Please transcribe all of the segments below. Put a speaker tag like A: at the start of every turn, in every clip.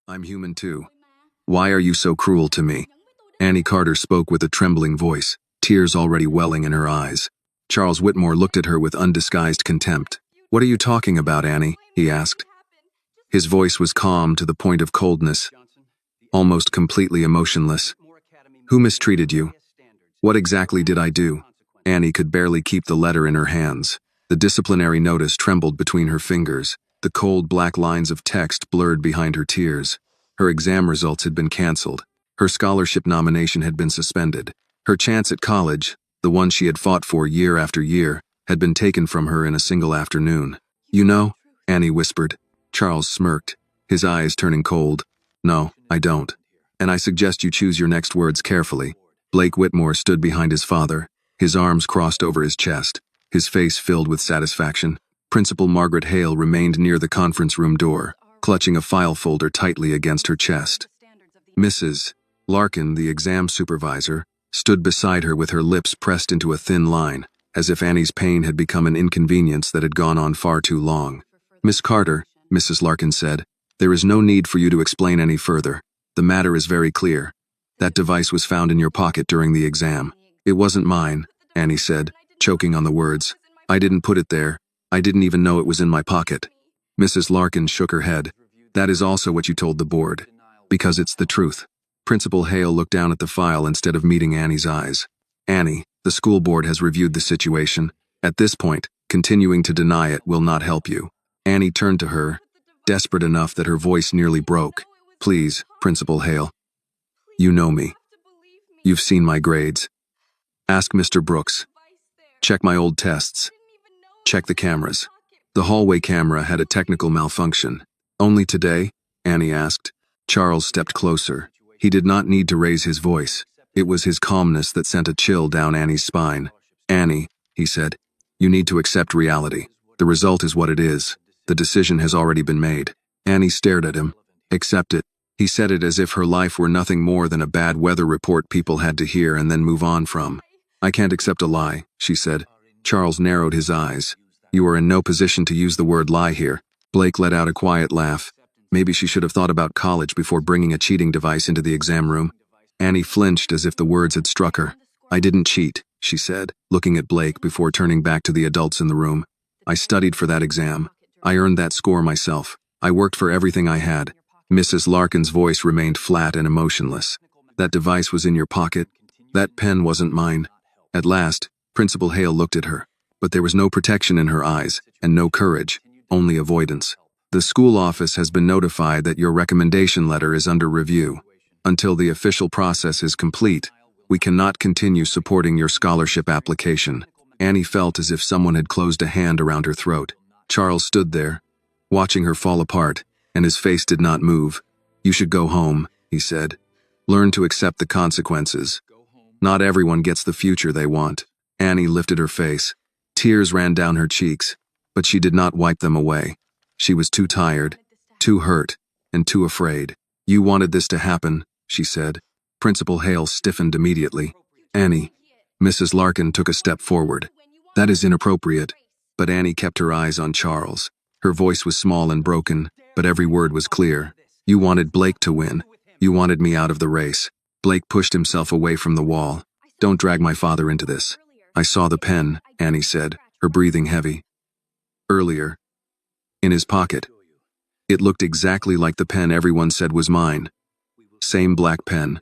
A: I'm human too. Why are you so cruel to me? Annie Carter spoke with a trembling voice, tears already welling in her eyes. Charles Whitmore looked at her with undisguised contempt. What are you talking about, Annie? He asked. His voice was calm to the point of coldness, almost completely emotionless. Who mistreated you? What exactly did I do? Annie could barely keep the letter in her hands. The disciplinary notice trembled between her fingers. The cold black lines of text blurred behind her tears. Her exam results had been canceled. Her scholarship nomination had been suspended. Her chance at college, the one she had fought for year after year, had been taken from her in a single afternoon. You know, Annie whispered. Charles smirked, his eyes turning cold. No, I don't. And I suggest you choose your next words carefully. Blake Whitmore stood behind his father, his arms crossed over his chest, his face filled with satisfaction. Principal Margaret Hale remained near the conference room door, clutching a file folder tightly against her chest. Mrs. Larkin, the exam supervisor, stood beside her with her lips pressed into a thin line, as if Annie's pain had become an inconvenience that had gone on far too long. Miss Carter, Mrs. Larkin said, there is no need for you to explain any further. The matter is very clear. That device was found in your pocket during the exam. It wasn't mine, Annie said, choking on the words. I didn't put it there. I didn't even know it was in my pocket. Mrs. Larkin shook her head. That is also what you told the board. Because it's the truth. Principal Hale looked down at the file instead of meeting Annie's eyes. Annie, the school board has reviewed the situation. At this point, continuing to deny it will not help you. Annie turned to her, desperate enough that her voice nearly broke. Please, Principal Hale. You know me. You've seen my grades. Ask Mr. Brooks. Check my old tests. Check the cameras. The hallway camera had a technical malfunction. Only today? Annie asked. Charles stepped closer. He did not need to raise his voice. It was his calmness that sent a chill down Annie's spine. Annie, he said, you need to accept reality. The result is what it is. The decision has already been made. Annie stared at him. Accept it. He said it as if her life were nothing more than a bad weather report people had to hear and then move on from. I can't accept a lie, she said. Charles narrowed his eyes. You are in no position to use the word lie here. Blake let out a quiet laugh. Maybe she should have thought about college before bringing a cheating device into the exam room. Annie flinched as if the words had struck her. I didn't cheat, she said, looking at Blake before turning back to the adults in the room. I studied for that exam. I earned that score myself. I worked for everything I had. Mrs. Larkin's voice remained flat and emotionless. That device was in your pocket. That pen wasn't mine. At last, Principal Hale looked at her, but there was no protection in her eyes, and no courage, only avoidance. The school office has been notified that your recommendation letter is under review. Until the official process is complete, we cannot continue supporting your scholarship application. Annie felt as if someone had closed a hand around her throat. Charles stood there, watching her fall apart, and his face did not move. You should go home, he said. Learn to accept the consequences. Not everyone gets the future they want. Annie lifted her face. Tears ran down her cheeks, but she did not wipe them away. She was too tired, too hurt, and too afraid. You wanted this to happen, she said. Principal Hale stiffened immediately. Annie. Mrs. Larkin took a step forward. That is inappropriate. But Annie kept her eyes on Charles. Her voice was small and broken, but every word was clear. You wanted Blake to win. You wanted me out of the race. Blake pushed himself away from the wall. Don't drag my father into this. I saw the pen, Annie said, her breathing heavy. Earlier. In his pocket. It looked exactly like the pen everyone said was mine. Same black pen.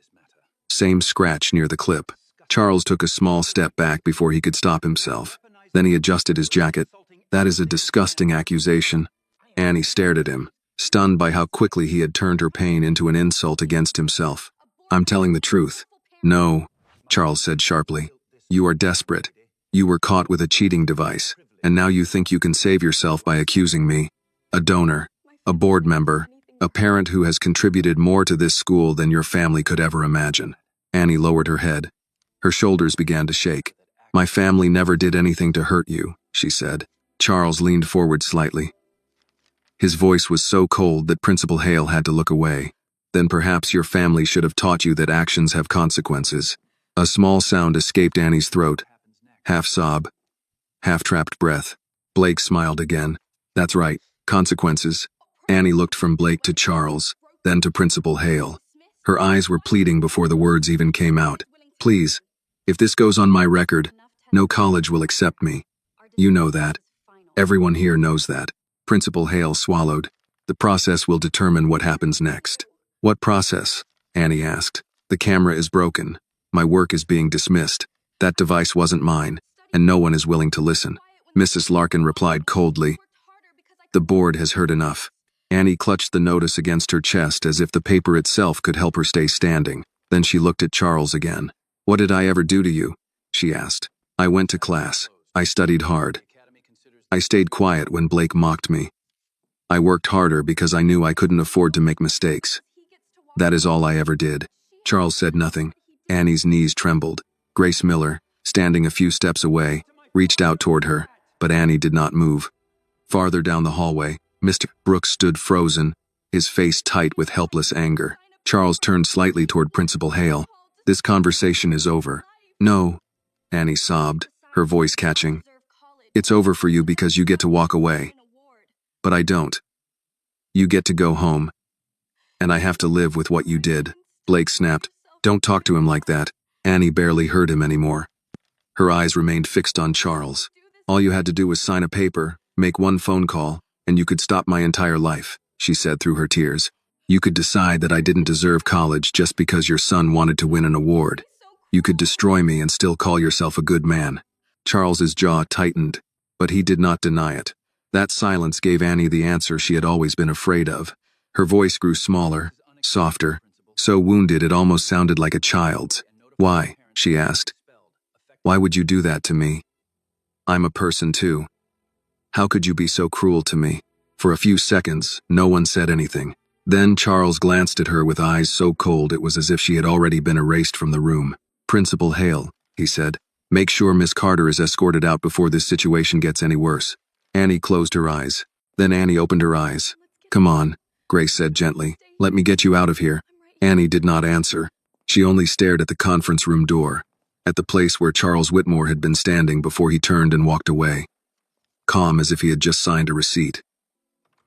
A: Same scratch near the clip. Charles took a small step back before he could stop himself. Then he adjusted his jacket. That is a disgusting accusation. Annie stared at him, stunned by how quickly he had turned her pain into an insult against himself. I'm telling the truth. No, Charles said sharply. You are desperate. You were caught with a cheating device, and now you think you can save yourself by accusing me. A donor, a board member, a parent who has contributed more to this school than your family could ever imagine. Annie lowered her head. Her shoulders began to shake. My family never did anything to hurt you, she said. Charles leaned forward slightly. His voice was so cold that Principal Hale had to look away. Then perhaps your family should have taught you that actions have consequences. A small sound escaped Annie's throat. Half sob. Half trapped breath. Blake smiled again. That's right, consequences. Annie looked from Blake to Charles. then to Principal Hale. Her eyes were pleading before the words even came out. Please, if this goes on my record, no college will accept me. You know that. Everyone here knows that. Principal Hale swallowed. The process will determine what happens next. What process? Annie asked. The camera is broken. My work is being dismissed. That device wasn't mine, and no one is willing to listen. Mrs. Larkin replied coldly. The board has heard enough. Annie clutched the notice against her chest as if the paper itself could help her stay standing. Then she looked at Charles again. What did I ever do to you? She asked. I went to class. I studied hard. I stayed quiet when Blake mocked me. I worked harder because I knew I couldn't afford to make mistakes. That is all I ever did. Charles said nothing. Annie's knees trembled. Grace Miller, standing a few steps away, reached out toward her, but Annie did not move. Farther down the hallway, Mr. Brooks stood frozen, his face tight with helpless anger. Charles turned slightly toward Principal Hale. This conversation is over. No, Annie sobbed, her voice catching. It's over for you because you get to walk away. But I don't. You get to go home. And I have to live with what you did. Blake snapped. Don't talk to him like that. Annie barely heard him anymore. Her eyes remained fixed on Charles. All you had to do was sign a paper, make one phone call, and you could stop my entire life, she said through her tears. You could decide that I didn't deserve college just because your son wanted to win an award. You could destroy me and still call yourself a good man. Charles's jaw tightened, but he did not deny it. That silence gave Annie the answer she had always been afraid of. Her voice grew smaller, softer, so wounded it almost sounded like a child's. Why? She asked. Why would you do that to me? I'm a person too. How could you be so cruel to me? For a few seconds, no one said anything. Then Charles glanced at her with eyes so cold it was as if she had already been erased from the room. Principal Hale, he said, make sure Miss Carter is escorted out before this situation gets any worse. Annie closed her eyes. Then Annie opened her eyes. Come on, Grace said gently. Let me get you out of here. Annie did not answer. She only stared at the conference room door, at the place where Charles Whitmore had been standing before he turned and walked away, calm as if he had just signed a receipt.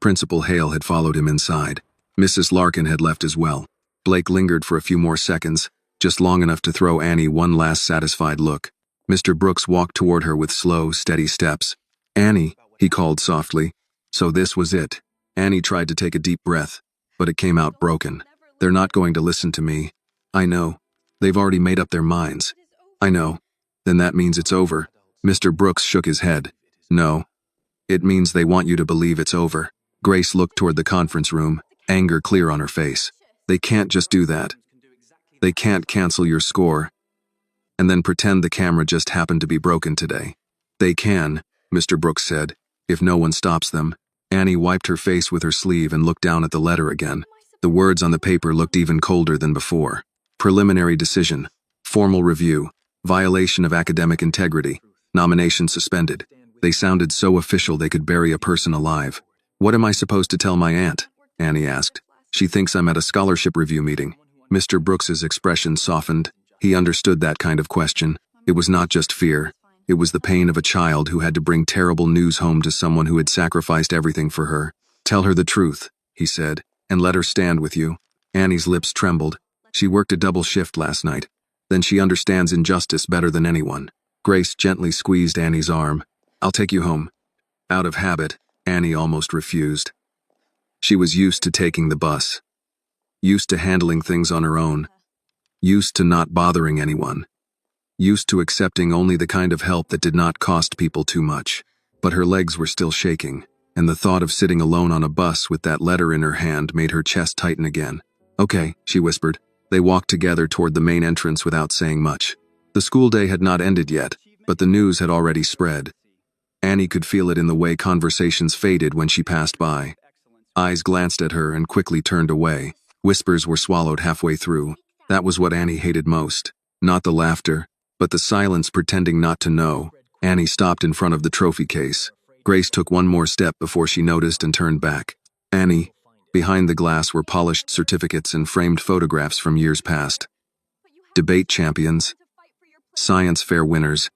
A: Principal Hale had followed him inside. Mrs. Larkin had left as well. Blake lingered for a few more seconds, just long enough to throw Annie one last satisfied look. Mr. Brooks walked toward her with slow, steady steps. Annie, he called softly. So this was it. Annie tried to take a deep breath, but it came out broken. They're not going to listen to me. I know. They've already made up their minds. I know. Then that means it's over. Mr. Brooks shook his head. No. It means they want you to believe it's over. Grace looked toward the conference room, anger clear on her face. They can't just do that. They can't cancel your score and then pretend the camera just happened to be broken today. They can, Mr. Brooks said, if no one stops them. Annie wiped her face with her sleeve and looked down at the letter again. The words on the paper looked even colder than before. Preliminary decision. Formal review. Violation of academic integrity. Nomination suspended. They sounded so official they could bury a person alive. What am I supposed to tell my aunt? Annie asked. She thinks I'm at a scholarship review meeting. Mr. Brooks's expression softened. He understood that kind of question. It was not just fear. It was the pain of a child who had to bring terrible news home to someone who had sacrificed everything for her. Tell her the truth, he said, and let her stand with you. Annie's lips trembled. She worked a double shift last night. Then she understands injustice better than anyone. Grace gently squeezed Annie's arm. I'll take you home. Out of habit, Annie almost refused. She was used to taking the bus. Used to handling things on her own. Used to not bothering anyone. Used to accepting only the kind of help that did not cost people too much. But her legs were still shaking, and the thought of sitting alone on a bus with that letter in her hand made her chest tighten again. Okay, she whispered. They walked together toward the main entrance without saying much. The school day had not ended yet, but the news had already spread. Annie could feel it in the way conversations faded when she passed by. Eyes glanced at her and quickly turned away. Whispers were swallowed halfway through. That was what Annie hated most. Not the laughter, but the silence pretending not to know. Annie stopped in front of the trophy case. Grace took one more step before she noticed and turned back. Annie. Behind the glass were polished certificates and framed photographs from years past. Debate champions. Science fair winners.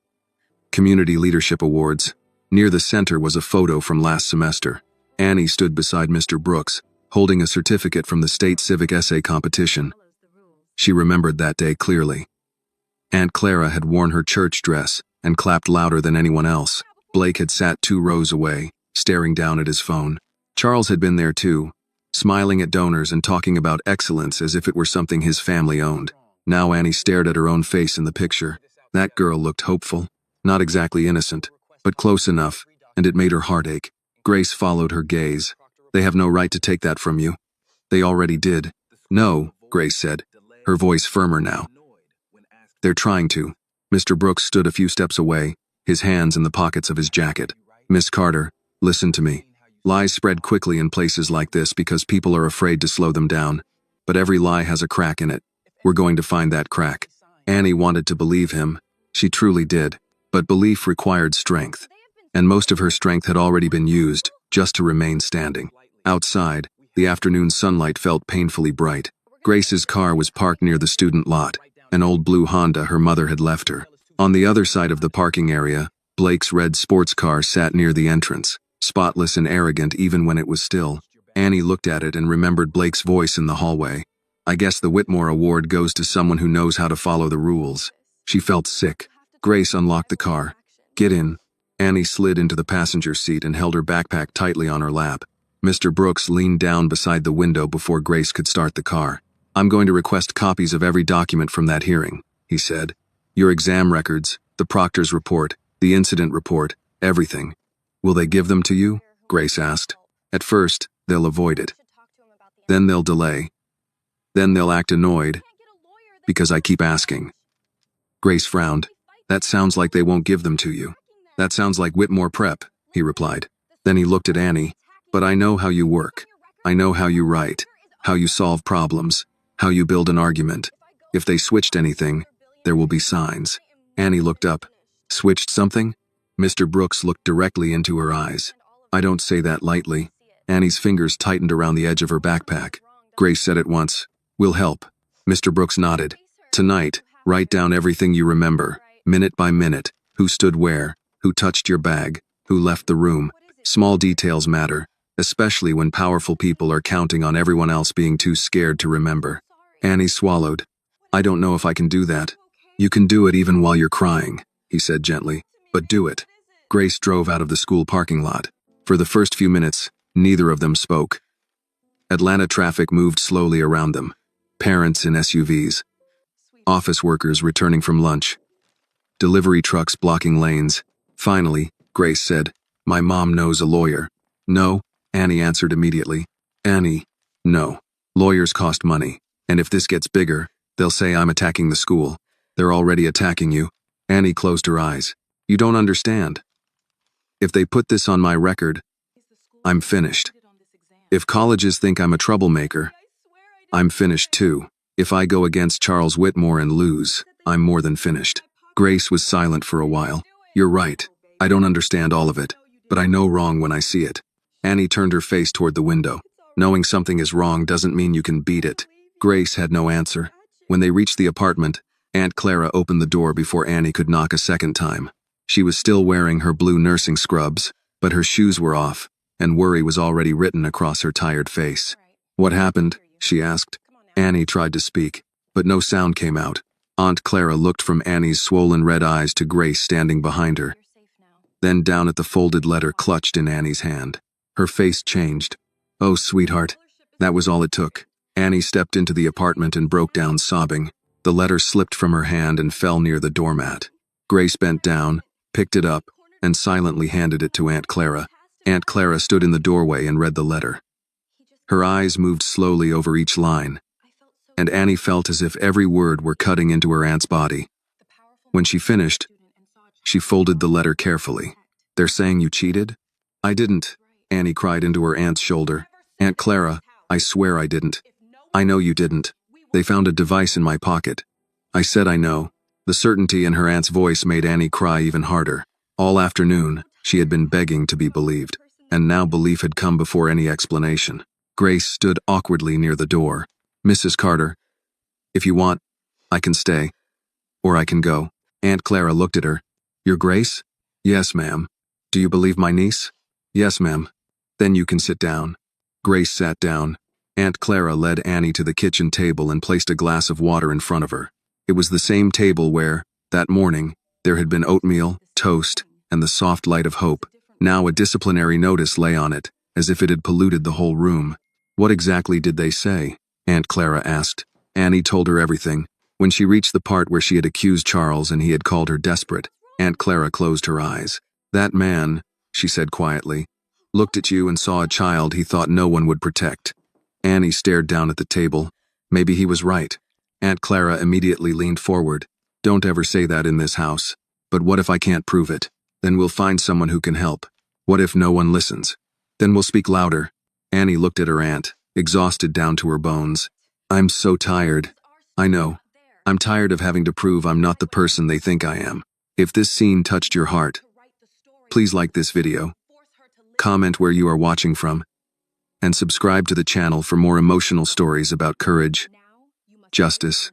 A: Community leadership awards. Near the center was a photo from last semester. Annie stood beside Mr. Brooks, holding a certificate from the state civic essay competition. She remembered that day clearly. Aunt Clara had worn her church dress and clapped louder than anyone else. Blake had sat 2 rows away, staring down at his phone. Charles had been there too, smiling at donors and talking about excellence as if it were something his family owned. Now Annie stared at her own face in the picture. That girl looked hopeful, not exactly innocent, but close enough, and it made her heart ache. Grace followed her gaze. They have no right to take that from you. They already did. No, Grace said, her voice firmer now. They're trying to. Mr. Brooks stood a few steps away, his hands in the pockets of his jacket. Miss Carter, listen to me. Lies spread quickly in places like this because people are afraid to slow them down. But every lie has a crack in it. We're going to find that crack. Annie wanted to believe him. She truly did. But belief required strength. And most of her strength had already been used, just to remain standing. Outside, the afternoon sunlight felt painfully bright. Grace's car was parked near the student lot, an old blue Honda her mother had left her. On the other side of the parking area, Blake's red sports car sat near the entrance, spotless and arrogant even when it was still. Annie looked at it and remembered Blake's voice in the hallway. I guess the Whitmore Award goes to someone who knows how to follow the rules. She felt sick. Grace unlocked the car. Get in. Annie slid into the passenger seat and held her backpack tightly on her lap. Mr. Brooks leaned down beside the window before Grace could start the car. I'm going to request copies of every document from that hearing, he said. Your exam records, the proctor's report, the incident report, everything. Will they give them to you? Grace asked. At first, they'll avoid it. Then they'll delay. Then they'll act annoyed, because I keep asking. Grace frowned. That sounds like they won't give them to you. That sounds like Whitmore Prep, he replied. Then he looked at Annie. But I know how you work. I know how you write, how you solve problems, how you build an argument. If they switched anything, there will be signs. Annie looked up. Switched something? Mr. Brooks looked directly into her eyes. I don't say that lightly. Annie's fingers tightened around the edge of her backpack. Grace said at once, We'll help. Mr. Brooks nodded. Tonight, write down everything you remember, minute by minute, who stood where, who touched your bag, who left the room. Small details matter, especially when powerful people are counting on everyone else being too scared to remember. Annie swallowed. I don't know if I can do that. You can do it even while you're crying, he said gently, but do it. Grace drove out of the school parking lot. For the first few minutes, neither of them spoke. Atlanta traffic moved slowly around them. Parents in SUVs. Office workers returning from lunch. Delivery trucks blocking lanes. Finally, Grace said, My mom knows a lawyer. No, Annie answered immediately. Annie, no. Lawyers cost money, and if this gets bigger, they'll say I'm attacking the school. They're already attacking you. Annie closed her eyes. You don't understand. If they put this on my record, I'm finished. If colleges think I'm a troublemaker, I'm finished too. If I go against Charles Whitmore and lose, I'm more than finished. Grace was silent for a while. You're right. I don't understand all of it, but I know wrong when I see it. Annie turned her face toward the window. Knowing something is wrong doesn't mean you can beat it. Grace had no answer. When they reached the apartment, Aunt Clara opened the door before Annie could knock a second time. She was still wearing her blue nursing scrubs, but her shoes were off, and worry was already written across her tired face. What happened? She asked. Annie tried to speak, but no sound came out. Aunt Clara looked from Annie's swollen red eyes to Grace standing behind her, then down at the folded letter clutched in Annie's hand. Her face changed. Oh, sweetheart. That was all it took. Annie stepped into the apartment and broke down sobbing. The letter slipped from her hand and fell near the doormat. Grace bent down, picked it up, and silently handed it to Aunt Clara. Aunt Clara stood in the doorway and read the letter. Her eyes moved slowly over each line, and Annie felt as if every word were cutting into her aunt's body. When she finished, she folded the letter carefully. They're saying you cheated? I didn't, Annie cried into her aunt's shoulder. Aunt Clara, I swear I didn't. I know you didn't. They found a device in my pocket. I said I know. The certainty in her aunt's voice made Annie cry even harder. All afternoon, she had been begging to be believed, and now belief had come before any explanation. Grace stood awkwardly near the door. Mrs. Carter, if you want, I can stay. Or I can go. Aunt Clara looked at her. Your Grace? Yes, ma'am. Do you believe my niece? Yes, ma'am. Then you can sit down. Grace sat down, Aunt Clara led Annie to the kitchen table and placed a glass of water in front of her. It was the same table where, that morning, there had been oatmeal, toast, and the soft light of hope. Now a disciplinary notice lay on it, as if it had polluted the whole room. What exactly did they say? Aunt Clara asked. Annie told her everything. When she reached the part where she had accused Charles and he had called her desperate, Aunt Clara closed her eyes. That man, she said quietly, looked at you and saw a child he thought no one would protect. Annie stared down at the table. Maybe he was right. Aunt Clara immediately leaned forward. Don't ever say that in this house. But what if I can't prove it? Then we'll find someone who can help. What if no one listens? Then we'll speak louder. Annie looked at her aunt, exhausted down to her bones. I'm so tired. I know. I'm tired of having to prove I'm not the person they think I am. If this scene touched your heart, please like this video, comment where you are watching from, and subscribe to the channel for more emotional stories about courage, justice,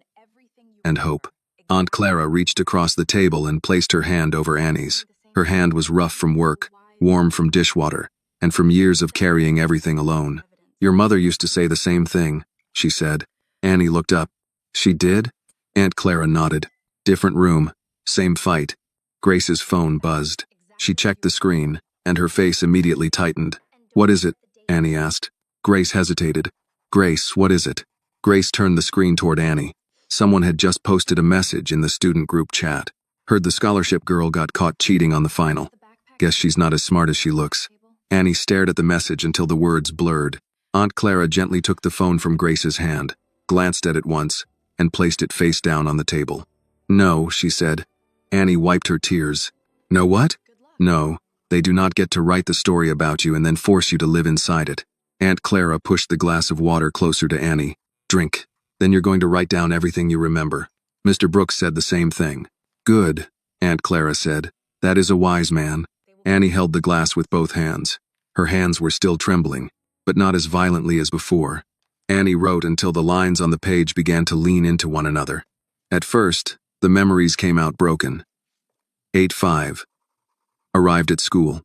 A: and hope. Aunt Clara reached across the table and placed her hand over Annie's. Her hand was rough from work, warm from dishwater, and from years of carrying everything alone. Your mother used to say the same thing, she said. Annie looked up. She did? Aunt Clara nodded. Different room, same fight. Grace's phone buzzed. She checked the screen, and her face immediately tightened. What is it? Annie asked. Grace hesitated. Grace, what is it? Grace turned the screen toward Annie. Someone had just posted a message in the student group chat. Heard the scholarship girl got caught cheating on the final. Guess she's not as smart as she looks. Annie stared at the message until the words blurred. Aunt Clara gently took the phone from Grace's hand, glanced at it once, and placed it face down on the table. No, she said. Annie wiped her tears. No what? No, they do not get to write the story about you and then force you to live inside it. Aunt Clara pushed the glass of water closer to Annie. Drink. Then you're going to write down everything you remember. Mr. Brooks said the same thing. Good, Aunt Clara said. That is a wise man. Annie held the glass with both hands. Her hands were still trembling, but not as violently as before. Annie wrote until the lines on the page began to lean into one another. At first, the memories came out broken. 8:05. Arrived at school.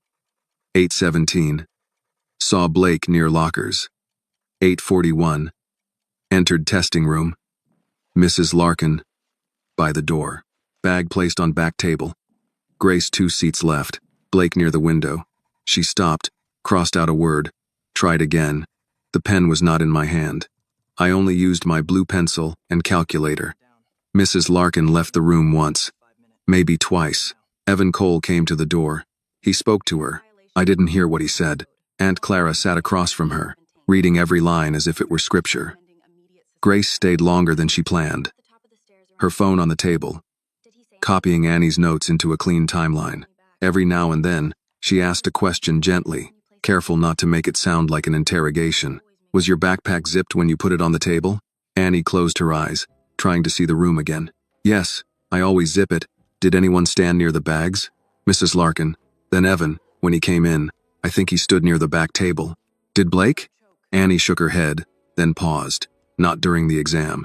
A: 8:17. Saw Blake near lockers. 8:41. Entered testing room. Mrs. Larkin. By the door. Bag placed on back table. Grace 2 seats left. Blake near the window. She stopped, crossed out a word, tried again. The pen was not in my hand. I only used my blue pencil and calculator. Mrs. Larkin left the room once. Maybe twice. Evan Cole came to the door. He spoke to her. I didn't hear what he said. Aunt Clara sat across from her, reading every line as if it were scripture. Grace stayed longer than she planned. Her phone on the table, copying Annie's notes into a clean timeline. Every now and then, she asked a question gently, careful not to make it sound like an interrogation. Was your backpack zipped when you put it on the table? Annie closed her eyes, trying to see the room again. Yes, I always zip it. Did anyone stand near the bags? Mrs. Larkin. Then Evan, when he came in, I think he stood near the back table. Did Blake? Annie shook her head, then paused. Not during the exam.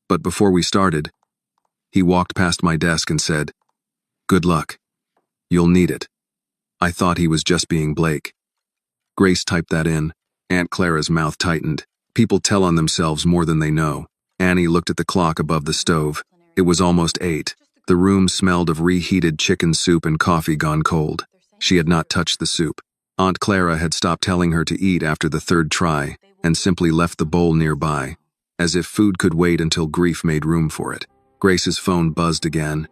A: But before we started, he walked past my desk and said, Good luck. You'll need it. I thought he was just being Blake. Grace typed that in. Aunt Clara's mouth tightened. People tell on themselves more than they know. Annie looked at the clock above the stove. It was almost 8. The room smelled of reheated chicken soup and coffee gone cold. She had not touched the soup. Aunt Clara had stopped telling her to eat after the 3rd try, and simply left the bowl nearby, as if food could wait until grief made room for it. Grace's phone buzzed again.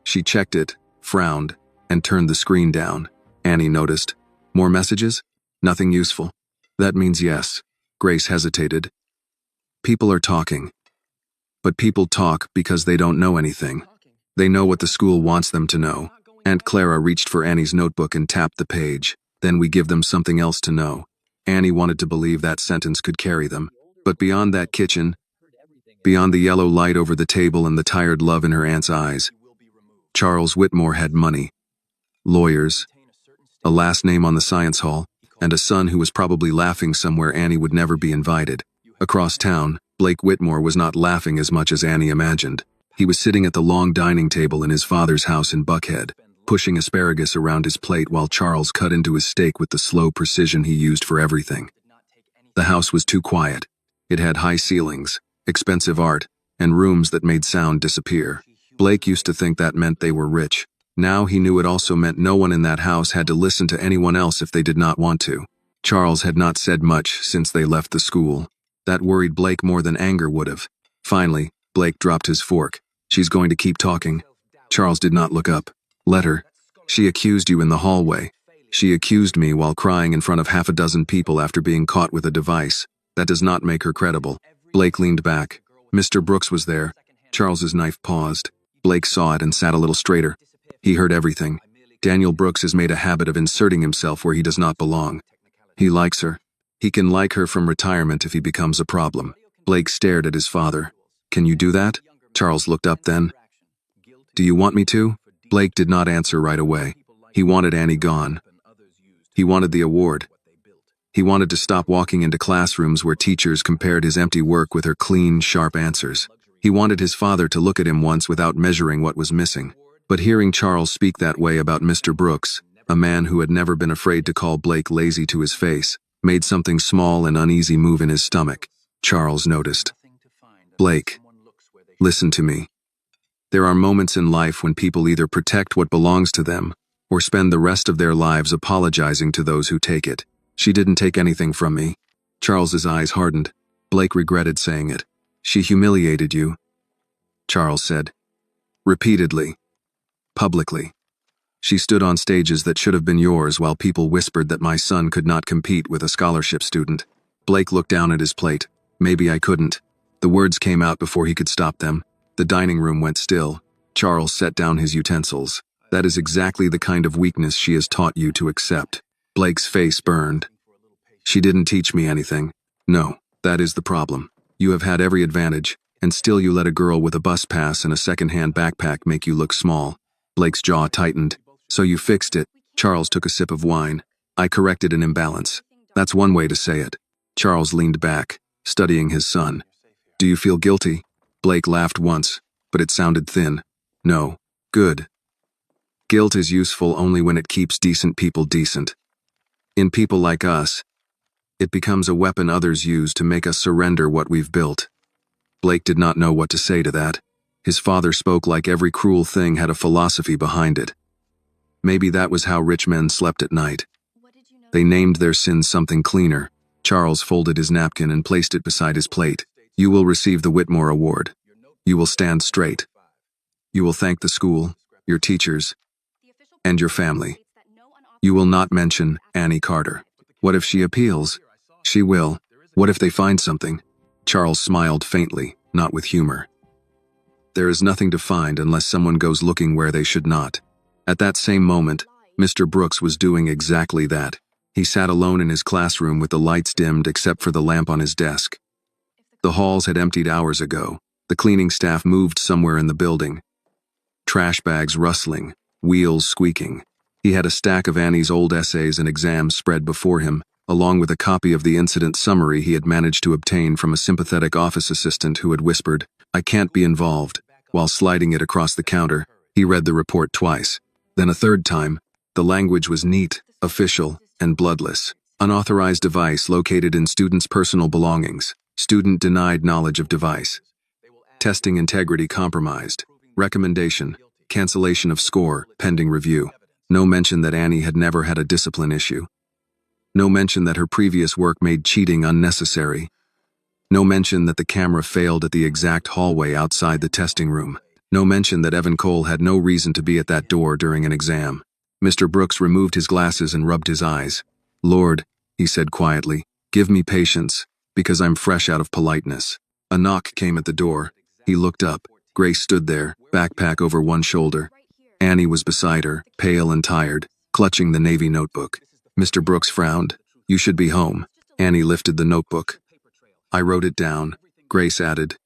A: She checked it, frowned, and turned the screen down. Annie noticed. More messages? Nothing useful. That means yes. Grace hesitated. People are talking. But people talk because they don't know anything. They know what the school wants them to know. Aunt Clara reached for Annie's notebook and tapped the page. Then we give them something else to know. Annie wanted to believe that sentence could carry them. But beyond that kitchen, beyond the yellow light over the table and the tired love in her aunt's eyes, Charles Whitmore had money, lawyers, a last name on the science hall, and a son who was probably laughing somewhere Annie would never be invited. Across town, Blake Whitmore was not laughing as much as Annie imagined. He was sitting at the long dining table in his father's house in Buckhead, pushing asparagus around his plate while Charles cut into his steak with the slow precision he used for everything. The house was too quiet. It had high ceilings, expensive art, and rooms that made sound disappear. Blake used to think that meant they were rich. Now he knew it also meant no one in that house had to listen to anyone else if they did not want to. Charles had not said much since they left the school. That worried Blake more than anger would have. Finally, Blake dropped his fork. She's going to keep talking. Charles did not look up. Let her. She accused you in the hallway. She accused me while crying in front of half a dozen people after being caught with a device. That does not make her credible. Blake leaned back. Mr. Brooks was there. Charles's knife paused. Blake saw it and sat a little straighter. He heard everything. Daniel Brooks has made a habit of inserting himself where he does not belong. He likes her. He can like her from retirement if he becomes a problem. Blake stared at his father. Can you do that? Charles looked up then. Do you want me to? Blake did not answer right away. He wanted Annie gone. He wanted the award. He wanted to stop walking into classrooms where teachers compared his empty work with her clean, sharp answers. He wanted his father to look at him once without measuring what was missing. But hearing Charles speak that way about Mr. Brooks, a man who had never been afraid to call Blake lazy to his face, made something small and uneasy move in his stomach. Charles noticed. Blake, listen to me. There are moments in life when people either protect what belongs to them or spend the rest of their lives apologizing to those who take it. She didn't take anything from me. Charles's eyes hardened. Blake regretted saying it. She humiliated you, Charles said. Repeatedly. Publicly. She stood on stages that should have been yours while people whispered that my son could not compete with a scholarship student. Blake looked down at his plate. Maybe I couldn't. The words came out before he could stop them. The dining room went still. Charles set down his utensils. That is exactly the kind of weakness she has taught you to accept. Blake's face burned. She didn't teach me anything. No, that is the problem. You have had every advantage, and still you let a girl with a bus pass and a second-hand backpack make you look small. Blake's jaw tightened. So you fixed it. Charles took a sip of wine. I corrected an imbalance. That's one way to say it. Charles leaned back, studying his son. Do you feel guilty? Blake laughed once, but it sounded thin. No. Good. Guilt is useful only when it keeps decent people decent. In people like us, it becomes a weapon others use to make us surrender what we've built. Blake did not know what to say to that. His father spoke like every cruel thing had a philosophy behind it. Maybe that was how rich men slept at night. They named their sins something cleaner. Charles folded his napkin and placed it beside his plate. You will receive the Whitmore Award. You will stand straight. You will thank the school, your teachers, and your family. You will not mention Annie Carter. What if she appeals? She will. What if they find something? Charles smiled faintly, not with humor. There is nothing to find unless someone goes looking where they should not. At that same moment, Mr. Brooks was doing exactly that. He sat alone in his classroom with the lights dimmed except for the lamp on his desk. The halls had emptied hours ago. The cleaning staff moved somewhere in the building. Trash bags rustling, wheels squeaking. He had a stack of Annie's old essays and exams spread before him, along with a copy of the incident summary he had managed to obtain from a sympathetic office assistant who had whispered, "I can't be involved." While sliding it across the counter, he read the report twice. Then a third time. The language was neat, official, and bloodless. Unauthorized device located in student's personal belongings. Student denied knowledge of device. Testing integrity compromised. Recommendation: cancellation of score, pending review. No mention that Annie had never had a discipline issue. No mention that her previous work made cheating unnecessary. No mention that the camera failed at the exact hallway outside the testing room. No mention that Evan Cole had no reason to be at that door during an exam. Mr. Brooks removed his glasses and rubbed his eyes. "Lord," he said quietly, "give me patience, because I'm fresh out of politeness." A knock came at the door. He looked up. Grace stood there, backpack over one shoulder. Annie was beside her, pale and tired, clutching the Navy notebook. Mr. Brooks frowned. "You should be home." Annie lifted the notebook. "I wrote it down," Grace added.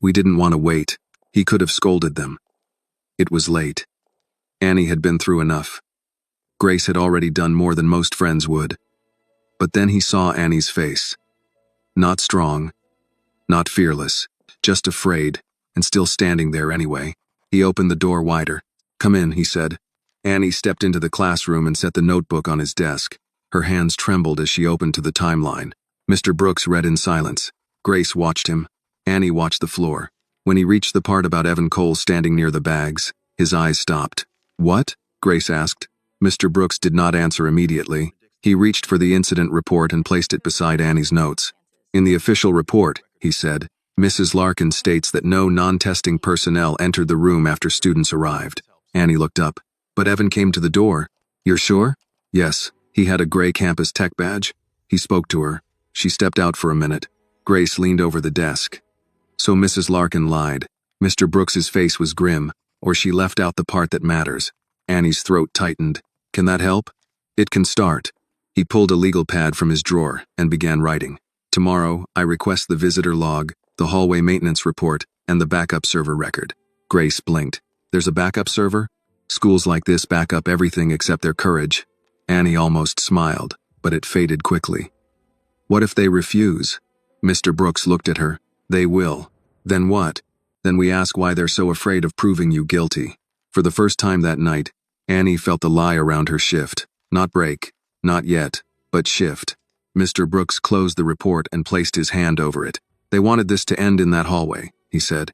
A: We didn't want to wait. He could have scolded them. It was late. Annie had been through enough. Grace had already done more than most friends would. But then he saw Annie's face. Not strong, not fearless, just afraid, and still standing there anyway. He opened the door wider. "Come in," he said. Annie stepped into the classroom and set the notebook on his desk. Her hands trembled as she opened to the timeline. Mr. Brooks read in silence. Grace watched him. Annie watched the floor. When he reached the part about Evan Cole standing near the bags, his eyes stopped. "What?" Grace asked. Mr. Brooks did not answer immediately. He reached for the incident report and placed it beside Annie's notes. "In the official report," he said, "Mrs. Larkin states that no non-testing personnel entered the room after students arrived." Annie looked up. "But Evan came to the door." "You're sure?" "Yes. He had a gray campus tech badge." He spoke to her. She stepped out for a minute. Grace leaned over the desk. "So Mrs. Larkin lied." Mr. Brooks's face was grim, or she left out the part that matters. Annie's throat tightened. "Can that help?" "It can start." He pulled a legal pad from his drawer and began writing. "Tomorrow, I request the visitor log, the hallway maintenance report, and the backup server record." Grace blinked. "There's a backup server?" "Schools like this back up everything except their courage." Annie almost smiled, but it faded quickly. "What if they refuse?" Mr. Brooks looked at her. "They will." "Then what?" "Then we ask why they're so afraid of proving you guilty." For the first time that night, Annie felt the lie around her shift. Not break. Not yet. But shift. Mr. Brooks closed the report and placed his hand over it. "They wanted this to end in that hallway," he said.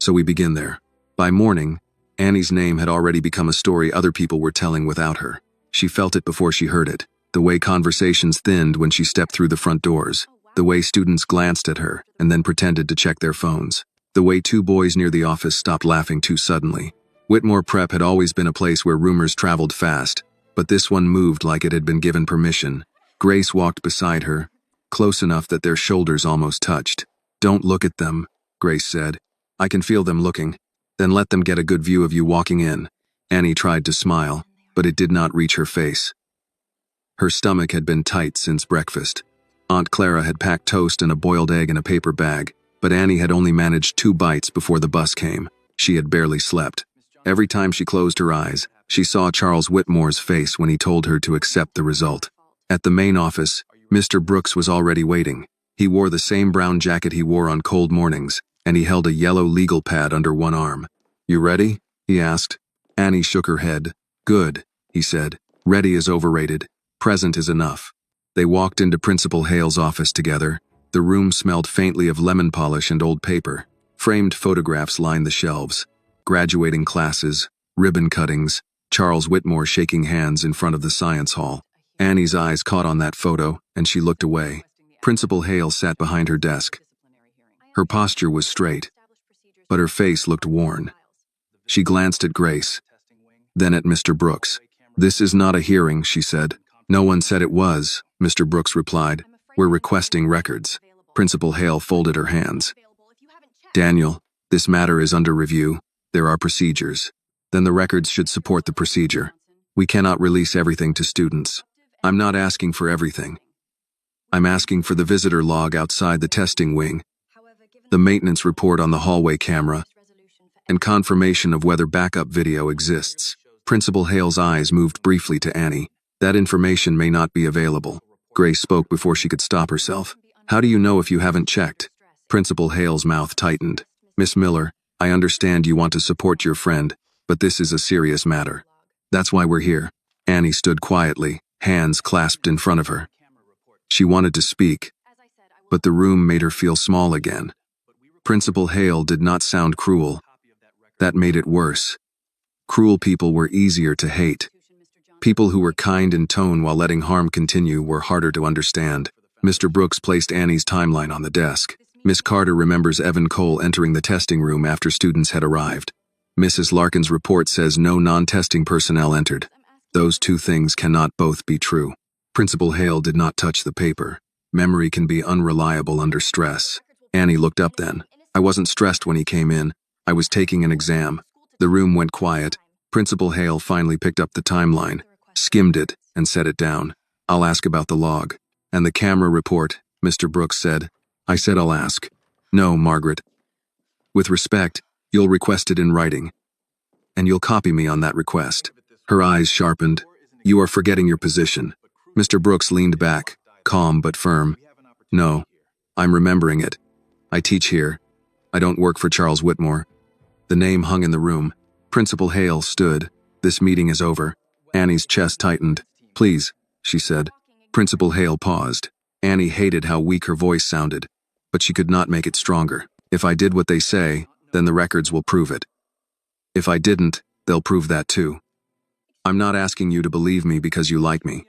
A: "So we begin there." By morning, Annie's name had already become a story other people were telling without her. She felt it before she heard it. The way conversations thinned when she stepped through the front doors. The way students glanced at her and then pretended to check their phones. The way two boys near the office stopped laughing too suddenly. Whitmore Prep had always been a place where rumors traveled fast, but this one moved like it had been given permission. Grace walked beside her, close enough that their shoulders almost touched. "Don't look at them," Grace said. "I can feel them looking. Then let them get a good view of you walking in." Annie tried to smile, but it did not reach her face. Her stomach had been tight since breakfast. Aunt Clara had packed toast and a boiled egg in a paper bag, but Annie had only managed 2 bites before the bus came. She had barely slept. Every time she closed her eyes, she saw Charles Whitmore's face when he told her to accept the result. At the main office, Mr. Brooks was already waiting. He wore the same brown jacket he wore on cold mornings, and he held a yellow legal pad under one arm. "You ready?" he asked. Annie shook her head. "Good," he said. "Ready is overrated. Present is enough." They walked into Principal Hale's office together. The room smelled faintly of lemon polish and old paper. Framed photographs lined the shelves. Graduating classes, ribbon cuttings, Charles Whitmore shaking hands in front of the science hall. Annie's eyes caught on that photo, and she looked away. Principal Hale sat behind her desk. Her posture was straight, but her face looked worn. She glanced at Grace, then at Mr. Brooks. "This is not a hearing," she said. "No one said it was," Mr. Brooks replied. "We're requesting records." Principal Hale folded her hands. "Daniel, this matter is under review. There are procedures. Then the records should support the procedure. We cannot release everything to students. I'm not asking for everything. I'm asking for the visitor log outside the testing wing, the maintenance report on the hallway camera, and confirmation of whether backup video exists." Principal Hale's eyes moved briefly to Annie. "That information may not be available." Grace spoke before she could stop herself. "How do you know if you haven't checked?" Principal Hale's mouth tightened. "Miss Miller, I understand you want to support your friend, but this is a serious matter. That's why we're here." Annie stood quietly, hands clasped in front of her. She wanted to speak, but the room made her feel small again. Principal Hale did not sound cruel. That made it worse. Cruel people were easier to hate. People who were kind in tone while letting harm continue were harder to understand. Mr. Brooks placed Annie's timeline on the desk. Miss Carter remembers Evan Cole entering the testing room after students had arrived. Mrs. Larkin's report says no non-testing personnel entered. Those two things cannot both be true. Principal Hale did not touch the paper. Memory can be unreliable under stress. Annie looked up then. "I wasn't stressed when he came in. I was taking an exam." The room went quiet. Principal Hale finally picked up the timeline, skimmed it, and set it down. "I'll ask about the log. And the camera report," Mr. Brooks said. "I said I'll ask." "No, Margaret. With respect, you'll request it in writing. And you'll copy me on that request." Her eyes sharpened. "You are forgetting your position." Mr. Brooks leaned back, calm but firm. "No, I'm remembering it. I teach here. I don't work for Charles Whitmore." The name hung in the room. Principal Hale stood. "This meeting is over." Annie's chest tightened. "Please," she said. Principal Hale paused. Annie hated how weak her voice sounded, but she could not make it stronger. If I did what they say, then the records will prove it. If I didn't, they'll prove that too. I'm not asking you to believe me because you like me.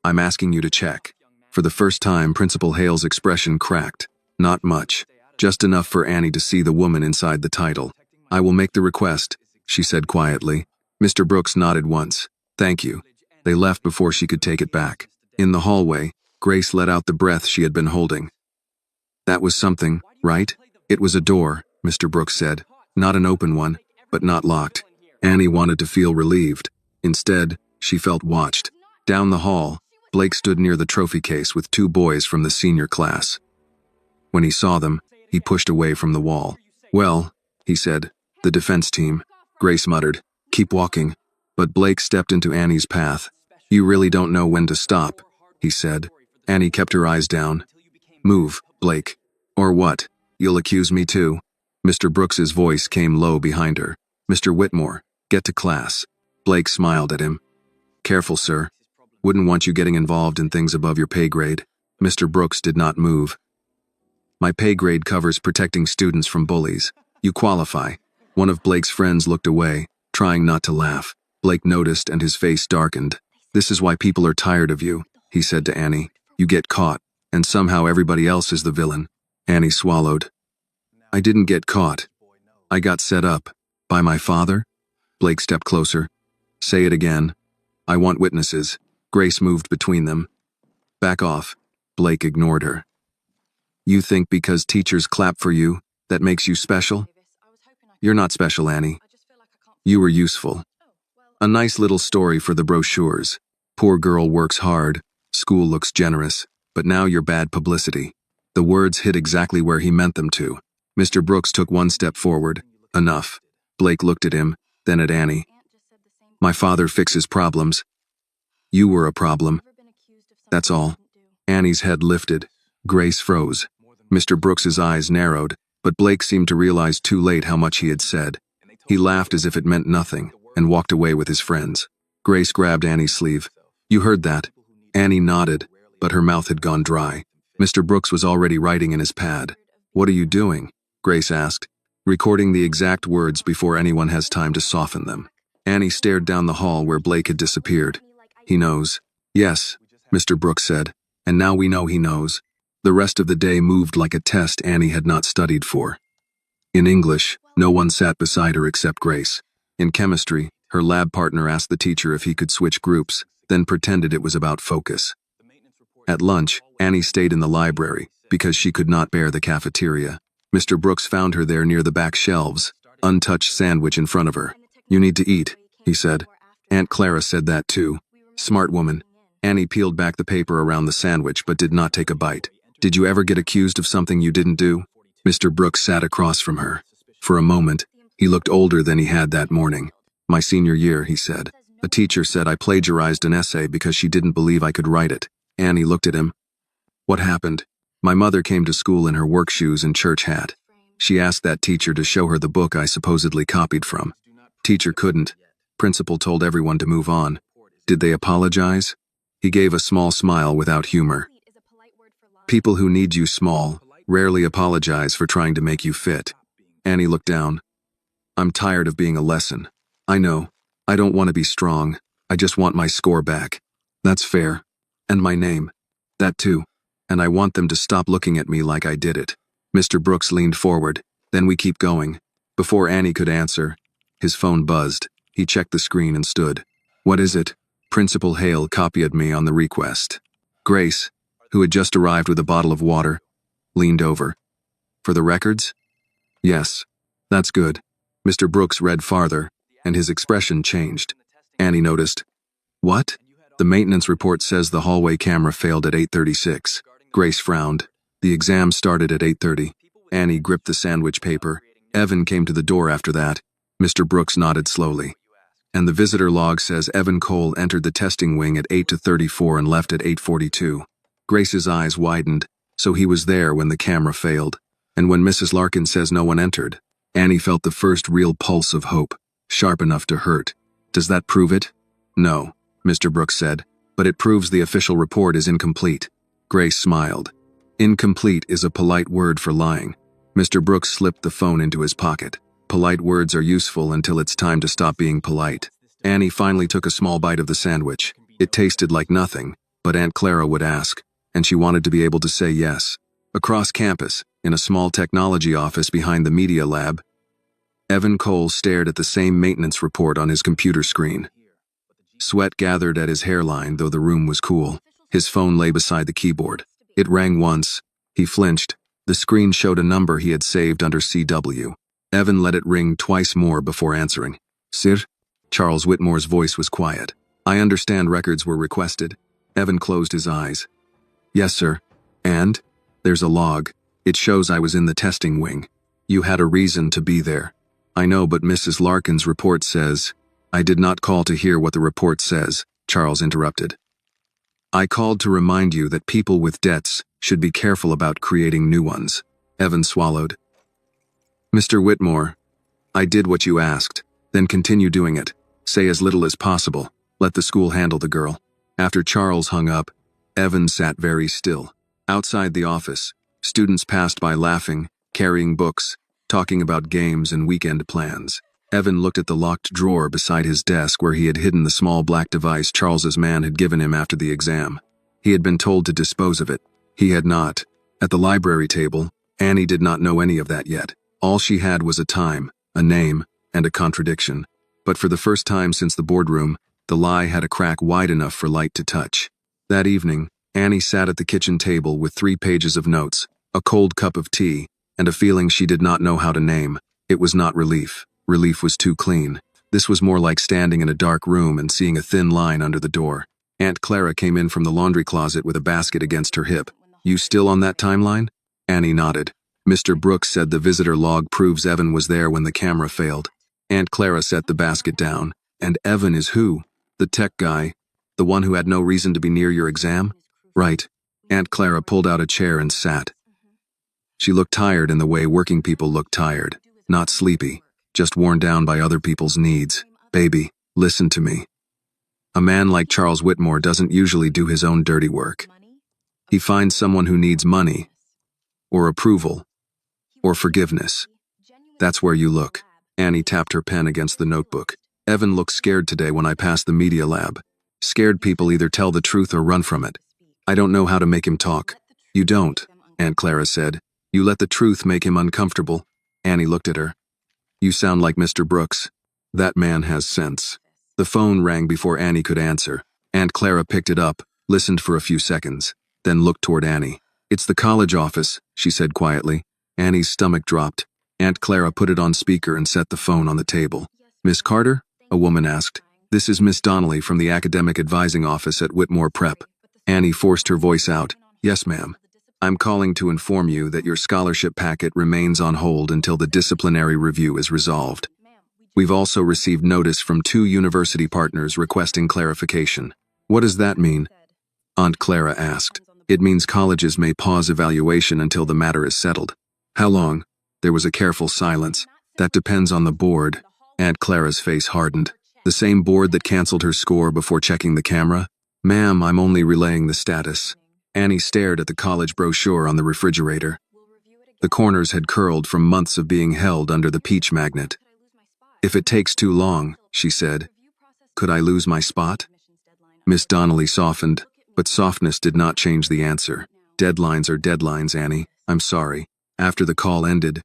A: I'm asking you to check. For the first time, Principal Hale's expression cracked. Not much, just enough for Annie to see the woman inside the title. I will make the request, she said quietly. Mr. Brooks nodded once. Thank you. They left before she could take it back. In the hallway, Grace let out the breath she had been holding. That was something, right? It was a door, Mr. Brooks said. Not an open one, but not locked. Annie wanted to feel relieved. Instead, she felt watched. Down the hall, Blake stood near the trophy case with two boys from the senior class. When he saw them, he pushed away from the wall. Well, he said, the defense team. Grace muttered, keep walking. But Blake stepped into Annie's path. You really don't know when to stop, he said. Annie kept her eyes down. Move, Blake. Or what? You'll accuse me too? Mr. Brooks's voice came low behind her. Mr. Whitmore, get to class. Blake smiled at him. Careful, sir. Wouldn't want you getting involved in things above your pay grade. Mr. Brooks did not move. My pay grade covers protecting students from bullies. You qualify. One of Blake's friends looked away, trying not to laugh. Blake noticed and his face darkened. This is why people are tired of you, he said to Annie. You get caught, and somehow everybody else is the villain. Annie swallowed. I didn't get caught. I got set up. By my father? Blake stepped closer. Say it again. I want witnesses. Grace moved between them. Back off. Blake ignored her. You think because teachers clap for you, that makes you special? You're not special, Annie. You were useful. A nice little story for the brochures. Poor girl works hard, school looks generous, but now you're bad publicity. The words hit exactly where he meant them to. Mr. Brooks took one step forward. Enough. Blake looked at him, then at Annie. My father fixes problems. You were a problem. That's all. Annie's head lifted. Grace froze. Mr. Brooks's eyes narrowed, but Blake seemed to realize too late how much he had said. He laughed as if it meant nothing, and walked away with his friends. Grace grabbed Annie's sleeve. You heard that? Annie nodded, but her mouth had gone dry. Mr. Brooks was already writing in his pad. What are you doing? Grace asked, recording the exact words before anyone has time to soften them. Annie stared down the hall where Blake had disappeared. He knows. Yes, Mr. Brooks said, and now we know he knows. The rest of the day moved like a test Annie had not studied for. In English, no one sat beside her except Grace. In chemistry, her lab partner asked the teacher if he could switch groups, then pretended it was about focus. At lunch, Annie stayed in the library, because she could not bear the cafeteria. Mr. Brooks found her there near the back shelves, untouched sandwich in front of her. You need to eat, he said. Aunt Clara said that too. Smart woman. Annie peeled back the paper around the sandwich but did not take a bite. Did you ever get accused of something you didn't do? Mr. Brooks sat across from her. For a moment, he looked older than he had that morning. My senior year, he said. A teacher said I plagiarized an essay because she didn't believe I could write it. Annie looked at him. What happened? My mother came to school in her work shoes and church hat. She asked that teacher to show her the book I supposedly copied from. Teacher couldn't. Principal told everyone to move on. Did they apologize? He gave a small smile without humor. People who need you small rarely apologize for trying to make you fit. Annie looked down. I'm tired of being a lesson. I know. I don't want to be strong. I just want my score back. That's fair. And my name. That too. And I want them to stop looking at me like I did it. Mr. Brooks leaned forward. Then we keep going. Before Annie could answer, his phone buzzed. He checked the screen and stood. What is it? Principal Hale copied me on the request. Grace, who had just arrived with a bottle of water, leaned over. For the records? Yes. That's good. Mr. Brooks read farther, and his expression changed. Annie noticed. What? The maintenance report says the hallway camera failed at 8:36. Grace frowned. The exam started at 8:30. Annie gripped the sandwich paper. Evan came to the door after that. Mr. Brooks nodded slowly. And the visitor log says Evan Cole entered the testing wing at 8:34 and left at 8:42. Grace's eyes widened, so he was there when the camera failed. And when Mrs. Larkin says no one entered, Annie felt the first real pulse of hope, sharp enough to hurt. Does that prove it? No, Mr. Brooks said, but it proves the official report is incomplete. Grace smiled. Incomplete is a polite word for lying. Mr. Brooks slipped the phone into his pocket. Polite words are useful until it's time to stop being polite. Annie finally took a small bite of the sandwich. It tasted like nothing, but Aunt Clara would ask, and she wanted to be able to say yes. Across campus, in a small technology office behind the media lab, Evan Cole stared at the same maintenance report on his computer screen. Sweat gathered at his hairline, though the room was cool. His phone lay beside the keyboard. It rang once. He flinched. The screen showed a number he had saved under CW. Evan let it ring twice more before answering. Sir? Charles Whitmore's voice was quiet. I understand records were requested. Evan closed his eyes. Yes, sir. And? There's a log. It shows I was in the testing wing. You had a reason to be there. I know, but Mrs. Larkin's report says... I did not call to hear what the report says, Charles interrupted. I called to remind you that people with debts should be careful about creating new ones. Evan swallowed. Mr. Whitmore, I did what you asked, then continue doing it. Say as little as possible. Let the school handle the girl. After Charles hung up, Evan sat very still. Outside the office, students passed by laughing, carrying books, talking about games and weekend plans. Evan looked at the locked drawer beside his desk where he had hidden the small black device Charles's man had given him after the exam. He had been told to dispose of it. He had not. At the library table, Annie did not know any of that yet. All she had was a time, a name, and a contradiction. But for the first time since the boardroom, the lie had a crack wide enough for light to touch. That evening, Annie sat at the kitchen table with 3 pages of notes, a cold cup of tea, and a feeling she did not know how to name. It was not relief. Relief was too clean. This was more like standing in a dark room and seeing a thin line under the door. Aunt Clara came in from the laundry closet with a basket against her hip. You still on that timeline? Annie nodded. Mr. Brooks said the visitor log proves Evan was there when the camera failed. Aunt Clara set the basket down. And Evan is who? The tech guy? The one who had no reason to be near your exam? Right. Aunt Clara pulled out a chair and sat. She looked tired in the way working people look tired. Not sleepy. Just worn down by other people's needs. Baby, listen to me. A man like Charles Whitmore doesn't usually do his own dirty work. He finds someone who needs money, or approval, or forgiveness. That's where you look. Annie tapped her pen against the notebook. Evan looked scared today when I passed the media lab. Scared people either tell the truth or run from it. I don't know how to make him talk. You don't, Aunt Clara said. You let the truth make him uncomfortable. Annie looked at her. You sound like Mr. Brooks. That man has sense. The phone rang before Annie could answer. Aunt Clara picked it up, listened for a few seconds, then looked toward Annie. It's the college office, she said quietly. Annie's stomach dropped. Aunt Clara put it on speaker and set the phone on the table. Miss Carter? A woman asked. This is Miss Donnelly from the Academic Advising Office at Whitmore Prep. Annie forced her voice out. Yes, ma'am. I'm calling to inform you that your scholarship packet remains on hold until the disciplinary review is resolved. We've also received notice from 2 university partners requesting clarification. What does that mean? Aunt Clara asked. It means colleges may pause evaluation until the matter is settled. How long? There was a careful silence. That depends on the board. Aunt Clara's face hardened. The same board that canceled her score before checking the camera? Ma'am, I'm only relaying the status. Annie stared at the college brochure on the refrigerator. The corners had curled from months of being held under the peach magnet. If it takes too long, she said. Could I lose my spot? Miss Donnelly softened, but softness did not change the answer. Deadlines are deadlines, Annie. I'm sorry. After the call ended,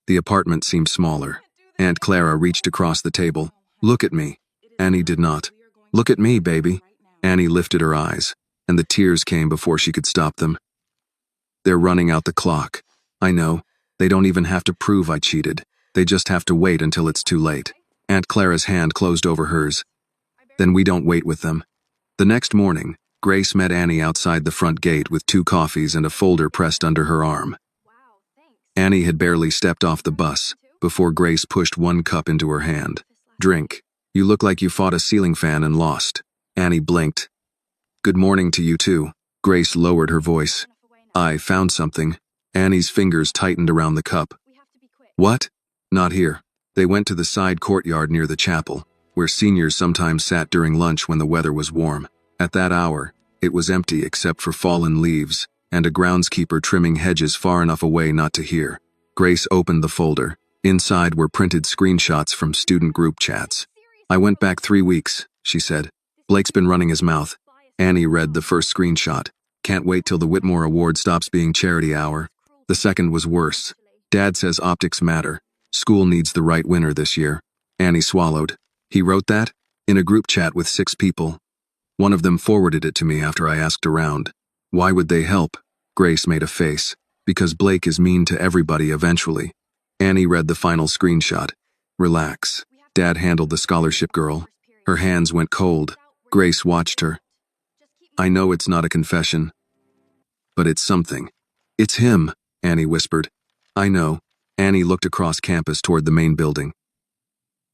A: the apartment seemed smaller. Aunt Clara reached across the table. Look at me. Annie did not. Look at me, baby. Annie lifted her eyes, and the tears came before she could stop them. They're running out the clock. I know. They don't even have to prove I cheated. They just have to wait until it's too late. Aunt Clara's hand closed over hers. Then we don't wait with them. The next morning, Grace met Annie outside the front gate with 2 coffees and a folder pressed under her arm. Annie had barely stepped off the bus before Grace pushed 1 cup into her hand. Drink. You look like you fought a ceiling fan and lost. Annie blinked. Good morning to you too. Grace lowered her voice. I found something. Annie's fingers tightened around the cup. What? Not here. They went to the side courtyard near the chapel, where seniors sometimes sat during lunch when the weather was warm. At that hour, it was empty except for fallen leaves and a groundskeeper trimming hedges far enough away not to hear. Grace opened the folder. Inside were printed screenshots from student group chats. I went back 3 weeks, she said. Blake's been running his mouth. Annie read the first screenshot. Can't wait till the Whitmore Award stops being charity hour. The second was worse. Dad says optics matter. School needs the right winner this year. Annie swallowed. He wrote that? In a group chat with 6 people. One of them forwarded it to me after I asked around. Why would they help? Grace made a face. Because Blake is mean to everybody eventually. Annie read the final screenshot. Relax. Dad handled the scholarship girl. Her hands went cold. Grace watched her. I know it's not a confession. But it's something. It's him, Annie whispered. I know. Annie looked across campus toward the main building.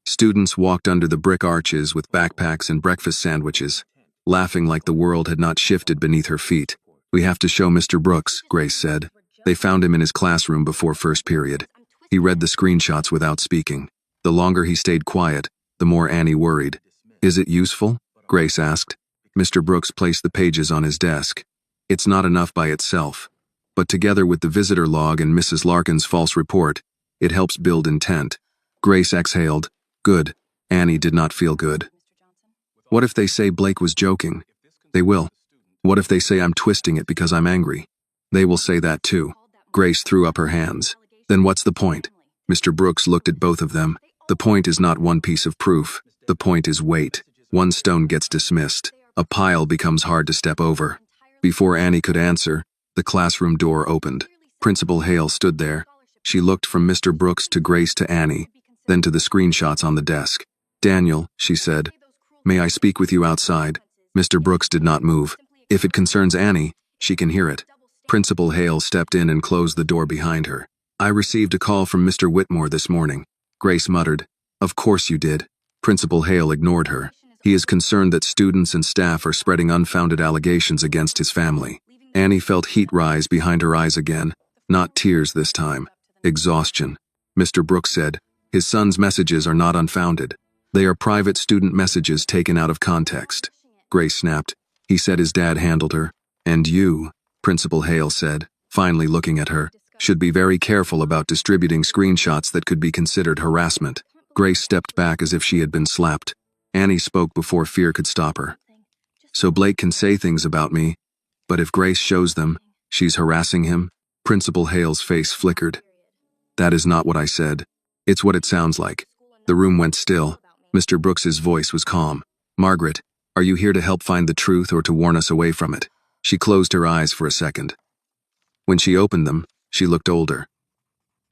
A: Students walked under the brick arches with backpacks and breakfast sandwiches, laughing like the world had not shifted beneath her feet. We have to show Mr. Brooks, Grace said. They found him in his classroom before first period. He read the screenshots without speaking. The longer he stayed quiet, the more Annie worried. Is it useful? Grace asked. Mr. Brooks placed the pages on his desk. It's not enough by itself. But together with the visitor log and Mrs. Larkin's false report, it helps build intent. Grace exhaled. Good. Annie did not feel good. What if they say Blake was joking? They will. What if they say I'm twisting it because I'm angry? They will say that too. Grace threw up her hands. Then what's the point? Mr. Brooks looked at both of them. The point is not one piece of proof. The point is weight. One stone gets dismissed. A pile becomes hard to step over. Before Annie could answer, the classroom door opened. Principal Hale stood there. She looked from Mr. Brooks to Grace to Annie, then to the screenshots on the desk. Daniel, she said, may I speak with you outside? Mr. Brooks did not move. If it concerns Annie, she can hear it. Principal Hale stepped in and closed the door behind her. I received a call from Mr. Whitmore this morning. Grace muttered. Of course you did. Principal Hale ignored her. He is concerned that students and staff are spreading unfounded allegations against his family. Annie felt heat rise behind her eyes again. Not tears this time. Exhaustion. Mr. Brooks said, his son's messages are not unfounded. They are private student messages taken out of context. Grace snapped. He said his dad handled her. And you, Principal Hale said, finally looking at her, should be very careful about distributing screenshots that could be considered harassment. Grace stepped back as if she had been slapped. Annie spoke before fear could stop her. So Blake can say things about me, but if Grace shows them, she's harassing him? Principal Hale's face flickered. That is not what I said. It's what it sounds like. The room went still. Mr. Brooks's voice was calm. Margaret, are you here to help find the truth or to warn us away from it? She closed her eyes for a second. When she opened them, she looked older.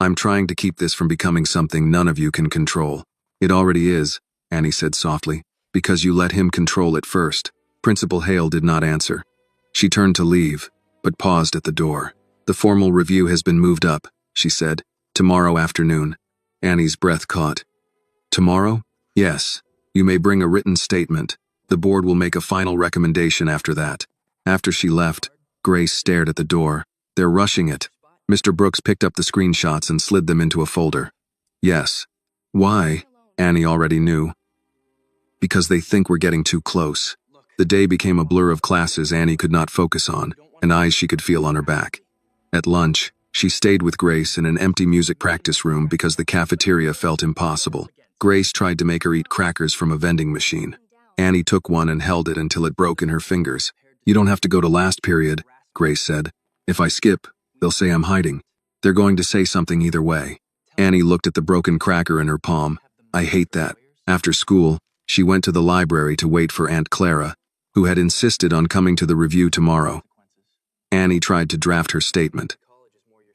A: I'm trying to keep this from becoming something none of you can control. It already is, Annie said softly, because you let him control it first. Principal Hale did not answer. She turned to leave, but paused at the door. The formal review has been moved up, she said. Tomorrow afternoon. Annie's breath caught. Tomorrow? Yes. You may bring a written statement. The board will make a final recommendation after that. After she left, Grace stared at the door. They're rushing it. Mr. Brooks picked up the screenshots and slid them into a folder. Yes. Why? Annie already knew. Because they think we're getting too close. The day became a blur of classes Annie could not focus on, and eyes she could feel on her back. At lunch, she stayed with Grace in an empty music practice room because the cafeteria felt impossible. Grace tried to make her eat crackers from a vending machine. Annie took one and held it until it broke in her fingers. You don't have to go to last period, Grace said. If I skip, they'll say I'm hiding. They're going to say something either way. Annie looked at the broken cracker in her palm. I hate that. After school, she went to the library to wait for Aunt Clara, who had insisted on coming to the review tomorrow. Annie tried to draft her statement,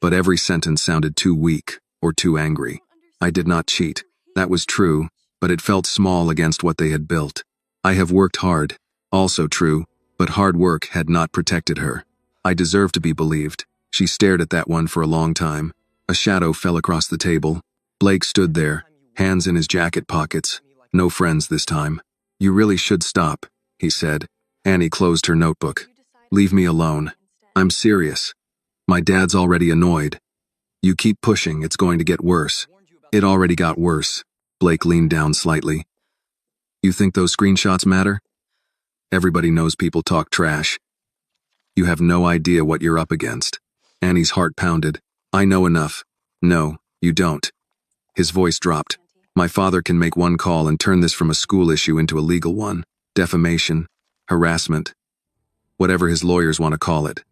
A: but every sentence sounded too weak or too angry. I did not cheat. That was true, but it felt small against what they had built. I have worked hard. Also true, but hard work had not protected her. I deserve to be believed. She stared at that one for a long time. A shadow fell across the table. Blake stood there, hands in his jacket pockets. No friends this time. You really should stop, he said. Annie closed her notebook. Leave me alone. I'm serious. My dad's already annoyed. You keep pushing, it's going to get worse. It already got worse. Blake leaned down slightly. You think those screenshots matter? Everybody knows people talk trash. You have no idea what you're up against. Annie's heart pounded. I know enough. No, you don't. His voice dropped. My father can make one call and turn this from a school issue into a legal one. Defamation, harassment, whatever his lawyers want to call it.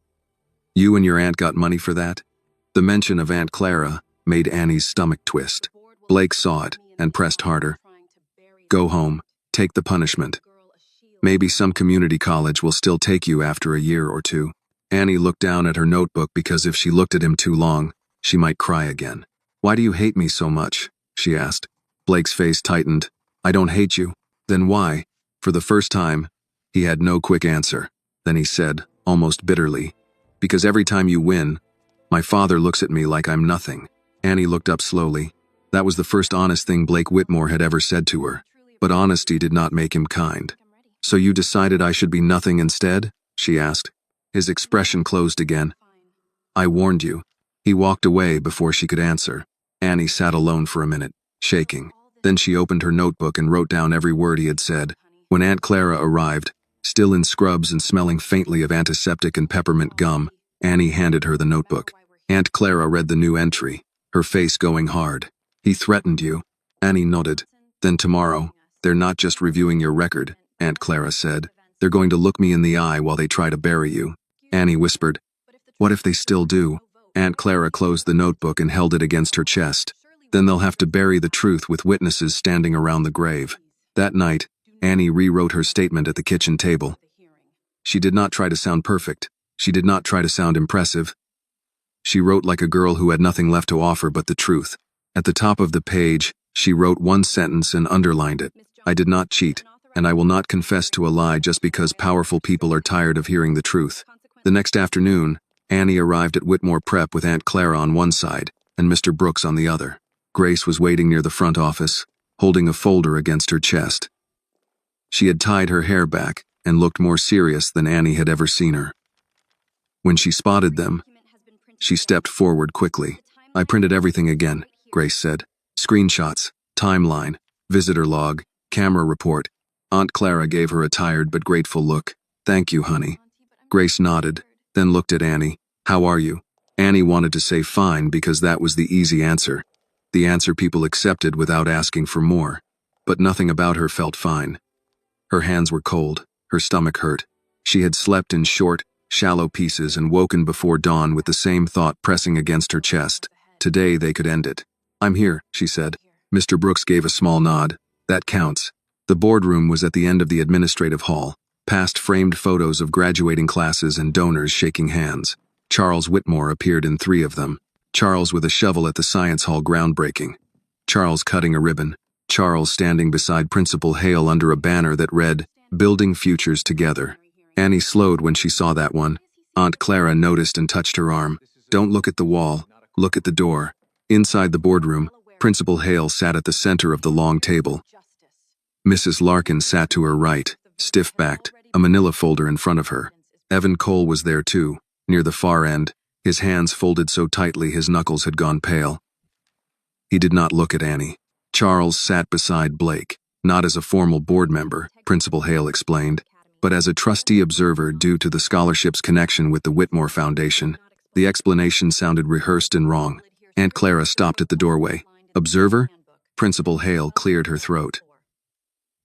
A: You and your aunt got money for that? The mention of Aunt Clara made Annie's stomach twist. Blake saw it and pressed harder. Go home, take the punishment. Maybe some community college will still take you after a year or two. Annie looked down at her notebook because if she looked at him too long, she might cry again. Why do you hate me so much? She asked. Blake's face tightened. I don't hate you. Then why? For the first time, he had no quick answer. Then he said, almost bitterly, because every time you win, my father looks at me like I'm nothing. Annie looked up slowly. That was the first honest thing Blake Whitmore had ever said to her. But honesty did not make him kind. So you decided I should be nothing instead? She asked. His expression closed again. I warned you. He walked away before she could answer. Annie sat alone for a minute, shaking. Then she opened her notebook and wrote down every word he had said. When Aunt Clara arrived, still in scrubs and smelling faintly of antiseptic and peppermint gum, Annie handed her the notebook. Aunt Clara read the new entry, her face going hard. He threatened you. Annie nodded. Then tomorrow, they're not just reviewing your record, Aunt Clara said. They're going to look me in the eye while they try to bury you. Annie whispered. What if they still do? Aunt Clara closed the notebook and held it against her chest. Then they'll have to bury the truth with witnesses standing around the grave. That night, Annie rewrote her statement at the kitchen table. She did not try to sound perfect. She did not try to sound impressive. She wrote like a girl who had nothing left to offer but the truth. At the top of the page, she wrote one sentence and underlined it. I did not cheat, and I will not confess to a lie just because powerful people are tired of hearing the truth. The next afternoon, Annie arrived at Whitmore Prep with Aunt Clara on one side and Mr. Brooks on the other. Grace was waiting near the front office, holding a folder against her chest. She had tied her hair back and looked more serious than Annie had ever seen her. When she spotted them, she stepped forward quickly. I printed everything again, Grace said. Screenshots, timeline, visitor log, camera report. Aunt Clara gave her a tired but grateful look. Thank you, honey. Grace nodded, then looked at Annie. How are you? Annie wanted to say fine because that was the easy answer. The answer people accepted without asking for more. But nothing about her felt fine. Her hands were cold, her stomach hurt. She had slept in short, shallow pieces and woken before dawn with the same thought pressing against her chest. Today they could end it. I'm here, she said. Mr. Brooks gave a small nod. That counts. The boardroom was at the end of the administrative hall, past framed photos of graduating classes and donors shaking hands. Charles Whitmore appeared in 3 of them. Charles with a shovel at the science hall groundbreaking. Charles cutting a ribbon. Charles standing beside Principal Hale under a banner that read, Building Futures Together. Annie slowed when she saw that one. Aunt Clara noticed and touched her arm. Don't look at the wall. Look at the door. Inside the boardroom, Principal Hale sat at the center of the long table. Mrs. Larkin sat to her right, stiff-backed, a manila folder in front of her. Evan Cole was there too, near the far end, his hands folded so tightly his knuckles had gone pale. He did not look at Annie. Charles sat beside Blake, not as a formal board member, Principal Hale explained, but as a trustee observer due to the scholarship's connection with the Whitmore Foundation. The explanation sounded rehearsed and wrong. Aunt Clara stopped at the doorway. Observer? Principal Hale cleared her throat.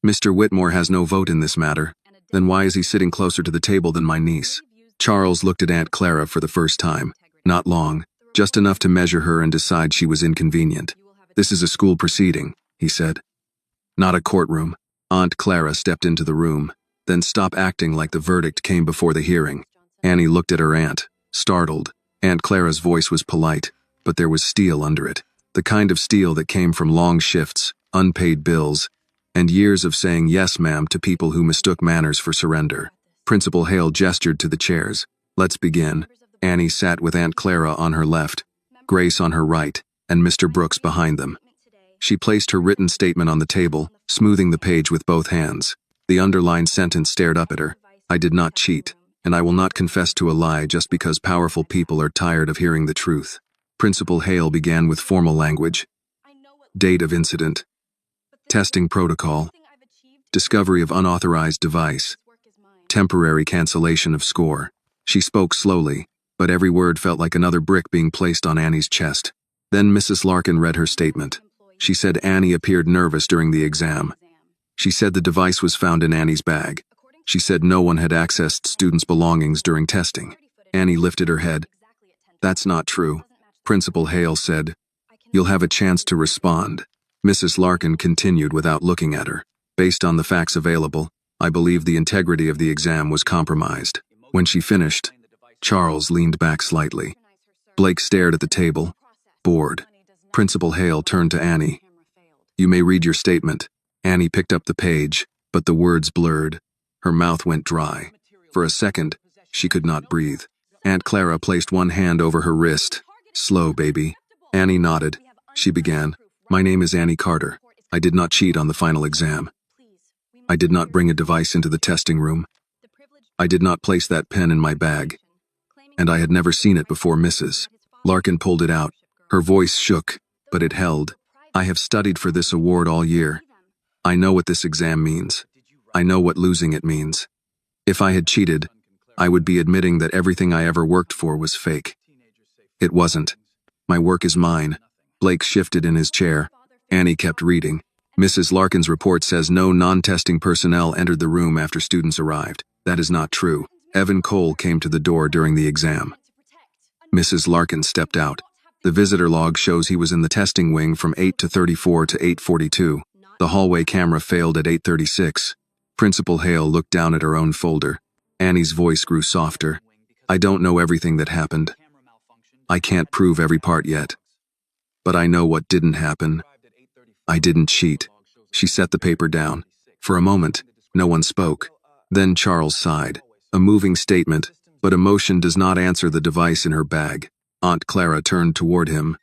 A: Mr. Whitmore has no vote in this matter. Then why is he sitting closer to the table than my niece? Charles looked at Aunt Clara for the first time. Not long, just enough to measure her and decide she was inconvenient. This is a school proceeding, he said. Not a courtroom. Aunt Clara stepped into the room, then stopped acting like the verdict came before the hearing. Annie looked at her aunt, startled. Aunt Clara's voice was polite, but there was steel under it. The kind of steel that came from long shifts, unpaid bills, and years of saying yes, ma'am, to people who mistook manners for surrender. Principal Hale gestured to the chairs. Let's begin. Annie sat with Aunt Clara on her left, Grace on her right, and Mr. Brooks behind them. She placed her written statement on the table, smoothing the page with both hands. The underlined sentence stared up at her. I did not cheat, and I will not confess to a lie just because powerful people are tired of hearing the truth. Principal Hale began with formal language. Date of incident. Testing protocol. Discovery of unauthorized device. Temporary cancellation of score. She spoke slowly, but every word felt like another brick being placed on Annie's chest. Then Mrs. Larkin read her statement. She said Annie appeared nervous during the exam. She said the device was found in Annie's bag. She said no one had accessed students' belongings during testing. Annie lifted her head. That's not true. Principal Hale said, "You'll have a chance to respond." Mrs. Larkin continued without looking at her. "Based on the facts available, I believe the integrity of the exam was compromised." When she finished, Charles leaned back slightly. Blake stared at the table, bored. Principal Hale turned to Annie. "You may read your statement." Annie picked up the page, but the words blurred. Her mouth went dry. For a second, she could not breathe. Aunt Clara placed one hand over her wrist. "Slow, baby." Annie nodded. She began, "My name is Annie Carter. I did not cheat on the final exam. I did not bring a device into the testing room. I did not place that pen in my bag. And I had never seen it before Mrs. Larkin pulled it out. Her voice shook, but it held. "I have studied for this award all year. I know what this exam means. I know what losing it means. If I had cheated, I would be admitting that everything I ever worked for was fake. It wasn't. My work is mine." Blake shifted in his chair. Annie kept reading. "Mrs. Larkin's report says no non-testing personnel entered the room after students arrived. That is not true. Evan Cole came to the door during the exam." Mrs. Larkin stepped out. The visitor log shows he was in the testing wing from 8:34 to 8:42. The hallway camera failed at 8:36. Principal Hale looked down at her own folder. Annie's voice grew softer. "I don't know everything that happened. I can't prove every part yet. But I know what didn't happen. I didn't cheat." She set the paper down. For a moment, no one spoke. Then Charles sighed. A moving statement, but emotion does not answer the device in her bag. Aunt Clara turned toward him.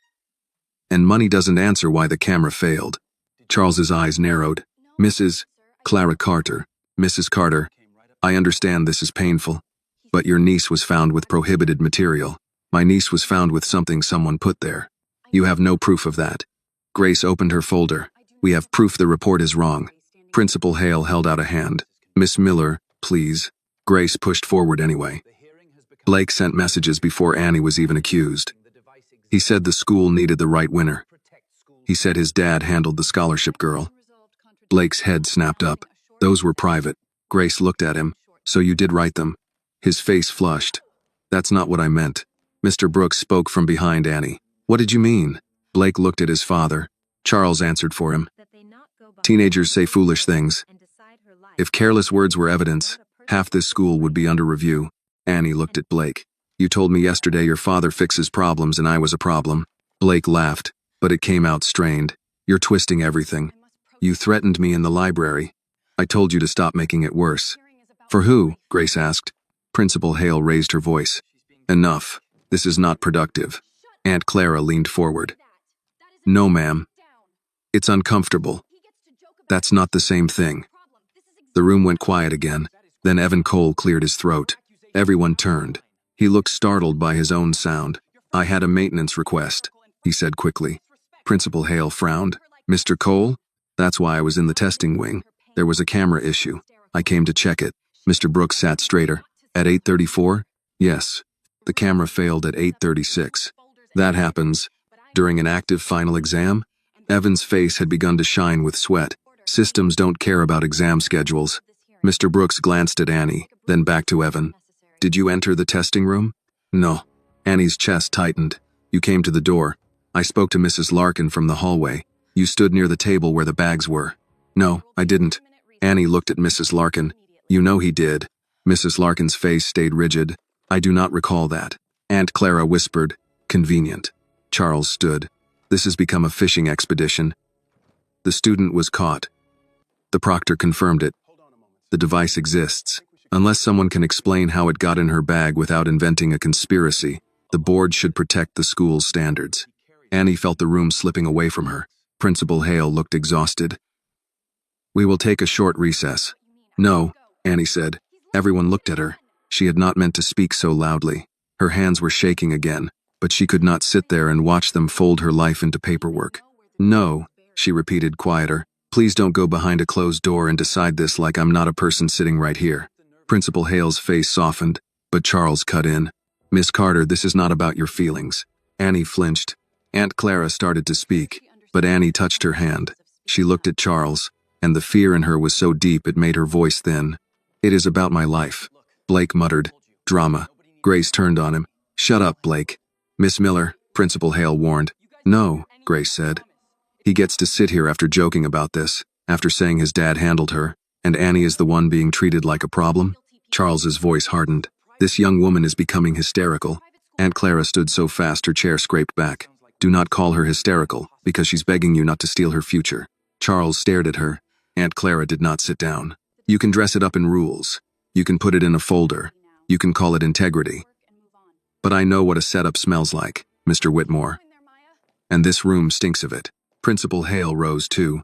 A: "And money doesn't answer why the camera failed." Charles's eyes narrowed. "Mrs. Clara Carter, Mrs. Carter, I understand this is painful, but your niece was found with prohibited material. My niece was found with something someone put there. You have no proof of that." Grace opened her folder. "We have proof the report is wrong." Principal Hale held out a hand. "Miss Miller, please." Grace pushed forward anyway. "Blake sent messages before Annie was even accused. He said the school needed the right winner. He said his dad handled the scholarship girl." Blake's head snapped up. "Those were private." Grace looked at him. "So you did write them?" His face flushed. "That's not what I meant." Mr. Brooks spoke from behind Annie. "What did you mean?" Blake looked at his father. Charles answered for him. "Teenagers say foolish things. If careless words were evidence, half this school would be under review." Annie looked at Blake. "You told me yesterday your father fixes problems and I was a problem." Blake laughed, but it came out strained. "You're twisting everything. You threatened me in the library. I told you to stop making it worse." "For who?" Grace asked. Principal Hale raised her voice. "Enough. This is not productive." Aunt Clara leaned forward. "No, ma'am. It's uncomfortable. That's not the same thing." The room went quiet again. Then Evan Cole cleared his throat. Everyone turned. He looked startled by his own sound. "I had a maintenance request," he said quickly. Principal Hale frowned. "Mr. Cole? That's why I was in the testing wing. There was a camera issue. I came to check it." Mr. Brooks sat straighter. "At 8:34? Yes. The camera failed at 8:36. That happens during an active final exam?" Evan's face had begun to shine with sweat. "Systems don't care about exam schedules." Mr. Brooks glanced at Annie, then back to Evan. "Did you enter the testing room?" "No." Annie's chest tightened. "You came to the door. I spoke to Mrs. Larkin from the hallway. You stood near the table where the bags were." "No, I didn't." Annie looked at Mrs. Larkin. "You know he did." Mrs. Larkin's face stayed rigid. "I do not recall that." Aunt Clara whispered, "Convenient." Charles stood. "This has become a fishing expedition." The student was caught. The proctor confirmed it. The device exists. Unless someone can explain how it got in her bag without inventing a conspiracy, the board should protect the school's standards. Annie felt the room slipping away from her. Principal Hale looked exhausted. "We will take a short recess." "No," Annie said. Everyone looked at her. She had not meant to speak so loudly. Her hands were shaking again, but she could not sit there and watch them fold her life into paperwork. "No," she repeated quieter. "Please don't go behind a closed door and decide this like I'm not a person sitting right here." Principal Hale's face softened, but Charles cut in. Miss Carter, this is not about your feelings. Annie flinched. Aunt Clara started to speak, but Annie touched her hand. She looked at Charles, and the fear in her was so deep it made her voice thin. It is about my life. Blake muttered. Drama. Grace turned on him. Shut up, Blake. Miss Miller, Principal Hale warned. No, Grace said. He gets to sit here after joking about this, after saying his dad handled her, and Annie is the one being treated like a problem? Charles's voice hardened. This young woman is becoming hysterical. Aunt Clara stood so fast her chair scraped back. Do not call her hysterical, because she's begging you not to steal her future. Charles stared at her. Aunt Clara did not sit down. You can dress it up in rules. You can put it in a folder. You can call it integrity. But I know what a setup smells like, Mr. Whitmore. And this room stinks of it. Principal Hale rose too.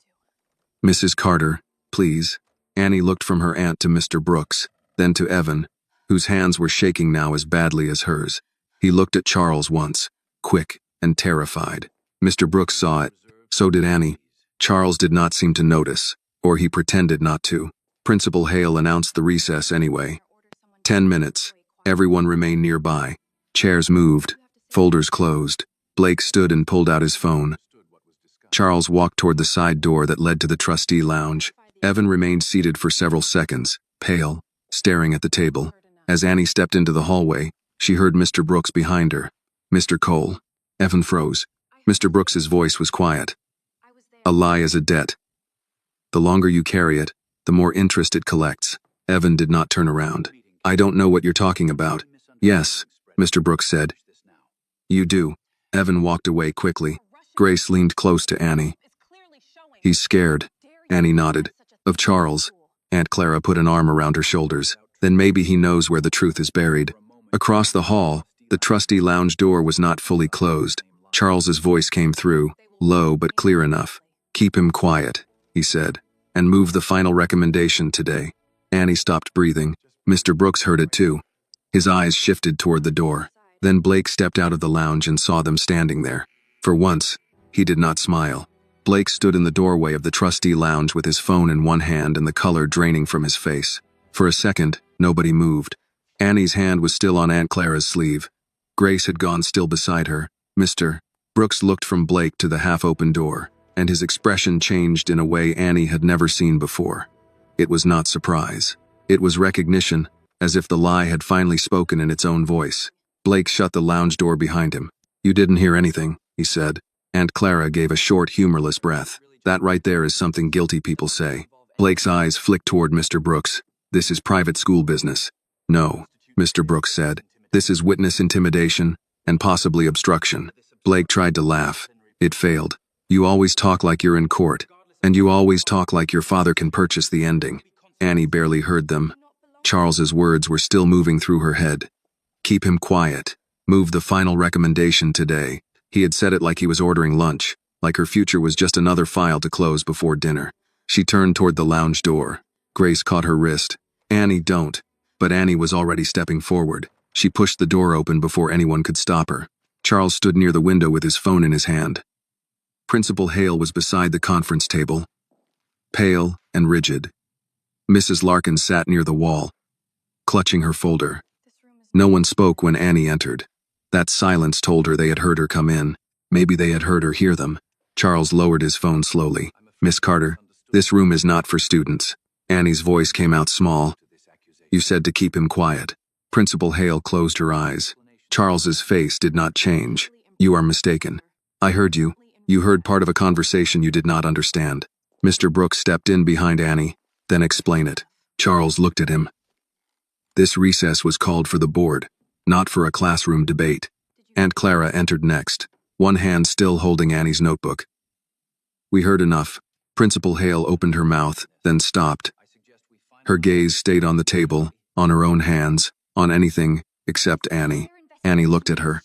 A: Mrs. Carter, please. Annie looked from her aunt to Mr. Brooks, then to Evan, whose hands were shaking now as badly as hers. He looked at Charles once, quick and terrified. Mr. Brooks saw it. So did Annie. Charles did not seem to notice, or he pretended not to. Principal Hale announced the recess anyway. 10 minutes. Everyone remained nearby. Chairs moved. Folders closed. Blake stood and pulled out his phone. Charles walked toward the side door that led to the trustee lounge. Evan remained seated for several seconds, pale, staring at the table. As Annie stepped into the hallway, she heard Mr. Brooks behind her. Mr. Cole. Evan froze. Mr. Brooks's voice was quiet. A lie is a debt. The longer you carry it, the more interest it collects. Evan did not turn around. I don't know what you're talking about. Yes, Mr. Brooks said. You do. Evan walked away quickly. Grace leaned close to Annie. He's scared. Annie nodded. Of Charles. Aunt Clara put an arm around her shoulders. Then maybe he knows where the truth is buried. Across the hall, the trustee lounge door was not fully closed. Charles's voice came through, low but clear enough. Keep him quiet, he said, and move the final recommendation today. Annie stopped breathing. Mr. Brooks heard it too. His eyes shifted toward the door. Then Blake stepped out of the lounge and saw them standing there. For once, he did not smile. Blake stood in the doorway of the trustee lounge with his phone in one hand and the color draining from his face. For a second, nobody moved. Annie's hand was still on Aunt Clara's sleeve. Grace had gone still beside her. Mr. Brooks looked from Blake to the half-open door, and his expression changed in a way Annie had never seen before. It was not surprise. It was recognition, as if the lie had finally spoken in its own voice. Blake shut the lounge door behind him. You didn't hear anything, he said. Aunt Clara gave a short, humorless breath. That right there is something guilty people say. Blake's eyes flicked toward Mr. Brooks. This is private school business. No, Mr. Brooks said. This is witness intimidation and possibly obstruction. Blake tried to laugh. It failed. You always talk like you're in court, and you always talk like your father can purchase the ending. Annie barely heard them. Charles's words were still moving through her head. Keep him quiet. Move the final recommendation today. He had said it like he was ordering lunch, like her future was just another file to close before dinner. She turned toward the lounge door. Grace caught her wrist. Annie, don't. But Annie was already stepping forward. She pushed the door open before anyone could stop her. Charles stood near the window with his phone in his hand. Principal Hale was beside the conference table, pale and rigid. Mrs. Larkin sat near the wall, clutching her folder. No one spoke when Annie entered. That silence told her they had heard her come in. Maybe they had heard her hear them. Charles lowered his phone slowly. Miss Carter, this room is not for students. Annie's voice came out small. You said to keep him quiet. Principal Hale closed her eyes. Charles's face did not change. You are mistaken. I heard you. You heard part of a conversation you did not understand. Mr. Brooks stepped in behind Annie, then explain it. Charles looked at him. This recess was called for the board, not for a classroom debate. Aunt Clara entered next, one hand still holding Annie's notebook. We heard enough. Principal Hale opened her mouth, then stopped. Her gaze stayed on the table, on her own hands, on anything except Annie. Annie looked at her.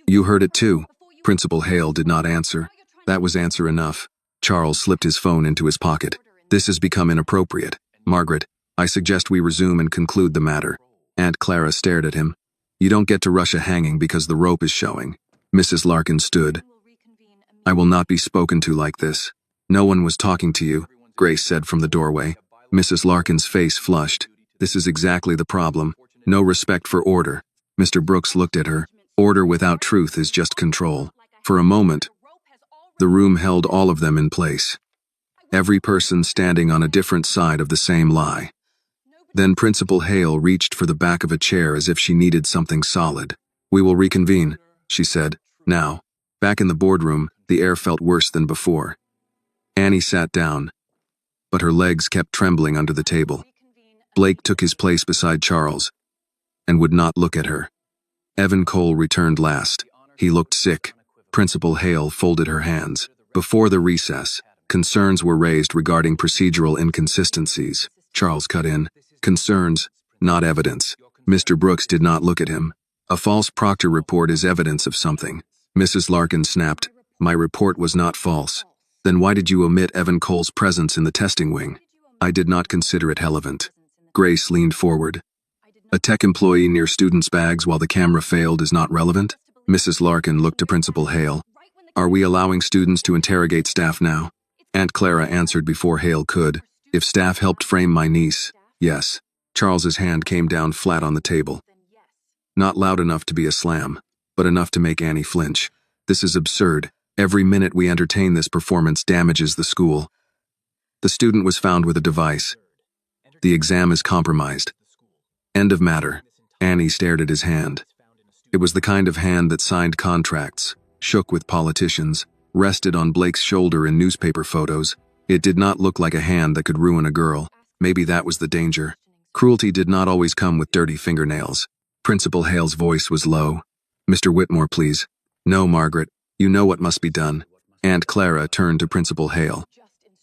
A: You heard it too. Principal Hale did not answer. That was answer enough. Charles slipped his phone into his pocket. This has become inappropriate. Margaret, I suggest we resume and conclude the matter. Aunt Clara stared at him. You don't get to rush a hanging because the rope is showing. Mrs. Larkin stood. I will not be spoken to like this. No one was talking to you, Grace said from the doorway. Mrs. Larkin's face flushed. This is exactly the problem. No respect for order. Mr. Brooks looked at her. Order without truth is just control. For a moment, the room held all of them in place. Every person standing on a different side of the same lie. Then Principal Hale reached for the back of a chair as if she needed something solid. "We will reconvene," she said. Now, back in the boardroom, the air felt worse than before. Annie sat down, but her legs kept trembling under the table. Blake took his place beside Charles and would not look at her. Evan Cole returned last. He looked sick. Principal Hale folded her hands. Before the recess, concerns were raised regarding procedural inconsistencies. Charles cut in. Concerns, not evidence. Mr. Brooks did not look at him. A false proctor report is evidence of something. Mrs. Larkin snapped. My report was not false. Then why did you omit Evan Cole's presence in the testing wing? I did not consider it relevant. Grace leaned forward. A tech employee near students' bags while the camera failed is not relevant? Mrs. Larkin looked to Principal Hale. Are we allowing students to interrogate staff now? Aunt Clara answered before Hale could. If staff helped frame my niece, yes. Charles's hand came down flat on the table. Not loud enough to be a slam, but enough to make Annie flinch. This is absurd. Every minute we entertain this performance damages the school. The student was found with a device. The exam is compromised. End of matter. Annie stared at his hand. It was the kind of hand that signed contracts, shook with politicians, rested on Blake's shoulder in newspaper photos. It did not look like a hand that could ruin a girl. Maybe that was the danger. Cruelty did not always come with dirty fingernails. Principal Hale's voice was low. Mr. Whitmore, please. No, Margaret. You know what must be done. Aunt Clara turned to Principal Hale.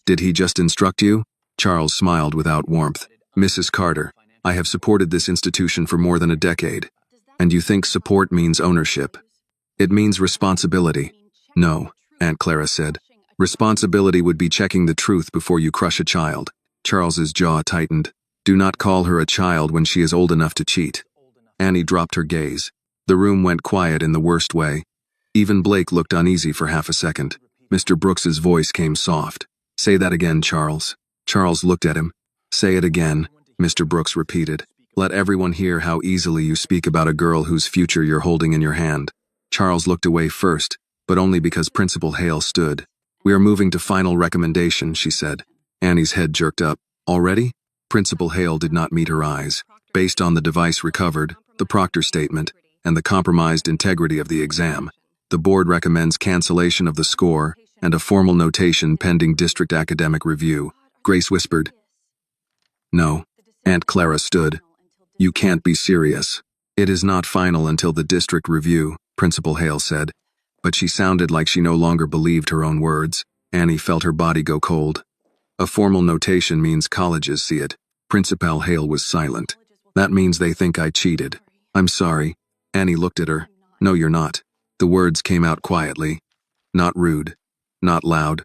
A: Did he just instruct you? Charles smiled without warmth. Mrs. Carter, I have supported this institution for more than a decade. And you think support means ownership? It means responsibility. No, Aunt Clara said. Responsibility would be checking the truth before you crush a child. Charles's jaw tightened. Do not call her a child when she is old enough to cheat. Annie dropped her gaze. The room went quiet in the worst way. Even Blake looked uneasy for half a second. Mr. Brooks's voice came soft. Say that again, Charles. Charles looked at him. Say it again, Mr. Brooks repeated. Let everyone hear how easily you speak about a girl whose future you're holding in your hand. Charles looked away first, but only because Principal Hale stood. We are moving to final recommendation, she said. Annie's head jerked up. Already? Principal Hale did not meet her eyes. Based on the device recovered, the proctor statement, and the compromised integrity of the exam, the board recommends cancellation of the score and a formal notation pending district academic review. Grace whispered. No. Aunt Clara stood. You can't be serious. It is not final until the district review, Principal Hale said. But she sounded like she no longer believed her own words. Annie felt her body go cold. A formal notation means colleges see it. Principal Hale was silent. That means they think I cheated. I'm sorry. Annie looked at her. No, you're not. The words came out quietly. Not rude. Not loud.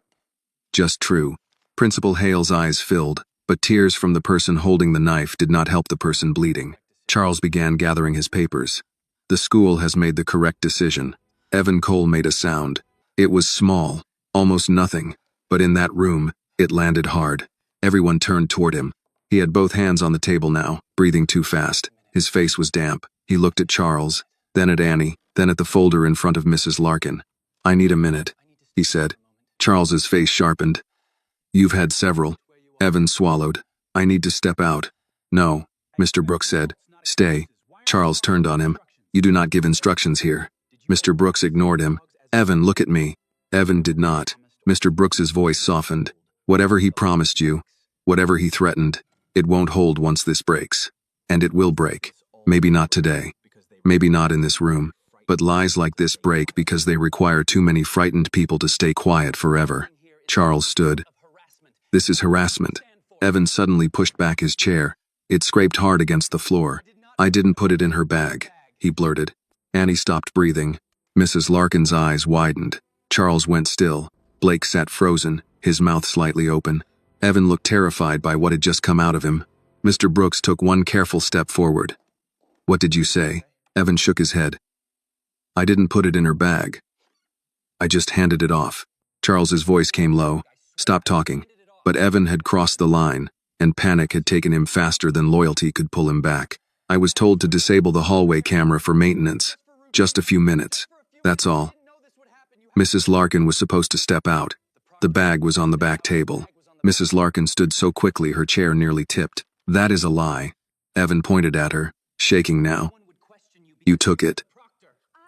A: Just true. Principal Hale's eyes filled, but tears from the person holding the knife did not help the person bleeding. Charles began gathering his papers. The school has made the correct decision. Evan Cole made a sound. It was small, almost nothing, but in that room, it landed hard. Everyone turned toward him. He had both hands on the table now, breathing too fast. His face was damp. He looked at Charles, then at Annie, then at the folder in front of Mrs. Larkin. I need a minute, he said. Charles's face sharpened. You've had several. Evan swallowed. I need to step out. No, Mr. Brooks said. Stay. Charles turned on him. You do not give instructions here. Mr. Brooks ignored him. Evan, look at me. Evan did not. Mr. Brooks's voice softened. Whatever he promised you, whatever he threatened, it won't hold once this breaks. And it will break. Maybe not today. Maybe not in this room. But lies like this break because they require too many frightened people to stay quiet forever. Charles stood. This is harassment. Evan suddenly pushed back his chair. It scraped hard against the floor. I didn't put it in her bag, he blurted. Annie stopped breathing. Mrs. Larkin's eyes widened. Charles went still. Blake sat frozen, his mouth slightly open. Evan looked terrified by what had just come out of him. Mr. Brooks took one careful step forward. What did you say? Evan shook his head. I didn't put it in her bag. I just handed it off. Charles's voice came low. Stop talking. But Evan had crossed the line. and panic had taken him faster than loyalty could pull him back. I was told to disable the hallway camera for maintenance. Just a few minutes. That's all. Mrs. Larkin was supposed to step out. The bag was on the back table. Mrs. Larkin stood so quickly her chair nearly tipped. That is a lie. Evan pointed at her, shaking now. You took it.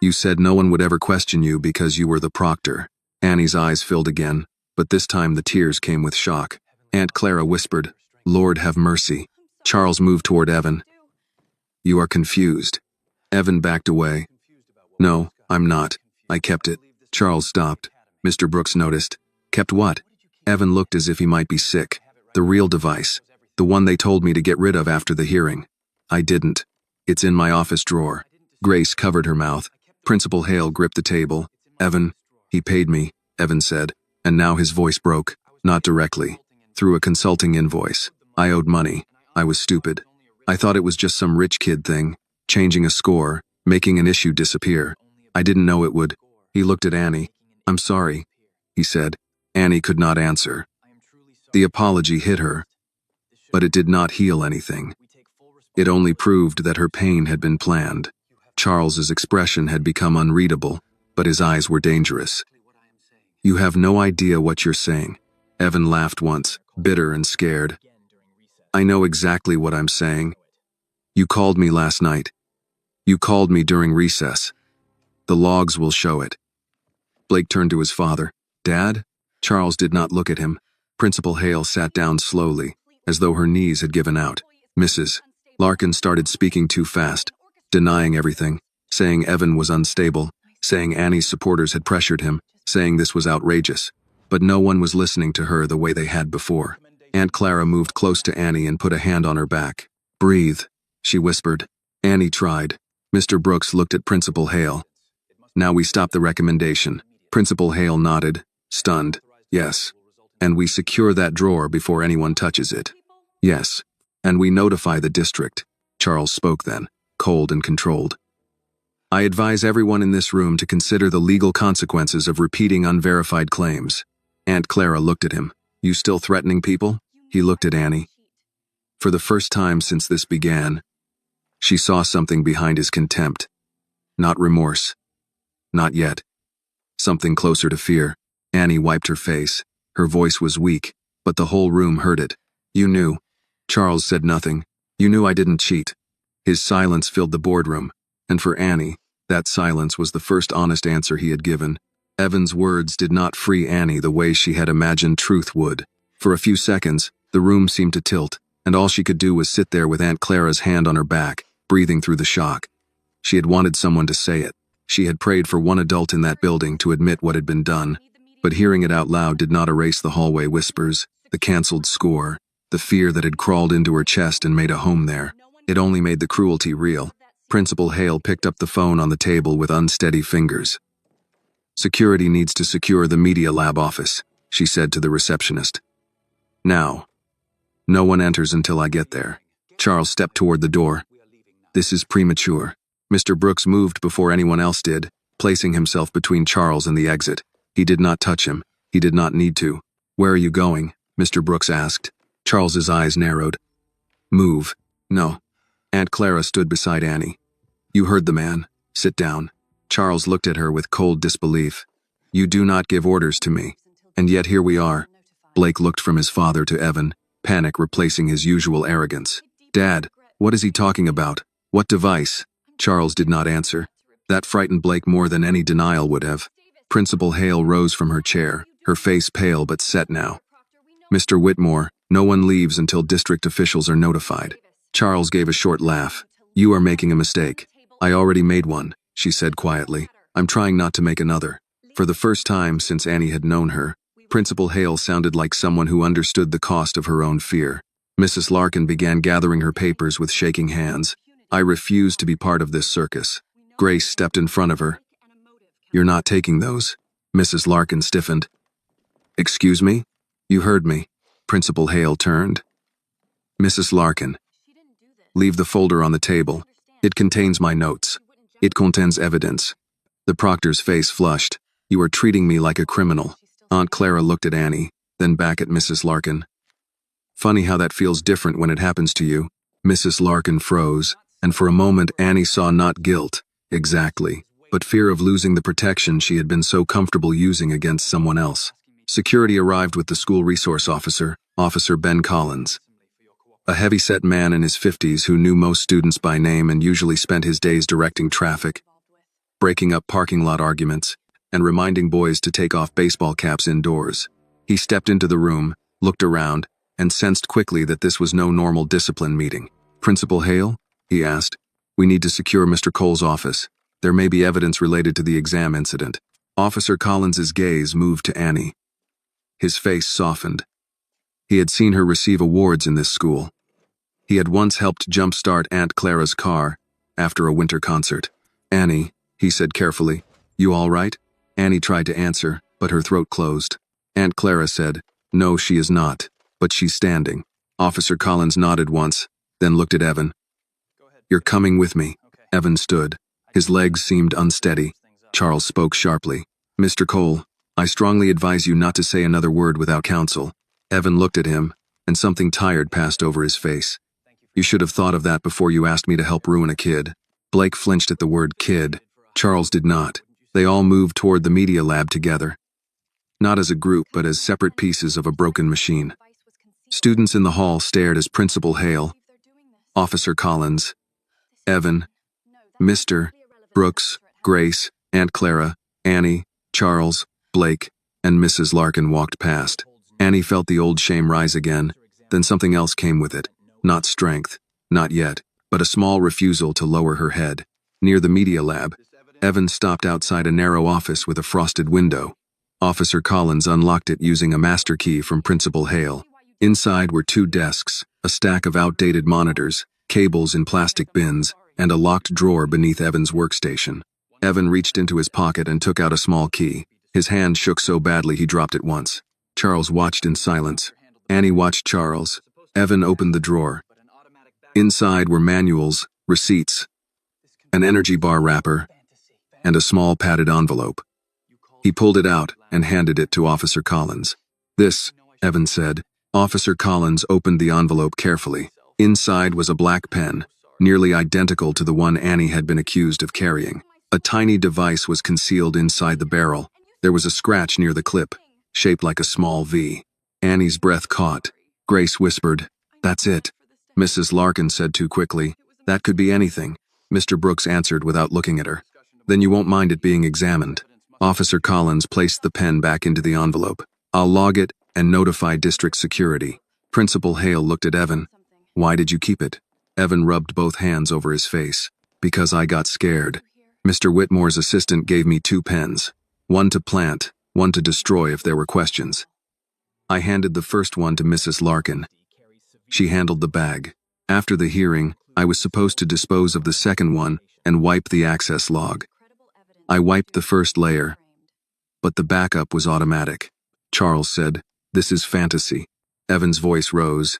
A: You said no one would ever question you because you were the proctor. Annie's eyes filled again, but this time the tears came with shock. Aunt Clara whispered, Lord have mercy. Charles moved toward Evan. You are confused. Evan backed away. No, I'm not. I kept it. Charles stopped. Mr. Brooks noticed. Kept what? Evan looked as if he might be sick. The real device. The one they told me to get rid of after the hearing. I didn't. It's in my office drawer. Grace covered her mouth. Principal Hale gripped the table. Evan, he paid me, Evan said, and now his voice broke. Not directly. Through a consulting invoice. I owed money. I was stupid. I thought it was just some rich kid thing, changing a score, making an issue disappear. I didn't know it would. He looked at Annie. I'm sorry, he said. Annie could not answer. The apology hit her, but it did not heal anything. It only proved that her pain had been planned. Charles's expression had become unreadable, but his eyes were dangerous. You have no idea what you're saying. Evan laughed once, bitter and scared. I know exactly what I'm saying. You called me last night. You called me during recess. The logs will show it. Blake turned to his father. Dad? Charles did not look at him. Principal Hale sat down slowly, as though her knees had given out. Mrs. Larkin started speaking too fast, denying everything, saying Evan was unstable, saying Annie's supporters had pressured him, saying this was outrageous. But no one was listening to her the way they had before. Aunt Clara moved close to Annie and put a hand on her back. Breathe, she whispered. Annie tried. Mr. Brooks looked at Principal Hale. Now we stop the recommendation. Principal Hale nodded, stunned. Yes. And we secure that drawer before anyone touches it. Yes. And we notify the district. Charles spoke then, cold and controlled. I advise everyone in this room to consider the legal consequences of repeating unverified claims. Aunt Clara looked at him. You still threatening people? He looked at Annie. For the first time since this began, she saw something behind his contempt. Not remorse. Not yet. Something closer to fear. Annie wiped her face. Her voice was weak, but the whole room heard it. You knew. Charles said nothing. You knew I didn't cheat. His silence filled the boardroom, and for Annie, that silence was the first honest answer he had given. Evan's words did not free Annie the way she had imagined truth would. For a few seconds, the room seemed to tilt, and all she could do was sit there with Aunt Clara's hand on her back, breathing through the shock. She had wanted someone to say it. She had prayed for one adult in that building to admit what had been done, but hearing it out loud did not erase the hallway whispers, the canceled score, the fear that had crawled into her chest and made a home there. It only made the cruelty real. Principal Hale picked up the phone on the table with unsteady fingers. Security needs to secure the Media Lab office, she said to the receptionist. Now. No one enters until I get there. Charles stepped toward the door. This is premature. Mr. Brooks moved before anyone else did, placing himself between Charles and the exit. He did not touch him. He did not need to. Where are you going? Mr. Brooks asked. Charles's eyes narrowed. Move. No. Aunt Clara stood beside Annie. You heard the man. Sit down. Charles looked at her with cold disbelief. You do not give orders to me. And yet here we are. Blake looked from his father to Evan, panic replacing his usual arrogance. Dad, what is he talking about? What device? Charles did not answer. That frightened Blake more than any denial would have. Principal Hale rose from her chair, her face pale but set now. Mr. Whitmore, no one leaves until district officials are notified. Charles gave a short laugh. You are making a mistake. I already made one, she said quietly. I'm trying not to make another. For the first time since Annie had known her, Principal Hale sounded like someone who understood the cost of her own fear. Mrs. Larkin began gathering her papers with shaking hands. I refuse to be part of this circus. Grace stepped in front of her. You're not taking those. Mrs. Larkin stiffened. Excuse me? You heard me. Principal Hale turned. Mrs. Larkin. Leave the folder on the table. It contains my notes. It contains evidence. The proctor's face flushed. You are treating me like a criminal. Aunt Clara looked at Annie, then back at Mrs. Larkin. Funny how that feels different when it happens to you. Mrs. Larkin froze, and for a moment Annie saw not guilt, exactly, but fear of losing the protection she had been so comfortable using against someone else. Security arrived with the school resource officer, Officer Ben Collins. A heavy-set man in his 50s who knew most students by name and usually spent his days directing traffic, breaking up parking lot arguments, and reminding boys to take off baseball caps indoors. He stepped into the room, looked around, and sensed quickly that this was no normal discipline meeting. "Principal Hale?" he asked. "We need to secure Mr. Cole's office. There may be evidence related to the exam incident." Officer Collins's gaze moved to Annie. His face softened. He had seen her receive awards in this school. He had once helped jumpstart Aunt Clara's car after a winter concert. "Annie," he said carefully, "you all right?" Annie tried to answer, but her throat closed. Aunt Clara said, "No, she is not, but she's standing." Officer Collins nodded once, then looked at Evan. "You're coming with me." Evan stood. His legs seemed unsteady. Charles spoke sharply. "Mr. Cole, I strongly advise you not to say another word without counsel." Evan looked at him, and something tired passed over his face. "You should have thought of that before you asked me to help ruin a kid." Blake flinched at the word kid. Charles did not. They all moved toward the media lab together. Not as a group, but as separate pieces of a broken machine. Students in the hall stared as Principal Hale, Officer Collins, Evan, Mr. Brooks, Grace, Aunt Clara, Annie, Charles, Blake, and Mrs. Larkin walked past. Annie felt the old shame rise again, then something else came with it. Not strength, not yet, but a small refusal to lower her head. Near the media lab, Evan stopped outside a narrow office with a frosted window. Officer Collins unlocked it using a master key from Principal Hale. Inside were 2 desks, a stack of outdated monitors, cables in plastic bins, and a locked drawer beneath Evan's workstation. Evan reached into his pocket and took out a small key. His hand shook so badly he dropped it once. Charles watched in silence. Annie watched Charles. Evan opened the drawer. Inside were manuals, receipts, an energy bar wrapper, and a small padded envelope. He pulled it out and handed it to Officer Collins. "This," Evan said. Officer Collins opened the envelope carefully. Inside was a black pen, nearly identical to the one Annie had been accused of carrying. A tiny device was concealed inside the barrel. There was a scratch near the clip, shaped like a small V. Annie's breath caught. Grace whispered, "That's it." Mrs. Larkin said too quickly, "That could be anything." Mr. Brooks answered without looking at her. "Then you won't mind it being examined." Officer Collins placed the pen back into the envelope. "I'll log it and notify district security." Principal Hale looked at Evan. "Why did you keep it?" Evan rubbed both hands over his face. "Because I got scared. Mr. Whitmore's assistant gave me 2 pens. One to plant, one to destroy if there were questions. I handed the first one to Mrs. Larkin. She handled the bag. After the hearing, I was supposed to dispose of the second one and wipe the access log. I wiped the first layer, but the backup was automatic." Charles said, "This is fantasy." Evan's voice rose.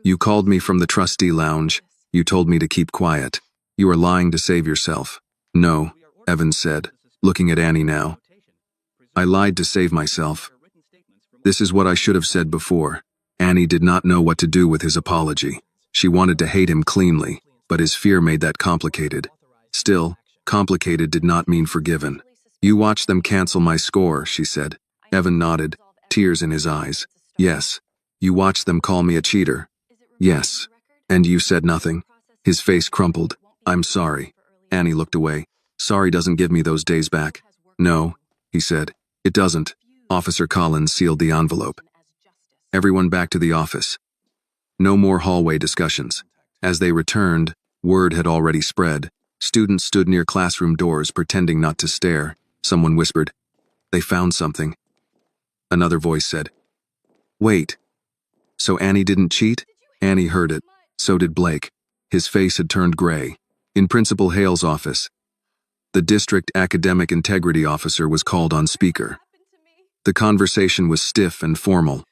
A: "You called me from the trustee lounge. You told me to keep quiet. You are lying to save yourself." "No," Evan said, looking at Annie now. "I lied to save myself. This is what I should have said before." Annie did not know what to do with his apology. She wanted to hate him cleanly, but his fear made that complicated. Still, complicated did not mean forgiven. "You watched them cancel my score," she said. Evan nodded, tears in his eyes. "Yes. You watched them call me a cheater." "Yes. And you said nothing?" His face crumpled. "I'm sorry." Annie looked away. "Sorry doesn't give me those days back." "No," he said. "It doesn't." Officer Collins sealed the envelope. Everyone back to the office. No more hallway discussions. As they returned, word had already spread. Students stood near classroom doors pretending not to stare. Someone whispered, "They found something." Another voice said, "Wait. So Annie didn't cheat?" Annie heard it. So did Blake. His face had turned gray. In Principal Hale's office, the district academic integrity officer was called on speaker. The conversation was stiff and formal,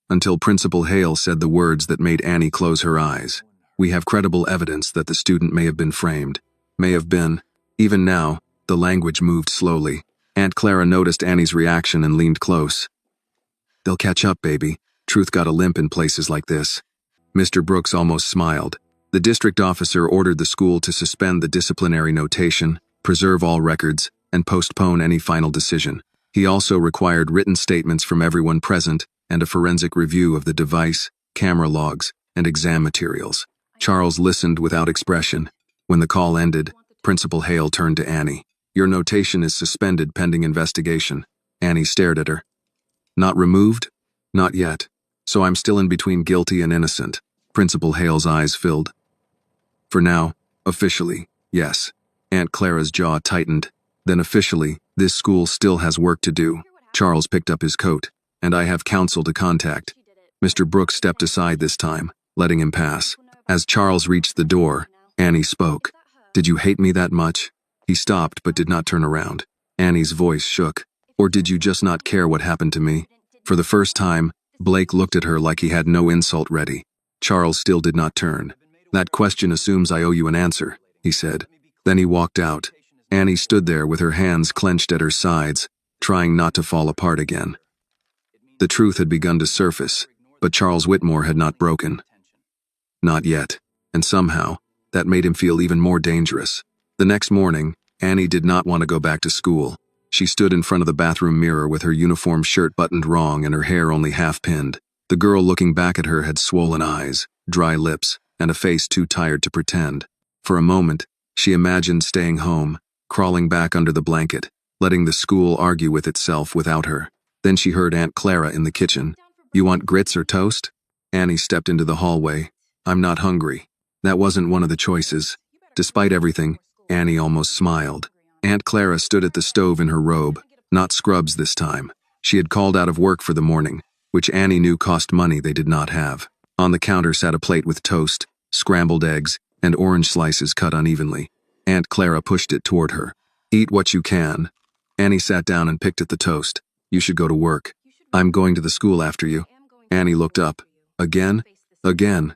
A: until Principal Hale said the words that made Annie close her eyes. "We have credible evidence that the student may have been framed." May have been. Even now, the language moved slowly. Aunt Clara noticed Annie's reaction and leaned close. "They'll catch up, baby," Truth got a limp in places like this. Mr. Brooks almost smiled. The district officer ordered the school to suspend the disciplinary notation, preserve all records, and postpone any final decision. He also required written statements from everyone present and a forensic review of the device, camera logs, and exam materials. Charles listened without expression. When the call ended, Principal Hale turned to Annie. "Your notation is suspended pending investigation." Annie stared at her. "Not removed?" "Not yet. So I'm still in between guilty and innocent." Principal Hale's eyes filled. "For now, officially, yes." Aunt Clara's jaw tightened. "Then officially, this school still has work to do." Charles picked up his coat. "And I have counsel to contact." Mr. Brooks stepped aside this time, letting him pass. As Charles reached the door, Annie spoke. "Did you hate me that much?" He stopped but did not turn around. Annie's voice shook. "Or did you just not care what happened to me?" For the first time, Blake looked at her like he had no insult ready. Charles still did not turn. "That question assumes I owe you an answer," he said. Then he walked out. Annie stood there with her hands clenched at her sides, trying not to fall apart again. The truth had begun to surface, but Charles Whitmore had not broken. Not yet, and somehow, that made him feel even more dangerous. The next morning, Annie did not want to go back to school. She stood in front of the bathroom mirror with her uniform shirt buttoned wrong and her hair only half pinned. The girl looking back at her had swollen eyes, dry lips, and a face too tired to pretend. For a moment, she imagined staying home, crawling back under the blanket, letting the school argue with itself without her. Then she heard Aunt Clara in the kitchen. "You want grits or toast?" Annie stepped into the hallway. "I'm not hungry." That wasn't one of the choices. Despite everything, Annie almost smiled. Aunt Clara stood at the stove in her robe, not scrubs this time. She had called out of work for the morning, which Annie knew cost money they did not have. On the counter sat a plate with toast, scrambled eggs, and orange slices cut unevenly. Aunt Clara pushed it toward her. "Eat what you can." Annie sat down and picked at the toast. "You should go to work." "I'm going to the school after you." Annie looked up. "Again? Again?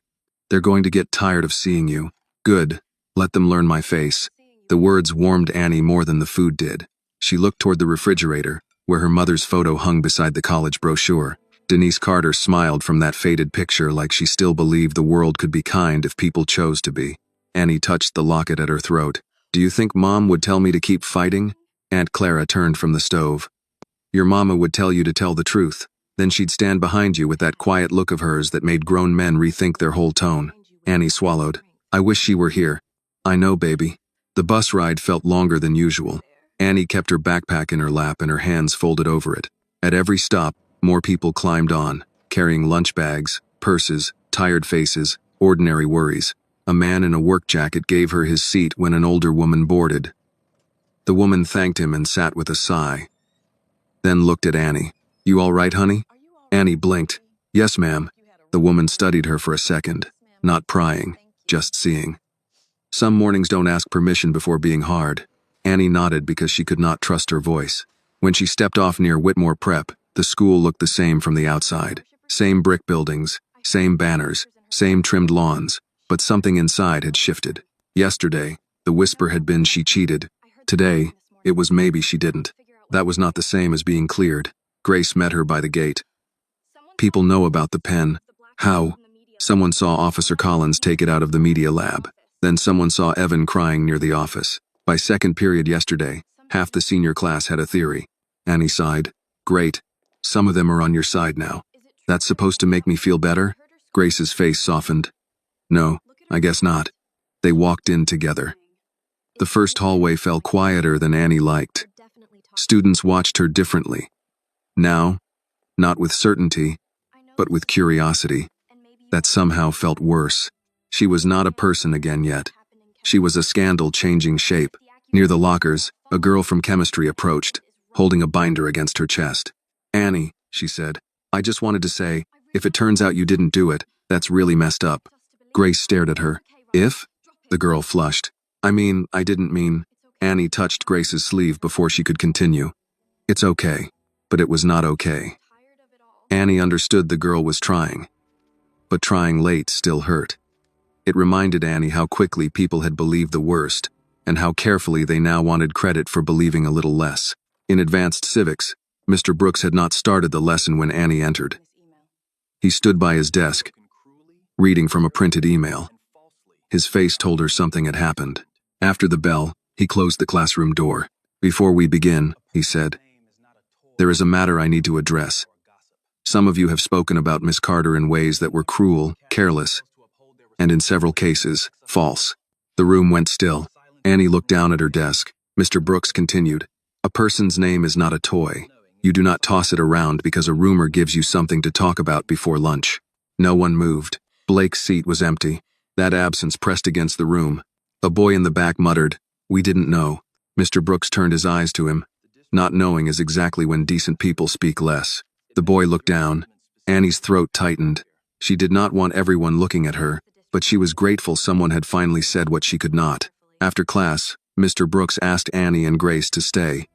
A: They're going to get tired of seeing you." "Good. Let them learn my face." The words warmed Annie more than the food did. She looked toward the refrigerator, where her mother's photo hung beside the college brochure. Denise Carter smiled from that faded picture like she still believed the world could be kind if people chose to be. Annie touched the locket at her throat. "Do you think Mom would tell me to keep fighting?" Aunt Clara turned from the stove. "Your mama would tell you to tell the truth. Then she'd stand behind you with that quiet look of hers that made grown men rethink their whole tone." Annie swallowed. "I wish she were here." "I know, baby." The bus ride felt longer than usual. Annie kept her backpack in her lap and her hands folded over it. At every stop, more people climbed on, carrying lunch bags, purses, tired faces, ordinary worries. A man in a work jacket gave her his seat when an older woman boarded. The woman thanked him and sat with a sigh. Then looked at Annie. "You all right, honey?" Annie blinked. "Yes, ma'am." The woman studied her for a second, not prying, just seeing. "Some mornings don't ask permission before being hard." Annie nodded because she could not trust her voice. When she stepped off near Whitmore Prep, the school looked the same from the outside. Same brick buildings, same banners, same trimmed lawns, but something inside had shifted. Yesterday, the whisper had been she cheated. Today, it was maybe she didn't. That was not the same as being cleared. Grace met her by the gate. "People know about the pen." "How?" "Someone saw Officer Collins take it out of the media lab. Then someone saw Evan crying near the office. By second period yesterday, half the senior class had a theory." Annie sighed. "Great. Some of them are on your side now. That's supposed to make me feel better?" Grace's face softened. "No, I guess not." They walked in together. The first hallway felt quieter than Annie liked. Students watched her differently. Now, not with certainty, but with curiosity. That somehow felt worse. She was not a person again yet. She was a scandal changing shape. Near the lockers, a girl from chemistry approached, holding a binder against her chest. "Annie," she said, "I just wanted to say, if it turns out you didn't do it, that's really messed up." Grace stared at her. "If?" The girl flushed. I didn't mean." Annie touched Grace's sleeve before she could continue. "It's okay." But it was not okay. Annie understood the girl was trying. But trying late still hurt. It reminded Annie how quickly people had believed the worst, and how carefully they now wanted credit for believing a little less. In advanced civics, Mr. Brooks had not started the lesson when Annie entered. He stood by his desk, reading from a printed email. His face told her something had happened. After the bell, he closed the classroom door. "Before we begin," he said, "there is a matter I need to address. Some of you have spoken about Miss Carter in ways that were cruel, careless, and in several cases, false." The room went still. Annie looked down at her desk. Mr. Brooks continued, "A person's name is not a toy. You do not toss it around because a rumor gives you something to talk about before lunch." No one moved. Blake's seat was empty. That absence pressed against the room. A boy in the back muttered, "We didn't know." Mr. Brooks turned his eyes to him. Not knowing is exactly when decent people speak less. The boy looked down. Annie's throat tightened. She did not want everyone looking at her, but she was grateful someone had finally said what she could not. After class, Mr. Brooks asked Annie and Grace to stay.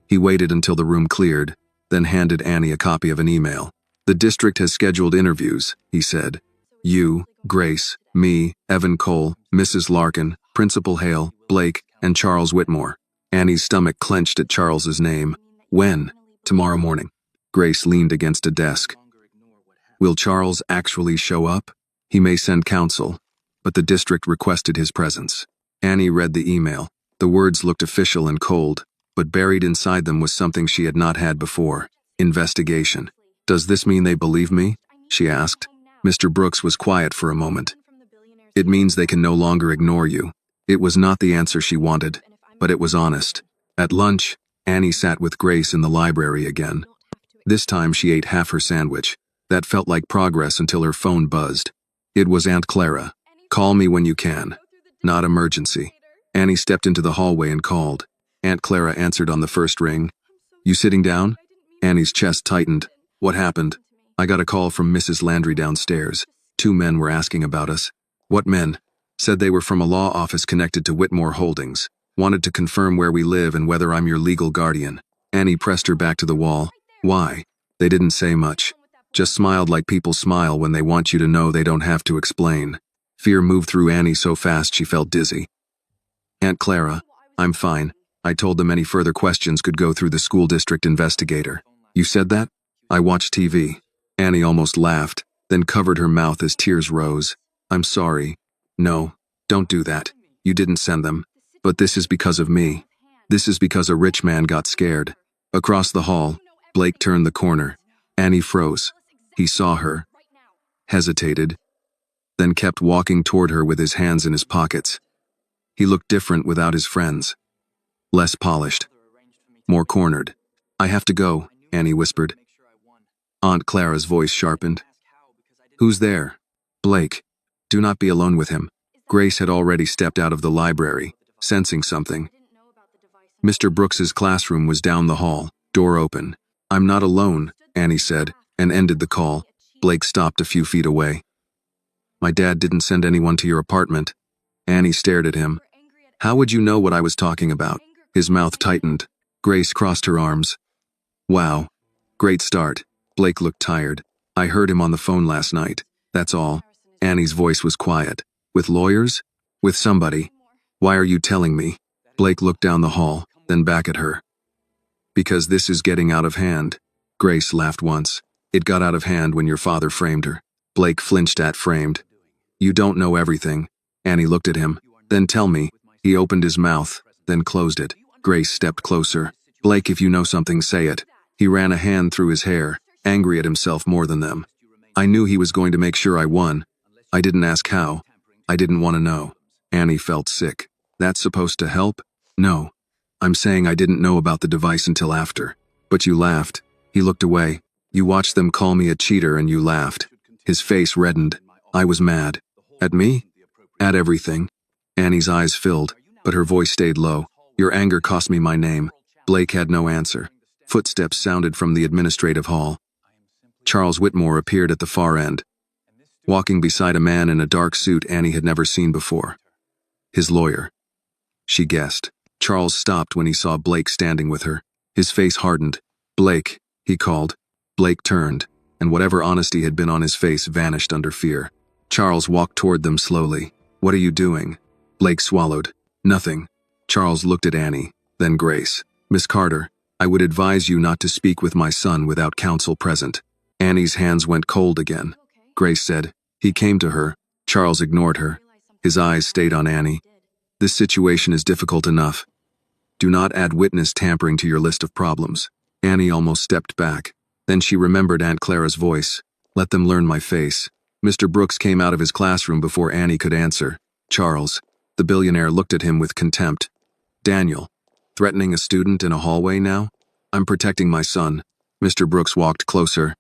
A: He waited until the room cleared, then handed Annie a copy of an email. "The district has scheduled interviews," he said. "You, Grace, me, Evan Cole, Mrs. Larkin, Principal Hale, Blake, and Charles Whitmore." Annie's stomach clenched at Charles's name. "When?" "Tomorrow morning." Grace leaned against a desk. "Will Charles actually show up?" "He may send counsel, but the district requested his presence." Annie read the email. The words looked official and cold, but buried inside them was something she had not had before. Investigation. "Does this mean they believe me?" she asked. Mr. Brooks was quiet for a moment. "It means they can no longer ignore you." It was not the answer she wanted, but it was honest. At lunch, Annie sat with Grace in the library again. This time she ate half her sandwich. That felt like progress until her phone buzzed. It was Aunt Clara. "Call me when you can. Not emergency." Annie stepped into the hallway and called. Aunt Clara answered on the first ring. "You sitting down?" Annie's chest tightened. "What happened?" "I got a call from Mrs. Landry downstairs. 2 men were asking about us." "What men?" "Said they were from a law office connected to Whitmore Holdings. Wanted to confirm where we live and whether I'm your legal guardian." Annie pressed her back to the wall. "Why?" "They didn't say much. Just smiled like people smile when they want you to know they don't have to explain." Fear moved through Annie so fast she felt dizzy. "Aunt Clara, I'm fine. I told them any further questions could go through the school district investigator." "You said that?" "I watched TV." Annie almost laughed, then covered her mouth as tears rose. "I'm sorry." "No, don't do that. You didn't send them. But this is because of me. This is because a rich man got scared." Across the hall, Blake turned the corner. Annie froze. He saw her, hesitated, then kept walking toward her with his hands in his pockets. He looked different without his friends. Less polished. More cornered. "I have to go," Annie whispered. Aunt Clara's voice sharpened. "Who's there?" "Blake. Do not be alone with him." Grace had already stepped out of the library, sensing something. Mr. Brooks's classroom was down the hall, door open. "I'm not alone," Annie said, and ended the call. Blake stopped a few feet away. "My dad didn't send anyone to your apartment." Annie stared at him. "How would you know what I was talking about?" His mouth tightened. Grace crossed her arms. "Wow. Great start." Blake looked tired. "I heard him on the phone last night. That's all." Annie's voice was quiet. "With lawyers?" "With somebody." "Why are you telling me?" Blake looked down the hall, then back at her. "Because this is getting out of hand." Grace laughed once. "It got out of hand when your father framed her." Blake flinched at framed. "You don't know everything." Annie looked at him. "Then tell me." He opened his mouth, then closed it. Grace stepped closer. "Blake, if you know something, say it." He ran a hand through his hair, angry at himself more than them. "I knew he was going to make sure I won. I didn't ask how. I didn't want to know." Annie felt sick. "That's supposed to help?" "No. I'm saying I didn't know about the device until after." "But you laughed." He looked away. "You watched them call me a cheater and you laughed." His face reddened. "I was mad." "At me?" "At everything." Annie's eyes filled, but her voice stayed low. "Your anger cost me my name." Blake had no answer. Footsteps sounded from the administrative hall. Charles Whitmore appeared at the far end, walking beside a man in a dark suit Annie had never seen before. His lawyer. She guessed. Charles stopped when he saw Blake standing with her. His face hardened. "Blake," he called. Blake turned, and whatever honesty had been on his face vanished under fear. Charles walked toward them slowly. "What are you doing?" Blake swallowed. "Nothing." Charles looked at Annie, then Grace. "Miss Carter, I would advise you not to speak with my son without counsel present." Annie's hands went cold again. Grace said. He came to her. Charles ignored her. His eyes stayed on Annie. This situation is difficult enough. Do not add witness tampering to your list of problems. Annie almost stepped back. Then she remembered Aunt Clara's voice. Let them learn my face. Mr. Brooks came out of his classroom before Annie could answer. Charles. The billionaire looked at him with contempt. Daniel. Threatening a student in a hallway now? I'm protecting my son. Mr. Brooks walked closer.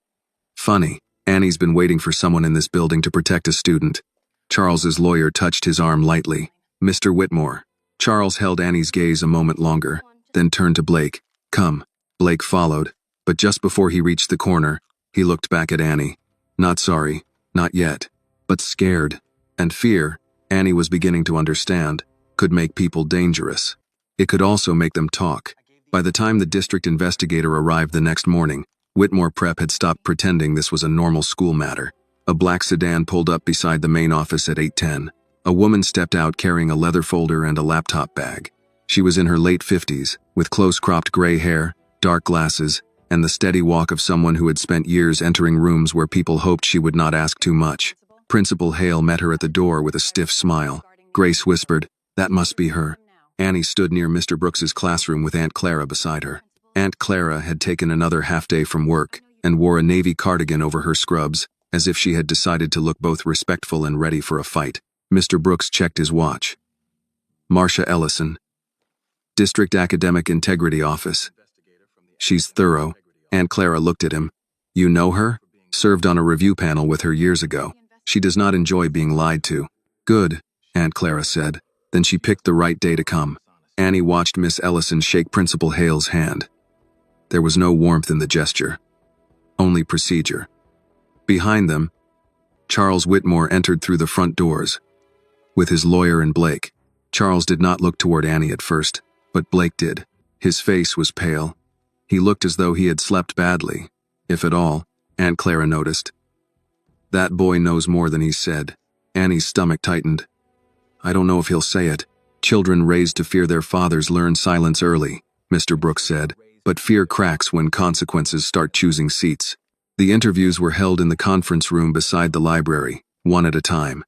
A: Funny. Annie's been waiting for someone in this building to protect a student. Charles's lawyer touched his arm lightly. Mr. Whitmore. Charles held Annie's gaze a moment longer, then turned to Blake. Come. Blake followed, but just before he reached the corner, he looked back at Annie. Not sorry, not yet, but scared. And fear, Annie was beginning to understand, could make people dangerous. It could also make them talk. By the time the district investigator arrived the next morning, Whitmore Prep had stopped pretending this was a normal school matter. A black sedan pulled up beside the main office at 8:10. A woman stepped out carrying a leather folder and a laptop bag. She was in her late 50s, with close-cropped gray hair, dark glasses, and the steady walk of someone who had spent years entering rooms where people hoped she would not ask too much. Principal Hale met her at the door with a stiff smile. Grace whispered, "That must be her." Annie stood near Mr. Brooks's classroom with Aunt Clara beside her. Aunt Clara had taken another half-day from work and wore a navy cardigan over her scrubs, as if she had decided to look both respectful and ready for a fight. Mr. Brooks checked his watch. Marcia Ellison. District Academic Integrity Office. She's thorough. Aunt Clara looked at him. You know her? Served on a review panel with her years ago. She does not enjoy being lied to. Good, Aunt Clara said. Then she picked the right day to come. Annie watched Miss Ellison shake Principal Hale's hand. There was no warmth in the gesture. Only procedure. Behind them, Charles Whitmore entered through the front doors, with his lawyer and Blake. Charles did not look toward Annie at first, but Blake did. His face was pale. He looked as though he had slept badly, if at all, Aunt Clara noticed. That boy knows more than he said. Annie's stomach tightened. I don't know if he'll say it. Children raised to fear their fathers learn silence early, Mr. Brooks said, but fear cracks when consequences start choosing seats. The interviews were held in the conference room beside the library, one at a time.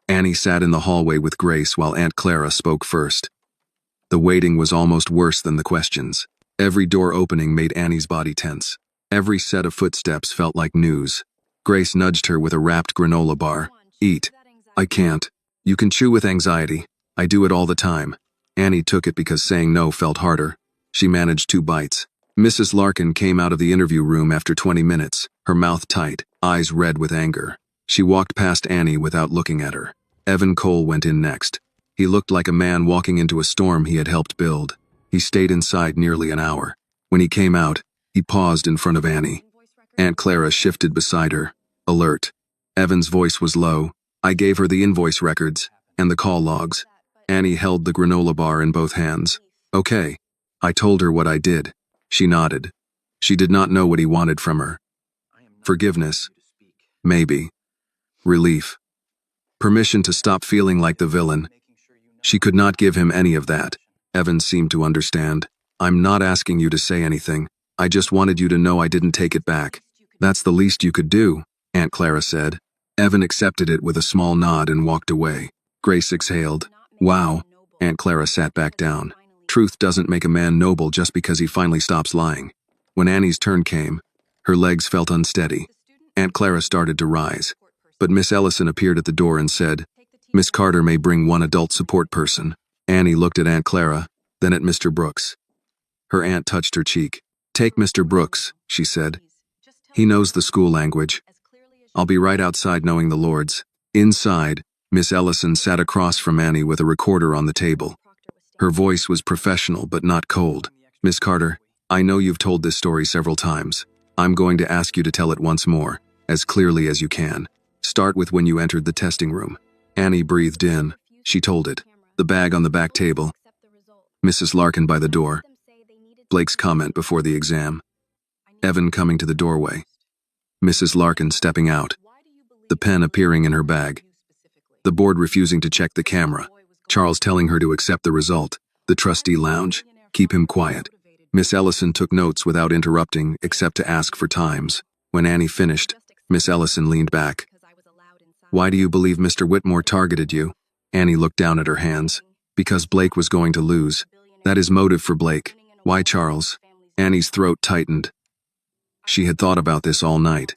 A: Annie sat in the hallway with Grace while Aunt Clara spoke first. The waiting was almost worse than the questions. Every door opening made Annie's body tense. Every set of footsteps felt like news. Grace nudged her with a wrapped granola bar. Eat. I can't. You can chew with anxiety. I do it all the time. Annie took it because saying no felt harder. She managed 2 bites. Mrs. Larkin came out of the interview room after 20 minutes, her mouth tight, eyes red with anger. She walked past Annie without looking at her. Evan Cole went in next. He looked like a man walking into a storm he had helped build. He stayed inside nearly an hour. When he came out, he paused in front of Annie. Aunt Clara shifted beside her, alert. Evan's voice was low. I gave her the invoice records and the call logs. Annie held the granola bar in both hands. Okay. I told her what I did. She nodded. She did not know what he wanted from her. Forgiveness. Maybe. Relief. Permission to stop feeling like the villain. She could not give him any of that. Evan seemed to understand. I'm not asking you to say anything. I just wanted you to know I didn't take it back. That's the least you could do, Aunt Clara said. Evan accepted it with a small nod and walked away. Grace exhaled. Wow. Aunt Clara sat back down. Truth doesn't make a man noble just because he finally stops lying. When Annie's turn came, her legs felt unsteady. Aunt Clara started to rise, but Miss Ellison appeared at the door and said, Miss Carter may bring one adult support person. Annie looked at Aunt Clara, then at Mr. Brooks. Her aunt touched her cheek. Take Mr. Brooks, she said. He knows the school language. I'll be right outside knowing the Lords. Inside, Miss Ellison sat across from Annie with a recorder on the table. Her voice was professional but not cold. Miss Carter, I know you've told this story several times. I'm going to ask you to tell it once more, as clearly as you can. Start with when you entered the testing room. Annie breathed in. She told it. The bag on the back table. Mrs. Larkin by the door. Blake's comment before the exam. Evan coming to the doorway. Mrs. Larkin stepping out. The pen appearing in her bag. The board refusing to check the camera. Charles telling her to accept the result. The trustee lounge. Keep him quiet. Miss Ellison took notes without interrupting except to ask for times. When Annie finished, Miss Ellison leaned back. Why do you believe Mr. Whitmore targeted you? Annie looked down at her hands. Because Blake was going to lose. That is motive for Blake. Why Charles? Annie's throat tightened. She had thought about this all night.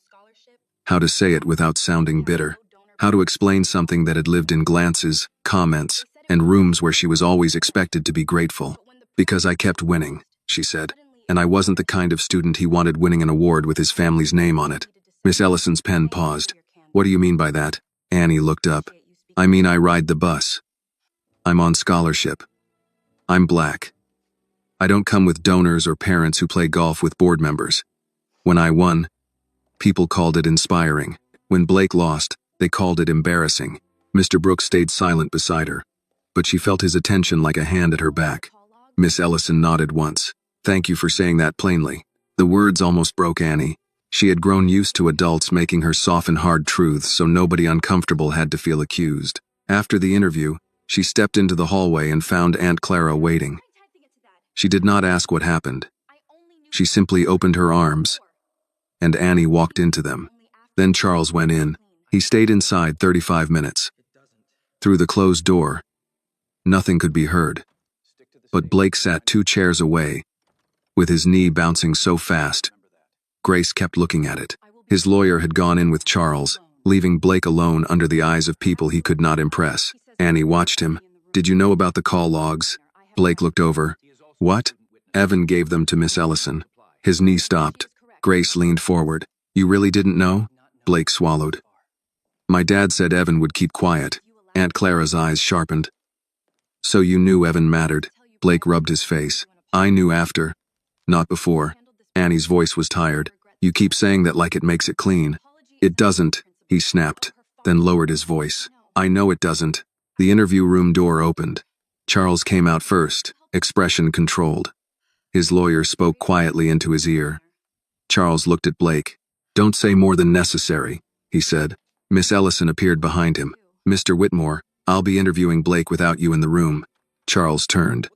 A: How to say it without sounding bitter. How to explain something that had lived in glances, comments, and rooms where she was always expected to be grateful. Because I kept winning, she said. And I wasn't the kind of student he wanted winning an award with his family's name on it. Miss Ellison's pen paused. What do you mean by that? Annie looked up. I mean I ride the bus. I'm on scholarship. I'm black. I don't come with donors or parents who play golf with board members. When I won, people called it inspiring. When Blake lost, they called it embarrassing. Mr. Brooks stayed silent beside her, but she felt his attention like a hand at her back. Miss Ellison nodded once. Thank you for saying that plainly. The words almost broke Annie. She had grown used to adults making her soften hard truths so nobody uncomfortable had to feel accused. After the interview, she stepped into the hallway and found Aunt Clara waiting. She did not ask what happened. She simply opened her arms, and Annie walked into them. Then Charles went in. He stayed inside 35 minutes. Through the closed door, nothing could be heard. But Blake sat 2 chairs away, with his knee bouncing so fast. Grace kept looking at it. His lawyer had gone in with Charles, leaving Blake alone under the eyes of people he could not impress. Annie watched him. Did you know about the call logs? Blake looked over. What? Evan gave them to Miss Ellison. His knee stopped. Grace leaned forward. You really didn't know? Blake swallowed. My dad said Evan would keep quiet. Aunt Clara's eyes sharpened. So you knew Evan mattered. Blake rubbed his face. I knew after. Not before. Annie's voice was tired. You keep saying that like it makes it clean. It doesn't, he snapped, then lowered his voice. I know it doesn't. The interview room door opened. Charles came out first, expression controlled. His lawyer spoke quietly into his ear. Charles looked at Blake. Don't say more than necessary, he said. Miss Ellison appeared behind him. Mr. Whitmore, I'll be interviewing Blake without you in the room. Charles turned.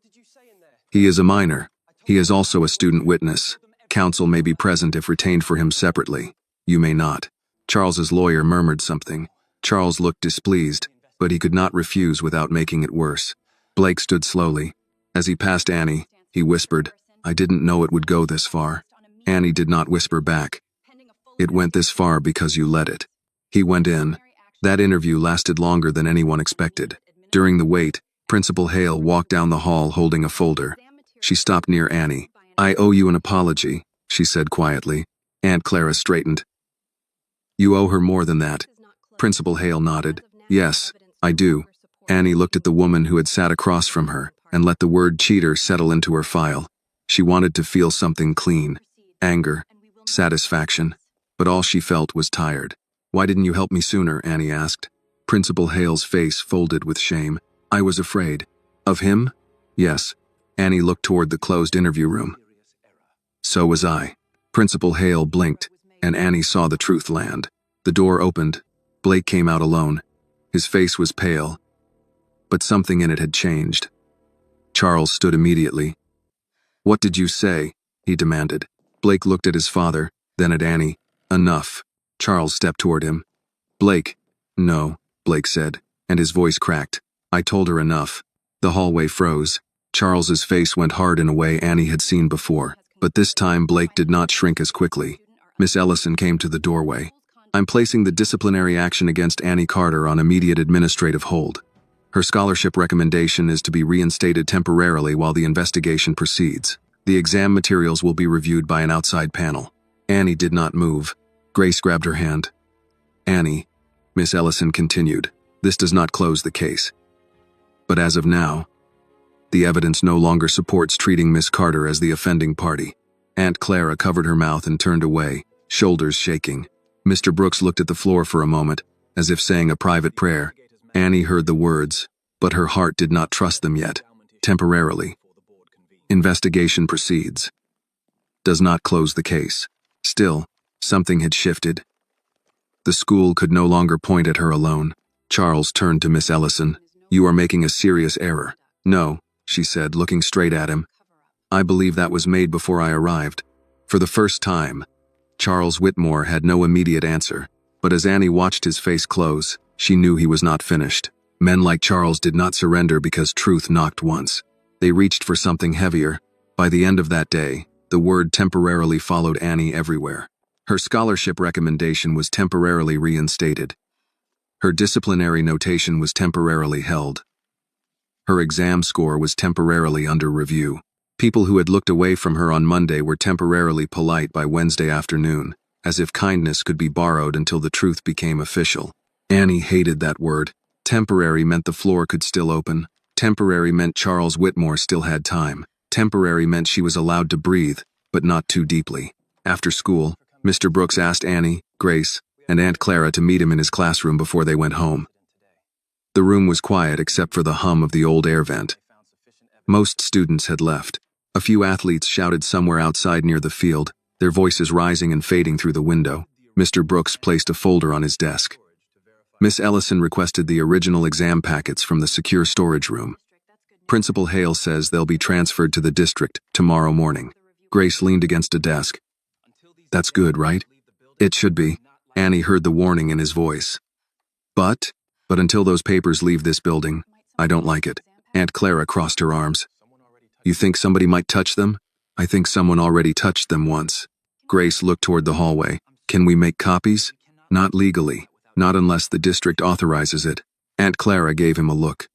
A: He is a minor. He is also a student witness. Counsel may be present if retained for him separately. You may not. Charles's lawyer murmured something. Charles looked displeased, but he could not refuse without making it worse. Blake stood slowly. As he passed Annie, he whispered, I didn't know it would go this far. Annie did not whisper back. It went this far because you let it. He went in. That interview lasted longer than anyone expected. During the wait, Principal Hale walked down the hall holding a folder. She stopped near Annie. I owe you an apology, she said quietly. Aunt Clara straightened. You owe her more than that. Principal Hale nodded. Yes, I do. Annie looked at the woman who had sat across from her and let the word cheater settle into her file. She wanted to feel something clean. Anger. Satisfaction. But all she felt was tired. Why didn't you help me sooner? Annie asked. Principal Hale's face folded with shame. I was afraid. Of him? Yes. Annie looked toward the closed interview room. So was I. Principal Hale blinked, and Annie saw the truth land. The door opened. Blake came out alone. His face was pale, but something in it had changed. Charles stood immediately. What did you say? He demanded. Blake looked at his father, then at Annie. Enough. Charles stepped toward him. Blake. No, Blake said, and his voice cracked. I told her enough. The hallway froze. Charles's face went hard in a way Annie had seen before, but this time Blake did not shrink as quickly. Miss Ellison came to the doorway. I'm placing the disciplinary action against Annie Carter on immediate administrative hold. Her scholarship recommendation is to be reinstated temporarily while the investigation proceeds. The exam materials will be reviewed by an outside panel. Annie did not move. Grace grabbed her hand. Annie, Miss Ellison continued, this does not close the case. But as of now, the evidence no longer supports treating Miss Carter as the offending party. Aunt Clara covered her mouth and turned away, shoulders shaking. Mr. Brooks looked at the floor for a moment, as if saying a private prayer. Annie heard the words, but her heart did not trust them yet. Temporarily. Investigation proceeds. Does not close the case. Still, something had shifted. The school could no longer point at her alone. Charles turned to Miss Ellison. You are making a serious error. No, she said, looking straight at him. I believe that was made before I arrived. For the first time, Charles Whitmore had no immediate answer, but as Annie watched his face close, she knew he was not finished. Men like Charles did not surrender because truth knocked once. They reached for something heavier. By the end of that day, the word temporarily followed Annie everywhere. Her scholarship recommendation was temporarily reinstated. Her disciplinary notation was temporarily held. Her exam score was temporarily under review. People who had looked away from her on Monday were temporarily polite by Wednesday afternoon, as if kindness could be borrowed until the truth became official. Annie hated that word. Temporary meant the floor could still open. Temporary meant Charles Whitmore still had time. Temporary meant she was allowed to breathe, but not too deeply. After school, Mr. Brooks asked Annie, Grace, and Aunt Clara to meet him in his classroom before they went home. The room was quiet except for the hum of the old air vent. Most students had left. A few athletes shouted somewhere outside near the field, their voices rising and fading through the window. Mr. Brooks placed a folder on his desk. Miss Ellison requested the original exam packets from the secure storage room. Principal Hale says they'll be transferred to the district tomorrow morning. Grace leaned against a desk. That's good, right? It should be. Annie heard the warning in his voice. But until those papers leave this building, I don't like it. Aunt Clara crossed her arms. You think somebody might touch them? I think someone already touched them once. Grace looked toward the hallway. Can we make copies? Not legally. Not unless the district authorizes it. Aunt Clara gave him a look.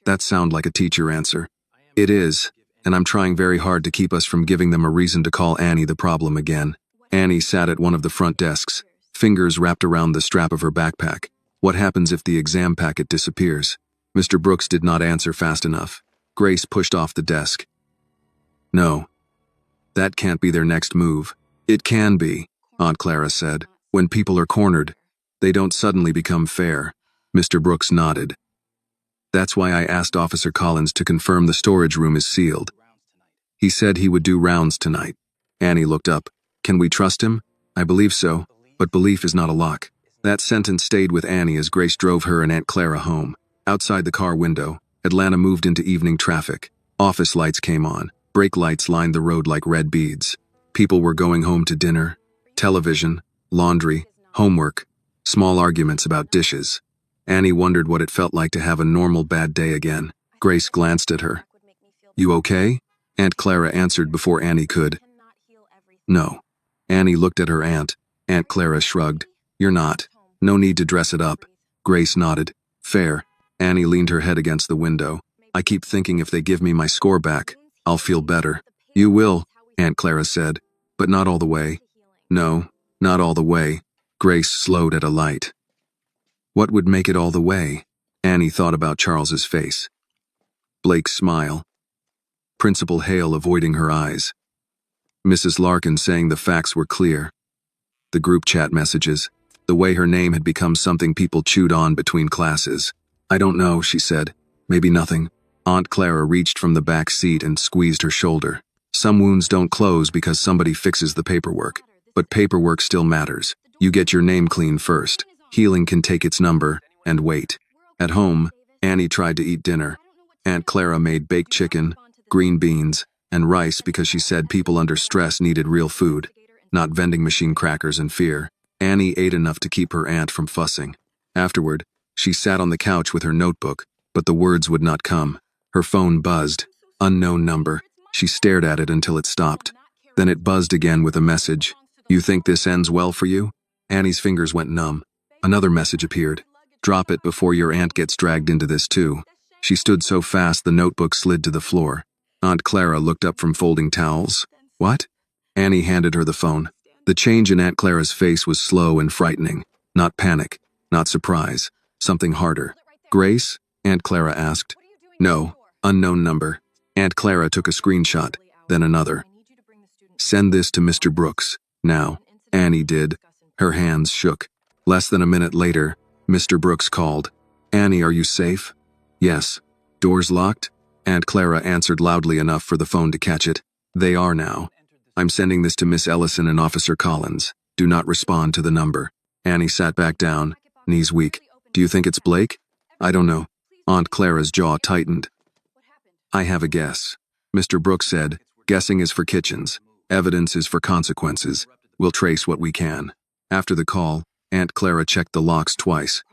A: That sounded like a teacher answer. It is, and I'm trying very hard to keep us from giving them a reason to call Annie the problem again. Annie sat at one of the front desks, fingers wrapped around the strap of her backpack. What happens if the exam packet disappears? Mr. Brooks did not answer fast enough. Grace pushed off the desk. No. That can't be their next move. It can be, Aunt Clara said. When people are cornered, they don't suddenly become fair. Mr. Brooks nodded. That's why I asked Officer Collins to confirm the storage room is sealed. He said he would do rounds tonight. Annie looked up. Can we trust him? I believe so, but belief is not a lock. That sentence stayed with Annie as Grace drove her and Aunt Clara home. Outside the car window, Atlanta moved into evening traffic. Office lights came on. Brake lights lined the road like red beads. People were going home to dinner, television, laundry, homework, small arguments about dishes. Annie wondered what it felt like to have a normal bad day again. Grace glanced at her. You okay? Aunt Clara answered before Annie could. No. Annie looked at her aunt. Aunt Clara shrugged. You're not. No need to dress it up. Grace nodded. Fair. Annie leaned her head against the window. I keep thinking if they give me my score back, I'll feel better. You will, Aunt Clara said, but not all the way. No, not all the way. Grace slowed at a light. What would make it all the way? Annie thought about Charles's face. Blake's smile. Principal Hale avoiding her eyes. Mrs. Larkin saying the facts were clear. The group chat messages. The way her name had become something people chewed on between classes. I don't know, she said. Maybe nothing. Aunt Clara reached from the back seat and squeezed her shoulder. Some wounds don't close because somebody fixes the paperwork. But paperwork still matters. You get your name clean first. Healing can take its number, and wait. At home, Annie tried to eat dinner. Aunt Clara made baked chicken, green beans, and rice because she said people under stress needed real food, not vending machine crackers and fear. Annie ate enough to keep her aunt from fussing. Afterward, she sat on the couch with her notebook, but the words would not come. Her phone buzzed. Unknown number. She stared at it until it stopped. Then it buzzed again with a message. You think this ends well for you? Annie's fingers went numb. Another message appeared. Drop it before your aunt gets dragged into this too. She stood so fast the notebook slid to the floor. Aunt Clara looked up from folding towels. What? Annie handed her the phone. The change in Aunt Clara's face was slow and frightening. Not panic, not surprise, something harder. Grace? Aunt Clara asked. No, unknown number. Aunt Clara took a screenshot, then another. Send this to Mr. Brooks, now. Annie did. Her hands shook. Less than a minute later, Mr. Brooks called. Annie, are you safe? Yes. Doors locked? Aunt Clara answered loudly enough for the phone to catch it. They are now. I'm sending this to Miss Ellison and Officer Collins. Do not respond to the number. Annie sat back down, knees weak. Do you think it's Blake? I don't know. Aunt Clara's jaw tightened. I have a guess. Mr. Brooks said, guessing is for kitchens. Evidence is for consequences. We'll trace what we can. After the call, Aunt Clara checked the locks twice.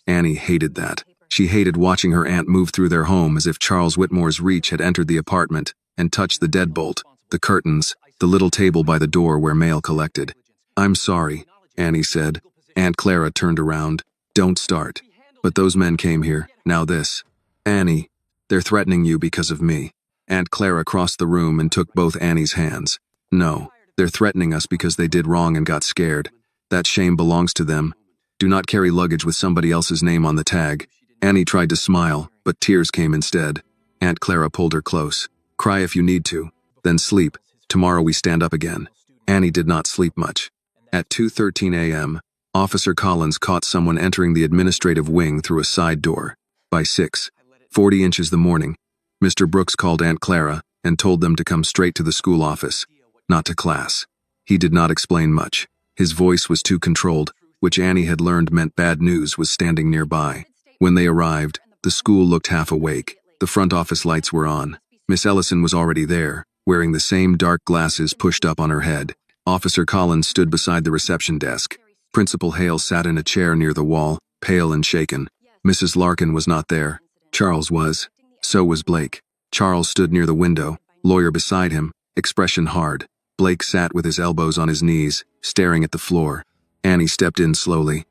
A: Annie hated that. She hated watching her aunt move through their home as if Charles Whitmore's reach had entered the apartment and touched the deadbolt, the curtains, the little table by the door where mail collected. "I'm sorry," Annie said. Aunt Clara turned around. "Don't start. But those men came here. Now this." "Annie, they're threatening you because of me." Aunt Clara crossed the room and took both Annie's hands. "No, they're threatening us because they did wrong and got scared. That shame belongs to them. Do not carry luggage with somebody else's name on the tag." Annie tried to smile, but tears came instead. Aunt Clara pulled her close. "Cry if you need to. Then sleep. Tomorrow we stand up again." Annie did not sleep much. At 2:13 a.m., Officer Collins caught someone entering the administrative wing through a side door. By 6:40 inches the morning, Mr. Brooks called Aunt Clara and told them to come straight to the school office, not to class. He did not explain much. His voice was too controlled, which Annie had learned meant bad news was standing nearby. When they arrived, the school looked half awake. The front office lights were on. Miss Ellison was already there, wearing the same dark glasses pushed up on her head. Officer Collins stood beside the reception desk. Principal Hale sat in a chair near the wall, pale and shaken. Mrs. Larkin was not there. Charles was. So was Blake. Charles stood near the window, lawyer beside him, expression hard. Blake sat with his elbows on his knees, staring at the floor. Annie stepped in slowly.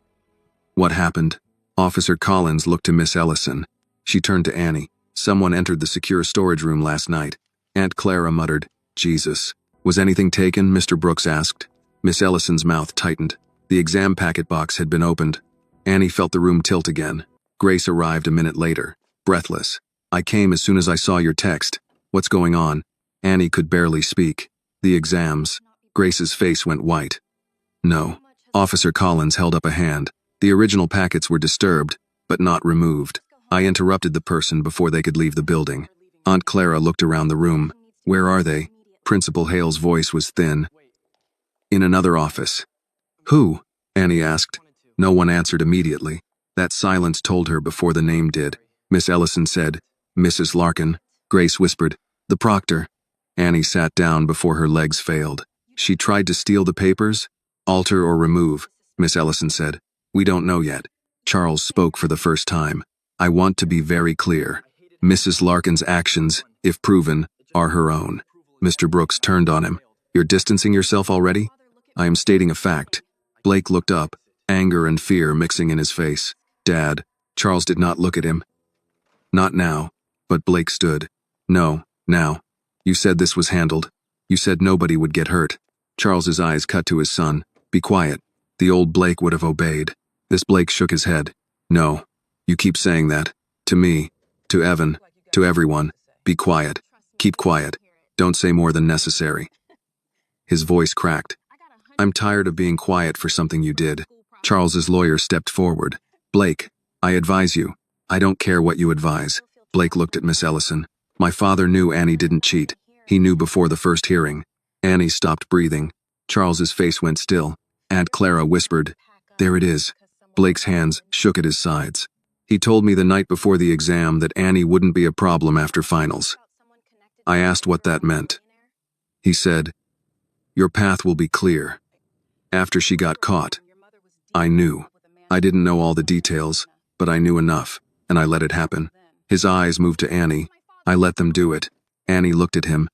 A: "What happened?" Officer Collins looked to Miss Ellison. She turned to Annie. "Someone entered the secure storage room last night." Aunt Clara muttered, "Jesus." "Was anything taken?" Mr. Brooks asked. Miss Ellison's mouth tightened. The exam packet box had been opened. Annie felt the room tilt again. Grace arrived a minute later, breathless. "I came as soon as I saw your text. What's going on?" Annie could barely speak. "The exams." Grace's face went white. "No." Officer Collins held up a hand. "The original packets were disturbed, but not removed. I interrupted the person before they could leave the building." Aunt Clara looked around the room. "Where are they?" Principal Hale's voice was thin. "In another office." "Who?" Annie asked. No one answered immediately. That silence told her before the name did. Miss Ellison said, "Mrs. Larkin." Grace whispered, "The proctor." Annie sat down before her legs failed. "She tried to steal the papers? Alter or remove?" Miss Ellison said. "We don't know yet." Charles spoke for the first time. "I want to be very clear. Mrs. Larkin's actions, if proven, are her own." Mr. Brooks turned on him. "You're distancing yourself already?" "I am stating a fact." Blake looked up, anger and fear mixing in his face. "Dad." Charles did not look at him. "Not now." But Blake stood. "No, now. You said this was handled. You said nobody would get hurt." Charles's eyes cut to his son. "Be quiet." The old Blake would have obeyed. This Blake shook his head. "No. You keep saying that. To me. To Evan. To everyone. Be quiet. Keep quiet. Don't say more than necessary." His voice cracked. "I'm tired of being quiet for something you did." Charles's lawyer stepped forward. "Blake, I advise you. I don't care what you advise." Blake looked at Miss Ellison. "My father knew Annie didn't cheat. He knew before the first hearing." Annie stopped breathing. Charles's face went still. Aunt Clara whispered, "There it is." Blake's hands shook at his sides. "He told me the night before the exam that Annie wouldn't be a problem after finals. I asked what that meant. He said, 'Your path will be clear.' After she got caught, I knew. I didn't know all the details, but I knew enough, and I let it happen." His eyes moved to Annie. "I let them do it." Annie looked at him,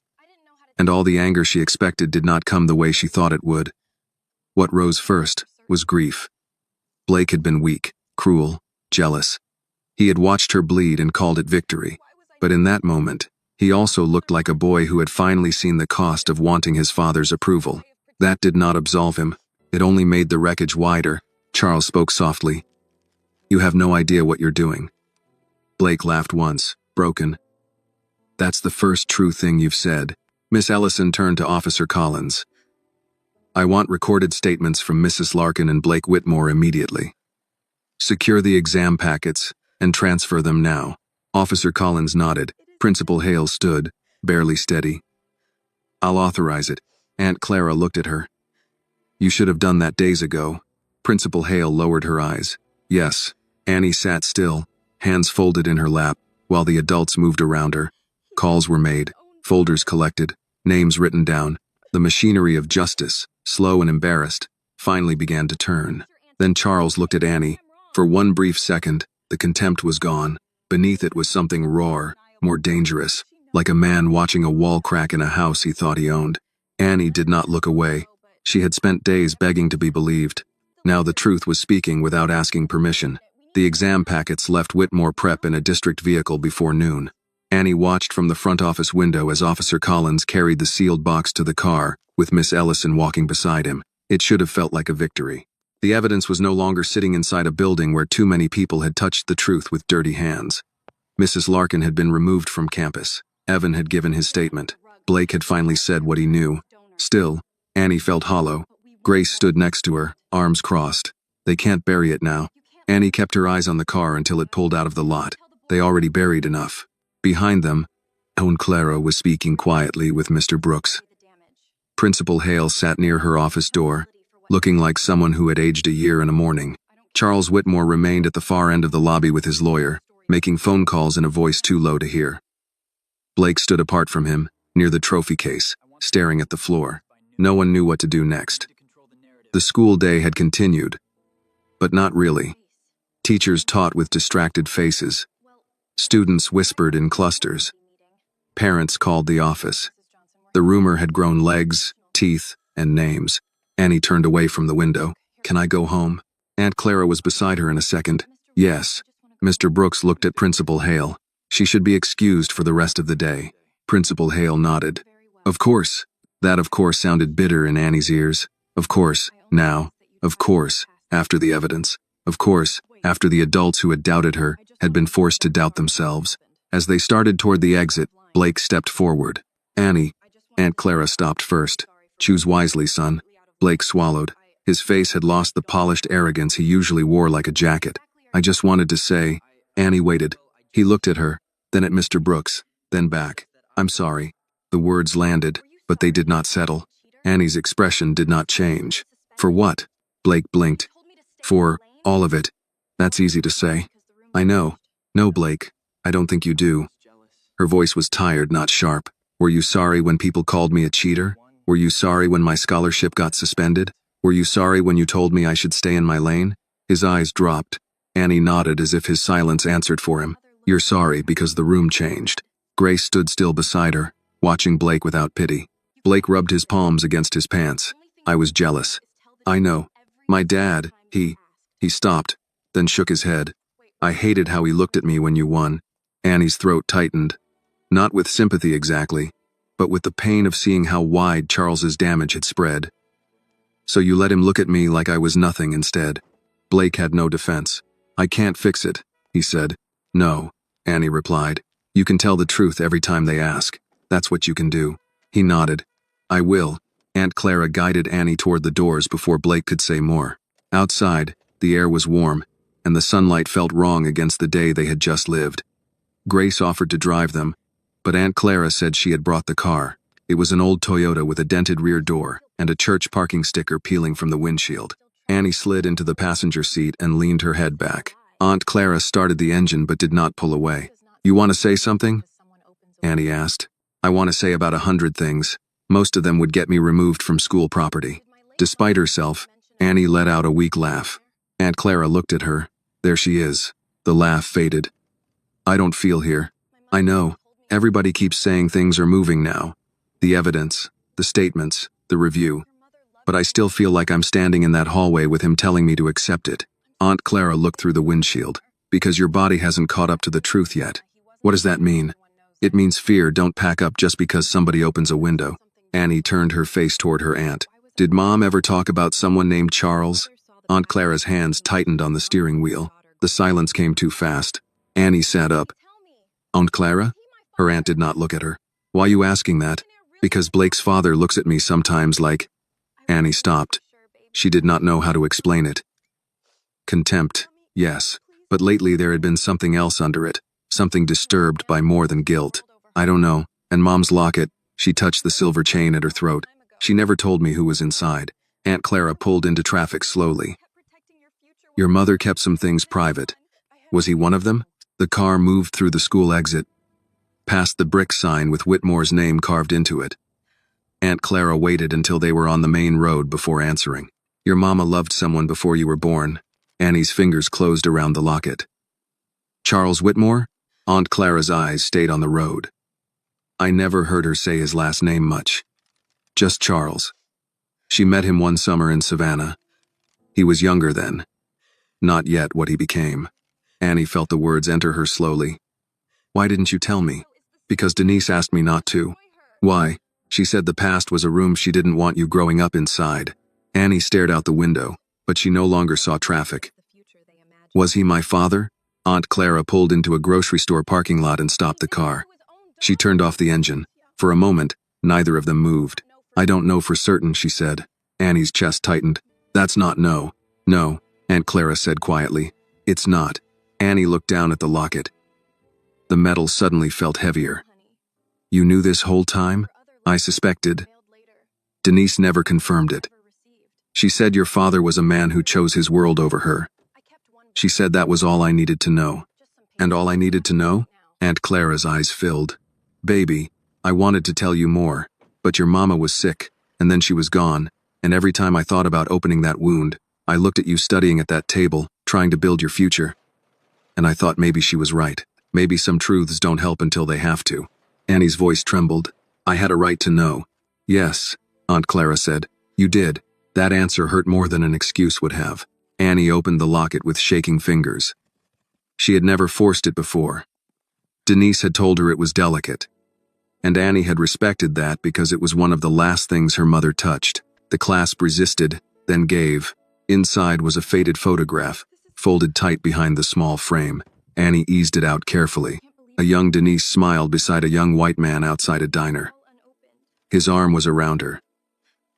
A: and all the anger she expected did not come the way she thought it would. What rose first was grief. Blake had been weak, cruel, jealous. He had watched her bleed and called it victory. But in that moment, he also looked like a boy who had finally seen the cost of wanting his father's approval. That did not absolve him. It only made the wreckage wider. Charles spoke softly. "You have no idea what you're doing." Blake laughed once, broken. "That's the first true thing you've said." Miss Ellison turned to Officer Collins. "I want recorded statements from Mrs. Larkin and Blake Whitmore immediately. Secure the exam packets and transfer them now." Officer Collins nodded. Principal Hale stood, barely steady. "I'll authorize it." Aunt Clara looked at her. "You should have done that days ago." Principal Hale lowered her eyes. "Yes." Annie sat still, hands folded in her lap, while the adults moved around her. Calls were made, folders collected, names written down. The machinery of justice slow and embarrassed, finally began to turn. Then Charles looked at Annie. For one brief second, the contempt was gone. Beneath it was something rawer, more dangerous, like a man watching a wall crack in a house he thought he owned. Annie did not look away. She had spent days begging to be believed. Now the truth was speaking without asking permission. The exam packets left Whitmore Prep in a district vehicle before noon. Annie watched from the front office window as Officer Collins carried the sealed box to the car, with Miss Ellison walking beside him. It should have felt like a victory. The evidence was no longer sitting inside a building where too many people had touched the truth with dirty hands. Mrs. Larkin had been removed from campus. Evan had given his statement. Blake had finally said what he knew. Still, Annie felt hollow. Grace stood next to her, arms crossed. They can't bury it now. Annie kept her eyes on the car until it pulled out of the lot. They already buried enough. Behind them, Aunt Clara was speaking quietly with Mr. Brooks. Principal Hale sat near her office door, looking like someone who had aged a year and a morning. Charles Whitmore remained at the far end of the lobby with his lawyer, making phone calls in a voice too low to hear. Blake stood apart from him, near the trophy case, staring at the floor. No one knew what to do next. The school day had continued, but not really. Teachers taught with distracted faces. Students whispered in clusters. Parents called the office. The rumor had grown legs, teeth, and names. Annie turned away from the window. "Can I go home?" Aunt Clara was beside her in a second. "Yes." Mr. Brooks looked at Principal Hale. "She should be excused for the rest of the day." Principal Hale nodded. "Of course." That of course sounded bitter in Annie's ears. Of course, now. Of course, after the evidence. Of course, after the adults who had doubted her had been forced to doubt themselves. As they started toward the exit, Blake stepped forward. "Annie." Aunt Clara stopped first. "Choose wisely, son." Blake swallowed. His face had lost the polished arrogance he usually wore like a jacket. "I just wanted to say." Annie waited. He looked at her, then at Mr. Brooks, then back. "I'm sorry." The words landed, but they did not settle. Annie's expression did not change. "For what?" Blake blinked. "For all of it. That's easy to say." "I know." "No, Blake, I don't think you do." Her voice was tired, not sharp. "Were you sorry when people called me a cheater? Were you sorry when my scholarship got suspended? Were you sorry when you told me I should stay in my lane?" His eyes dropped. Annie nodded as if his silence answered for him. "You're sorry because the room changed." Grace stood still beside her, watching Blake without pity. Blake rubbed his palms against his pants. "I was jealous." "I know. My dad, he stopped, then shook his head. "I hated how he looked at me when you won." Annie's throat tightened. Not with sympathy exactly, but with the pain of seeing how wide Charles's damage had spread. "So you let him look at me like I was nothing instead." Blake had no defense. "I can't fix it," he said. "No," Annie replied. "You can tell the truth every time they ask. That's what you can do." He nodded. "I will." Aunt Clara guided Annie toward the doors before Blake could say more. Outside, the air was warm, and the sunlight felt wrong against the day they had just lived. Grace offered to drive them, but Aunt Clara said she had brought the car. It was an old Toyota with a dented rear door and a church parking sticker peeling from the windshield. Annie slid into the passenger seat and leaned her head back. Aunt Clara started the engine but did not pull away. "You want to say something?" Annie asked. "I want to say about 100 things. Most of them would get me removed from school property." Despite herself, Annie let out a weak laugh. Aunt Clara looked at her. "There she is." The laugh faded. "I don't feel here. I know. Everybody keeps saying things are moving now. The evidence, the statements, the review. But I still feel like I'm standing in that hallway with him telling me to accept it." Aunt Clara looked through the windshield. "Because your body hasn't caught up to the truth yet." "What does that mean?" "It means fear don't pack up just because somebody opens a window." Annie turned her face toward her aunt. "Did Mom ever talk about someone named Charles?" Aunt Clara's hands tightened on the steering wheel. The silence came too fast. Annie sat up. "Aunt Clara?" Her aunt did not look at her. "Why you asking that?" "Because Blake's father looks at me sometimes like—" Annie stopped. She did not know how to explain it. Contempt, yes, but lately there had been something else under it, something disturbed by more than guilt. "I don't know." And Mom's locket, she touched the silver chain at her throat. "She never told me who was inside." Aunt Clara pulled into traffic slowly. "Your mother kept some things private. Was he one of them?" The car moved through the school exit, past the brick sign with Whitmore's name carved into it. Aunt Clara waited until they were on the main road before answering. Your mama loved someone before you were born. Annie's fingers closed around the locket. Charles Whitmore? Aunt Clara's eyes stayed on the road. I never heard her say his last name much. Just Charles. She met him one summer in Savannah. He was younger then. Not yet what he became. Annie felt the words enter her slowly. Why didn't you tell me? Because Denise asked me not to. Why? She said the past was a room she didn't want you growing up inside. Annie stared out the window, but she no longer saw traffic. Was he my father? Aunt Clara pulled into a grocery store parking lot and stopped the car. She turned off the engine. For a moment, neither of them moved. I don't know for certain, she said. Annie's chest tightened. That's not no. No, Aunt Clara said quietly. It's not. Annie looked down at the locket. The metal suddenly felt heavier. You knew this whole time? I suspected. Denise never confirmed it. She said your father was a man who chose his world over her. She said that was all I needed to know. And all I needed to know? Aunt Clara's eyes filled. Baby, I wanted to tell you more, but your mama was sick, and then she was gone, and every time I thought about opening that wound, I looked at you studying at that table, trying to build your future. And I thought maybe she was right. Maybe some truths don't help until they have to. Annie's voice trembled. I had a right to know. Yes, Aunt Clara said. You did. That answer hurt more than an excuse would have. Annie opened the locket with shaking fingers. She had never forced it before. Denise had told her it was delicate. And Annie had respected that because it was one of the last things her mother touched. The clasp resisted, then gave. Inside was a faded photograph, folded tight behind the small frame. Annie eased it out carefully. A young Denise smiled beside a young white man outside a diner. His arm was around her.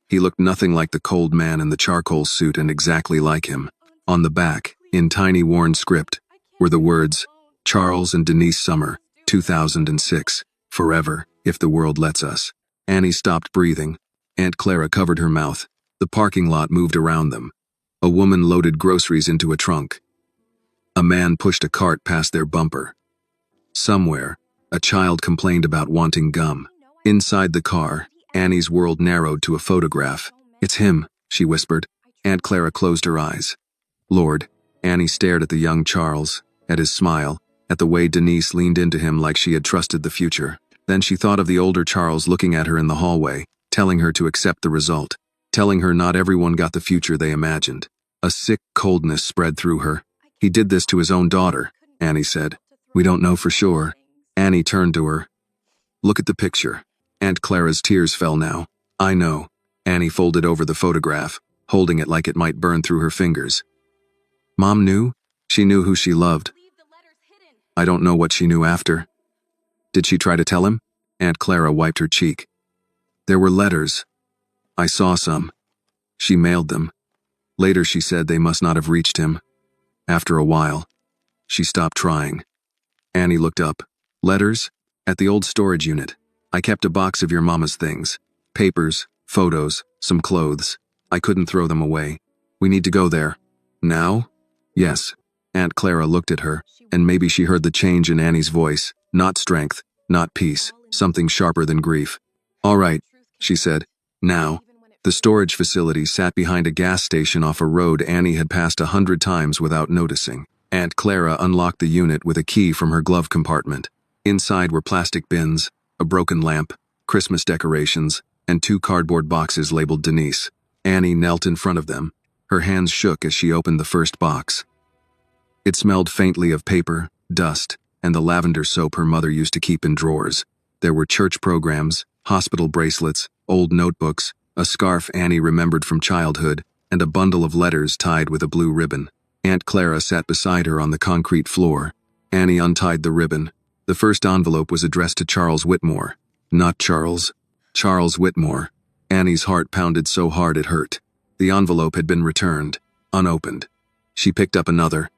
A: He looked nothing like the cold man in the charcoal suit and exactly like him. On the back, in tiny worn script, were the words, Charles and Denise Summer, 2006, forever, if the world lets us. Annie stopped breathing. Aunt Clara covered her mouth. The parking lot moved around them. A woman loaded groceries into a trunk. A man pushed a cart past their bumper. Somewhere, a child complained about wanting gum. Inside the car, Annie's world narrowed to a photograph. It's him, she whispered. Aunt Clara closed her eyes. Lord, Annie stared at the young Charles, at his smile, at the way Denise leaned into him like she had trusted the future. Then she thought of the older Charles looking at her in the hallway, telling her to accept the result, telling her not everyone got the future they imagined. A sick coldness spread through her. He did this to his own daughter, Annie said. We don't know for sure. Annie turned to her. Look at the picture. Aunt Clara's tears fell now. I know. Annie folded over the photograph, holding it like it might burn through her fingers. Mom knew? She knew who she loved. I don't know what she knew after. Did she try to tell him? Aunt Clara wiped her cheek. There were letters. I saw some. She mailed them. Later she said they must not have reached him. After a while, she stopped trying. Annie looked up. Letters? At the old storage unit. I kept a box of your mama's things. Papers, photos, some clothes. I couldn't throw them away. We need to go there. Now? Yes. Aunt Clara looked at her, and maybe she heard the change in Annie's voice. Not strength, not peace, something sharper than grief. All right, she said. Now. The storage facility sat behind a gas station off a road Annie had passed 100 times without noticing. Aunt Clara unlocked the unit with a key from her glove compartment. Inside were plastic bins, a broken lamp, Christmas decorations, and 2 cardboard boxes labeled Denise. Annie knelt in front of them. Her hands shook as she opened the first box. It smelled faintly of paper, dust, and the lavender soap her mother used to keep in drawers. There were church programs, hospital bracelets, old notebooks, a scarf Annie remembered from childhood, and a bundle of letters tied with a blue ribbon. Aunt Clara sat beside her on the concrete floor. Annie untied the ribbon. The first envelope was addressed to Charles Whitmore. Not Charles. Charles Whitmore. Annie's heart pounded so hard it hurt. The envelope had been returned, unopened. She picked up another.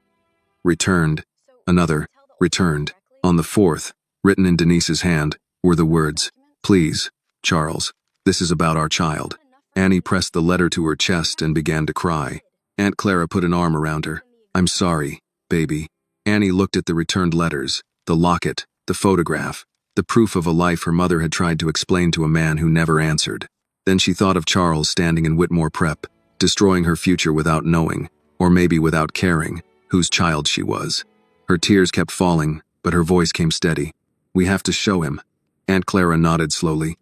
A: Returned. Another. Returned. On the fourth, written in Denise's hand, were the words, Please, Charles, this is about our child. Annie pressed the letter to her chest and began to cry. Aunt Clara put an arm around her. I'm sorry, baby. Annie looked at the returned letters, the locket, the photograph. the proof of a life her mother had tried to explain to a man who never answered. Then she thought of Charles standing in Whitmore Prep, destroying her future without knowing, or maybe without caring, whose child she was. Her tears kept falling, but her voice came steady. "We have to show him." Aunt Clara nodded slowly.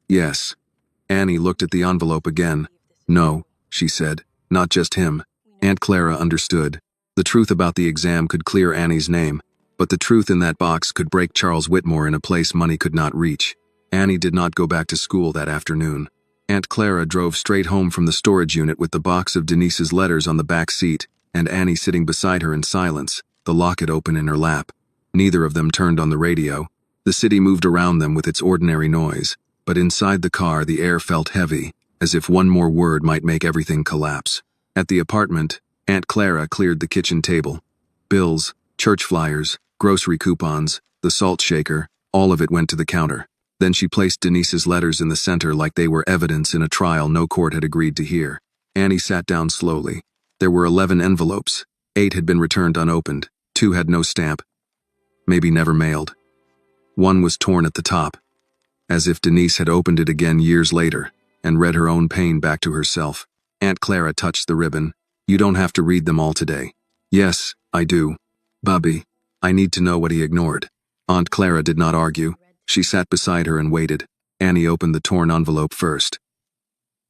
A: "Yes." Annie looked at the envelope again. "No," she said, "not just him." Aunt Clara understood. The truth about the exam could clear Annie's name, but the truth in that box could break Charles Whitmore in a place money could not reach. Annie did not go back to school that afternoon. Aunt Clara drove straight home from the storage unit with the box of Denise's letters on the back seat, and Annie sitting beside her in silence, the locket open in her lap. Neither of them turned on the radio. The city moved around them with its ordinary noise, but inside the car the air felt heavy, as if one more word might make everything collapse. At the apartment, Aunt Clara cleared the kitchen table. Bills, church flyers, grocery coupons, the salt shaker, all of it went to the counter. Then she placed Denise's letters in the center like they were evidence in a trial no court had agreed to hear. Annie sat down slowly. There were 11 envelopes. 8 had been returned unopened. 2 had no stamp. Maybe never mailed. 1 was torn at the top, as if Denise had opened it again years later and read her own pain back to herself. Aunt Clara touched the ribbon. "You don't have to read them all today." "Yes, I do. Bubby, I need to know what he ignored." Aunt Clara did not argue. She sat beside her and waited. Annie opened the torn envelope first.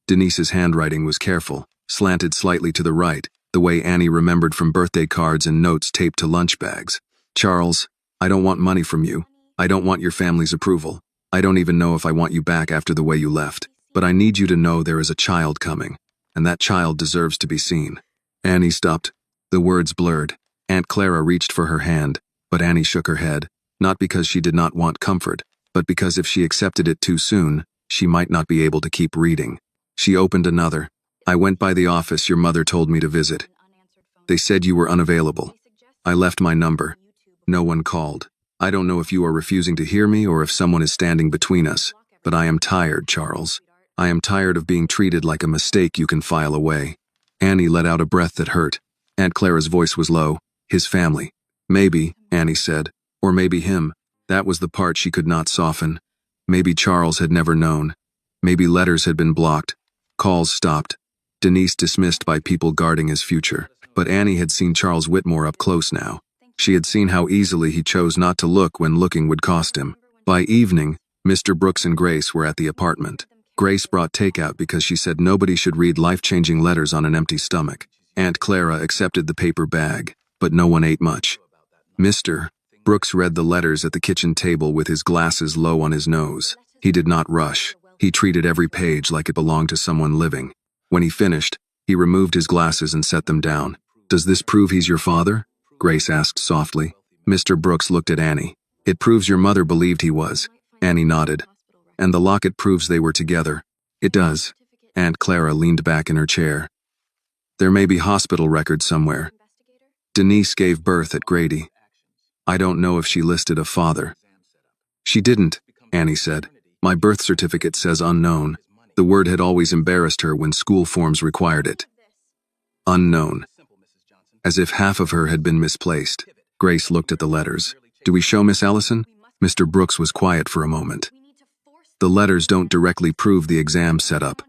A: Denise's handwriting was careful, slanted slightly to the right, the way Annie remembered from birthday cards and notes taped to lunch bags. "Charles, I don't want money from you. I don't want your family's approval. I don't even know if I want you back after the way you left. But I need you to know there is a child coming, and that child deserves to be seen." Annie stopped. The words blurred. Aunt Clara reached for her hand, but Annie shook her head, not because she did not want comfort, but because if she accepted it too soon, she might not be able to keep reading. She opened another. "I went by the office your mother told me to visit. They said you were unavailable. I left my number. No one called. I don't know if you are refusing to hear me or if someone is standing between us, but I am tired, Charles. I am tired of being treated like a mistake you can file away." Annie let out a breath that hurt. Aunt Clara's voice was low. "His family." "Maybe," Annie said. "Or maybe him." That was the part she could not soften. Maybe Charles had never known. Maybe letters had been blocked. Calls stopped. Denise dismissed by people guarding his future. But Annie had seen Charles Whitmore up close now. She had seen how easily he chose not to look when looking would cost him. By evening, Mr. Brooks and Grace were at the apartment. Grace brought takeout because she said nobody should read life-changing letters on an empty stomach. Aunt Clara accepted the paper bag, but no one ate much. Mr. Brooks read the letters at the kitchen table with his glasses low on his nose. He did not rush. He treated every page like it belonged to someone living. When he finished, he removed his glasses and set them down. "Does this prove he's your father?" Grace asked softly. Mr. Brooks looked at Annie. "It proves your mother believed he was." Annie nodded. "And the locket proves they were together." "It does." Aunt Clara leaned back in her chair. "There may be hospital records somewhere. Denise gave birth at Grady. I don't know if she listed a father." "She didn't," Annie said. "My birth certificate says unknown." The word had always embarrassed her when school forms required it. Unknown. As if half of her had been misplaced. Grace looked at the letters. "Do we show Miss Ellison?" Mr. Brooks was quiet for a moment. "The letters don't directly prove the exam setup,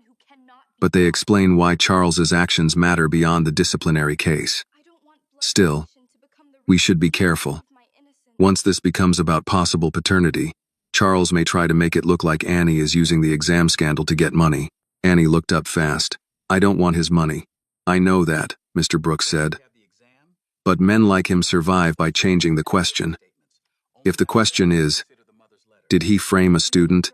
A: but they explain why Charles's actions matter beyond the disciplinary case. Still, we should be careful. Once this becomes about possible paternity, Charles may try to make it look like Annie is using the exam scandal to get money." Annie looked up fast. "I don't want his money." "I know that," Mr. Brooks said. "But men like him survive by changing the question. If the question is, did he frame a student?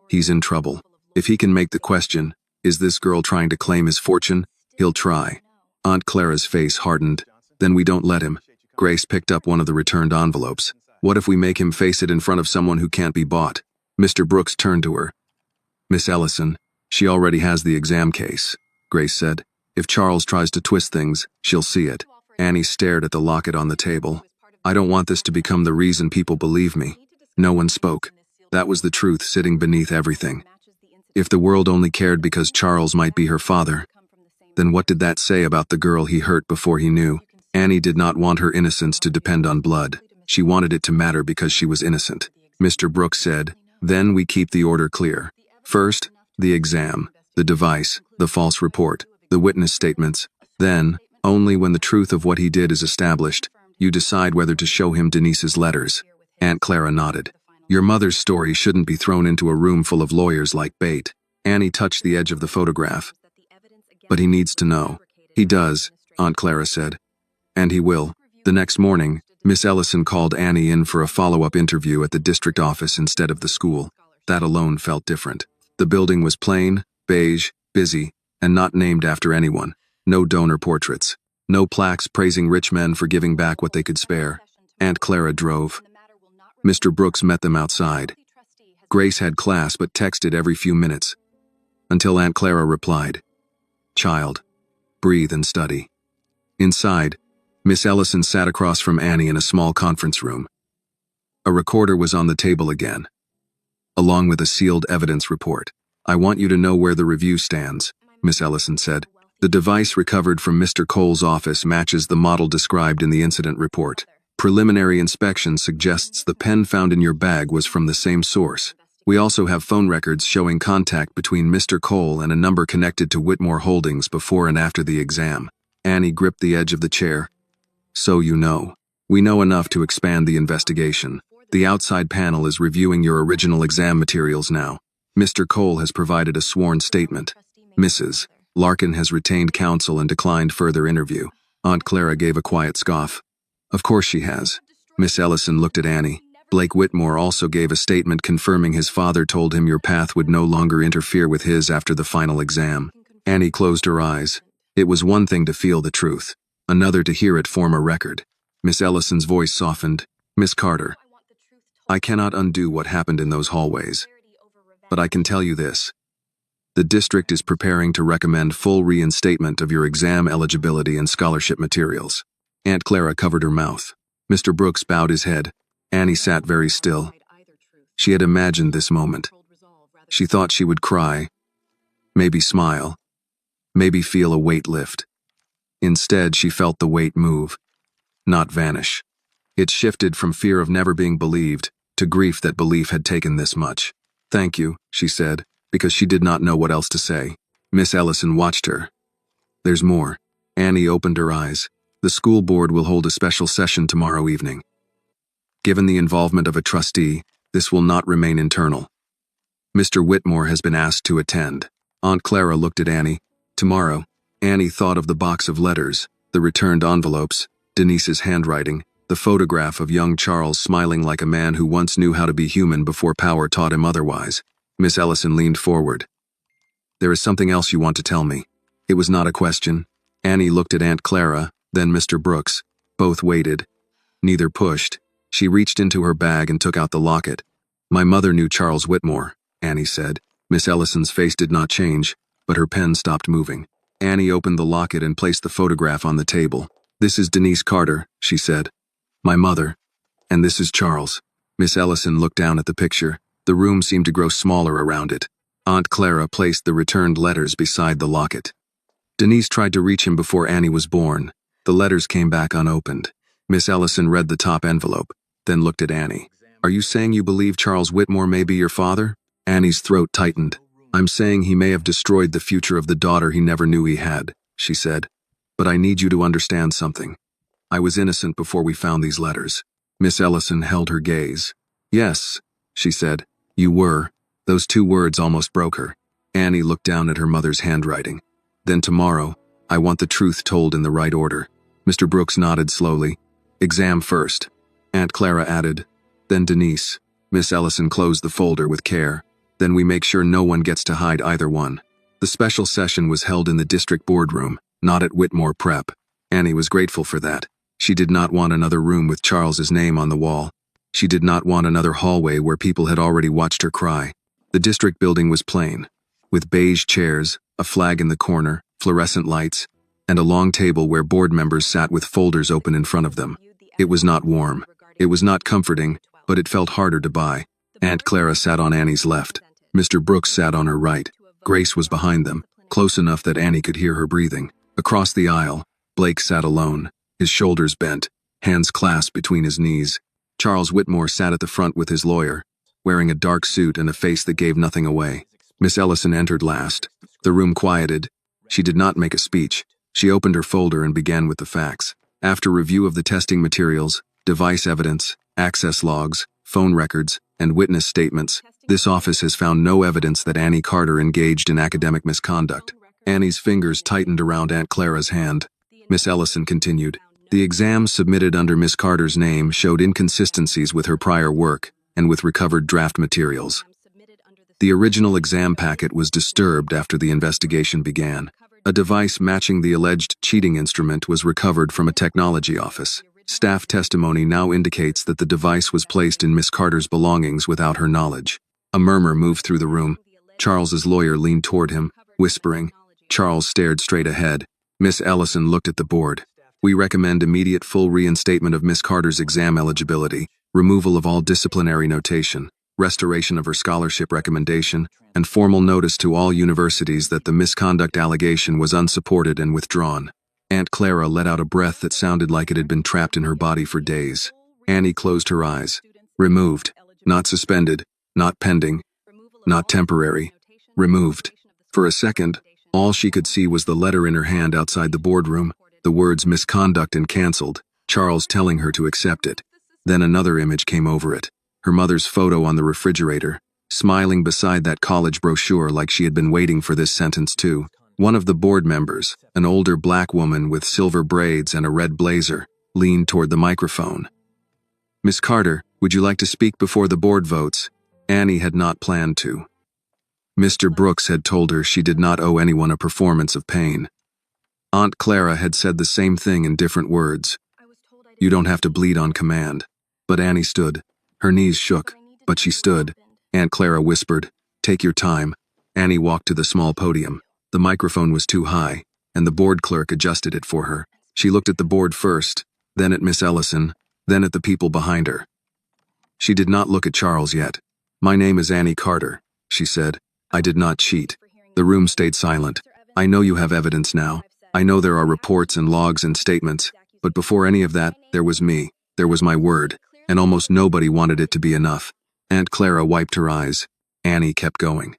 A: He's in trouble. If he can make the question, is this girl trying to claim his fortune? He'll try." Aunt Clara's face hardened. "Then we don't let him." Grace picked up one of the returned envelopes. "What if we make him face it in front of someone who can't be bought?" Mr. Brooks turned to her. "Miss Ellison, she already has the exam case," Grace said. "If Charles tries to twist things, she'll see it." Annie stared at the locket on the table. "I don't want this to become the reason people believe me." No one spoke. That was the truth sitting beneath everything. If the world only cared because Charles might be her father, then what did that say about the girl he hurt before he knew? Annie did not want her innocence to depend on blood. She wanted it to matter because she was innocent. Mr. Brooks said. Then we keep the order clear. First, the exam, the device, the false report, the witness statements. Then, only when the truth of what he did is established, you decide whether to show him Denise's letters. Aunt Clara nodded. Your mother's story shouldn't be thrown into a room full of lawyers like bait. Annie touched the edge of the photograph. But he needs to know. He does, Aunt Clara said. And he will. The next morning, Miss Ellison called Annie in for a follow-up interview at the district office instead of the school. That alone felt different. The building was plain, beige, busy, and not named after anyone. No donor portraits. No plaques praising rich men for giving back what they could spare. Aunt Clara drove. Mr. Brooks met them outside. Grace had class but texted every few minutes. Until Aunt Clara replied, "Child, breathe and study." Inside, Miss Ellison sat across from Annie in a small conference room. A recorder was on the table again, along with a sealed evidence report. "I want you to know where the review stands," Miss Ellison said. "The device recovered from Mr. Cole's office matches the model described in the incident report. Preliminary inspection suggests the pen found in your bag was from the same source. We also have phone records showing contact between Mr. Cole and a number connected to Whitmore Holdings before and after the exam." Annie gripped the edge of the chair. "So you know. We know enough to expand the investigation. The outside panel is reviewing your original exam materials now. Mr. Cole has provided a sworn statement. Mrs. Larkin has retained counsel and declined further interview." Aunt Clara gave a quiet scoff. "Of course she has." Miss Ellison looked at Annie. "Blake Whitmore also gave a statement confirming his father told him your path would no longer interfere with his after the final exam." Annie closed her eyes. It was one thing to feel the truth, another to hear it form a record. Miss Ellison's voice softened. "Miss Carter, I cannot undo what happened in those hallways. But I can tell you this. The district is preparing to recommend full reinstatement of your exam eligibility and scholarship materials." Aunt Clara covered her mouth. Mr. Brooks bowed his head. Annie sat very still. She had imagined this moment. She thought she would cry, maybe smile, maybe feel a weight lift. Instead, she felt the weight move, not vanish. It shifted from fear of never being believed to grief that belief had taken this much. "Thank you," she said, because she did not know what else to say. Miss Ellison watched her. "There's more." Annie opened her eyes. "The school board will hold a special session tomorrow evening. Given the involvement of a trustee, this will not remain internal. Mr. Whitmore has been asked to attend." Aunt Clara looked at Annie. "Tomorrow." Annie thought of the box of letters, the returned envelopes, Denise's handwriting, the photograph of young Charles smiling like a man who once knew how to be human before power taught him otherwise. Miss Ellison leaned forward. "There is something else you want to tell me." It was not a question. Annie looked at Aunt Clara, then Mr. Brooks. Both waited. Neither pushed. She reached into her bag and took out the locket. "My mother knew Charles Whitmore," Annie said. Miss Ellison's face did not change, but her pen stopped moving. Annie opened the locket and placed the photograph on the table. "This is Denise Carter," she said. "My mother. And this is Charles." Miss Ellison looked down at the picture. The room seemed to grow smaller around it. Aunt Clara placed the returned letters beside the locket. "Denise tried to reach him before Annie was born. The letters came back unopened." Miss Ellison read the top envelope, then looked at Annie. "Are you saying you believe Charles Whitmore may be your father?" Annie's throat tightened. "I'm saying he may have destroyed the future of the daughter he never knew he had," she said. "But I need you to understand something. I was innocent before we found these letters." Miss Ellison held her gaze. "Yes," she said, "you were." Those two words almost broke her. Annie looked down at her mother's handwriting. "Then tomorrow, I want the truth told in the right order." Mr. Brooks nodded slowly. "Exam first," Aunt Clara added. "Then Denise." Miss Ellison closed the folder with care. "Then we make sure no one gets to hide either one." The special session was held in the district boardroom, not at Whitmore Prep. Annie was grateful for that. She did not want another room with Charles's name on the wall. She did not want another hallway where people had already watched her cry. The district building was plain, with beige chairs, a flag in the corner, fluorescent lights, and a long table where board members sat with folders open in front of them. It was not warm. It was not comforting, but it felt harder to buy. Aunt Clara sat on Annie's left. Mr. Brooks sat on her right. Grace was behind them, close enough that Annie could hear her breathing. Across the aisle, Blake sat alone, his shoulders bent, hands clasped between his knees. Charles Whitmore sat at the front with his lawyer, wearing a dark suit and a face that gave nothing away. Miss Ellison entered last. The room quieted. She did not make a speech. She opened her folder and began with the facts. After review of the testing materials, device evidence, access logs, phone records, and witness statements, this office has found no evidence that Annie Carter engaged in academic misconduct. Annie's fingers tightened around Aunt Clara's hand. Miss Ellison continued. The exams submitted under Miss Carter's name showed inconsistencies with her prior work and with recovered draft materials. The original exam packet was disturbed after the investigation began. A device matching the alleged cheating instrument was recovered from a technology office. Staff testimony now indicates that the device was placed in Miss Carter's belongings without her knowledge. A murmur moved through the room. Charles's lawyer leaned toward him, whispering. Charles stared straight ahead. Miss Ellison looked at the board. We recommend immediate full reinstatement of Miss Carter's exam eligibility, removal of all disciplinary notation, restoration of her scholarship recommendation, and formal notice to all universities that the misconduct allegation was unsupported and withdrawn. Aunt Clara let out a breath that sounded like it had been trapped in her body for days. Annie closed her eyes. Removed. Not suspended. Not pending. Not temporary. Removed. For a second, all she could see was the letter in her hand outside the boardroom, the words misconduct and canceled, Charles telling her to accept it. Then another image came over it. Her mother's photo on the refrigerator, smiling beside that college brochure like she had been waiting for this sentence too. One of the board members, an older black woman with silver braids and a red blazer, leaned toward the microphone. Miss Carter, would you like to speak before the board votes? Annie had not planned to. Mr. Brooks had told her she did not owe anyone a performance of pain. Aunt Clara had said the same thing in different words. You don't have to bleed on command. But Annie stood. Her knees shook, but she stood. Aunt Clara whispered, take your time. Annie walked to the small podium. The microphone was too high, and the board clerk adjusted it for her. She looked at the board first, then at Miss Ellison, then at the people behind her. She did not look at Charles yet. My name is Annie Carter, she said. I did not cheat. The room stayed silent. I know you have evidence now. I know there are reports and logs and statements, but before any of that, there was me. There was my word, and almost nobody wanted it to be enough. Aunt Clara wiped her eyes. Annie kept going.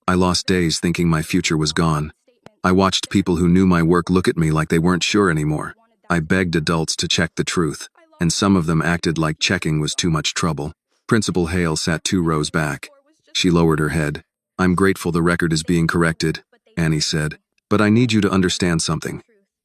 A: I lost days thinking my future was gone. I watched people who knew my work look at me like they weren't sure anymore. I begged adults to check the truth, and some of them acted like checking was too much trouble. Principal Hale sat 2 rows back. She lowered her head. I'm grateful the record is being corrected, Annie said, but I need you to understand something.